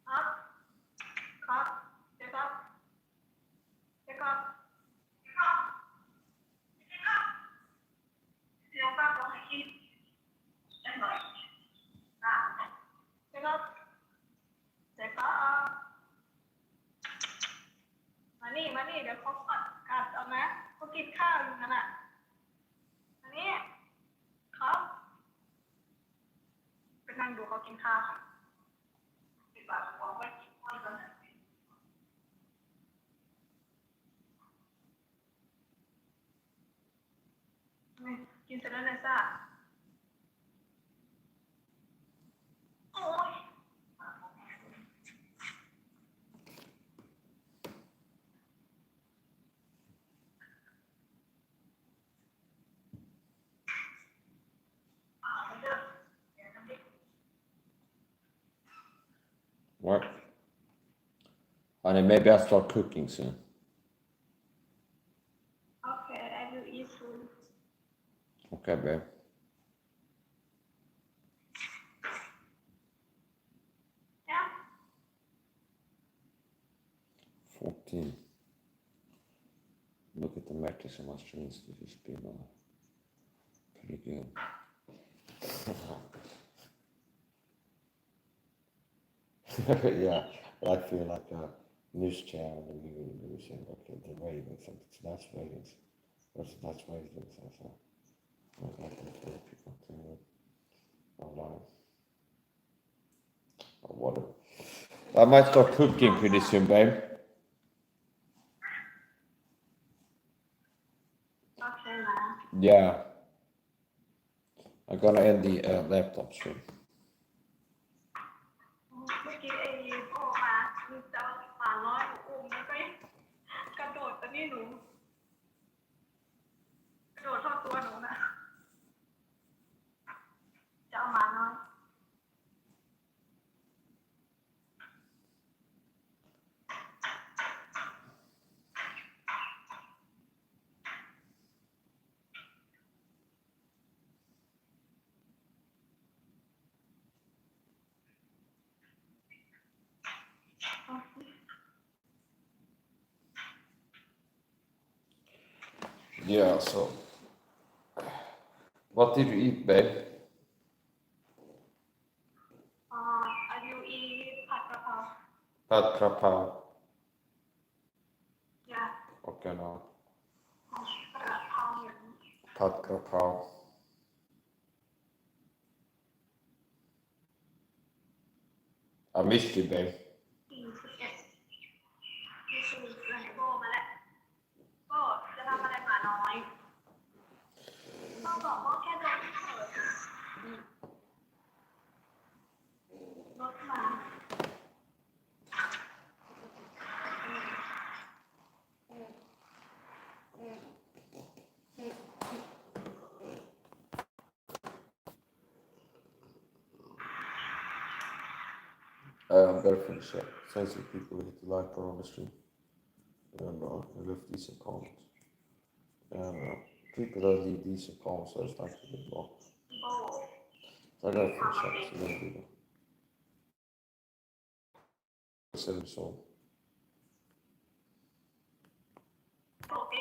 ครับเดี๋ยวครับเดี๋ยวครับเดี๋ยวครับเดี๋ยวป้าบอกให้กินได้หน่อยเดี๋ยวครับเดี๋ยวครับมานี่เดี๋ยวเขากัดเอานะเขากินข้าวอยู่นั่นน่ะอันนี้ครับไปนั่งดูเขากินข้าวค่ะติดปากของไว้กินข้าวกันกินเสร็จแล้วนะซ่าโอ้ย What? Honey, maybe I'll start cooking soon. Okay, I will eat soon. Okay, babe. Yeah. 14. Look at the metrics on my streams. This has been pretty good. Yeah, I feel like a news channel and we were saying, okay, the ratings, and it's that's ratings. That's ratings. So I can tell people to online. Or whatever. I might start cooking pretty soon, babe. Okay, man. Yeah. I'm gonna end the laptop stream. เมื่อกี้ไอ้พ่อมาจะเอาหมาน้อยหนูอุ้มแล้วก็กระโดดไปนี่หนูกระโดดเข้าตัวหนูนะจะเอาหมาน้อย Yeah, so what did you eat, babe? I will eat ผัดกะเพรา Pad krapau. yeah Okay, no. ผัดกะเพราอย่างนี้ Pad krapau. I missed you, babe. 41ที่สูตรไหนโบมาแล้วก็จะทำอะไรหมาน้อยก็บอกว่าแค่โดนเปิดรถมา I'm gonna finish up. Thanks to people who hit the like button on the stream. And left decent comments. And people that leave decent comments, so it's not to get blocked. โบ So I gotta finish up, so then do that. So. โอเค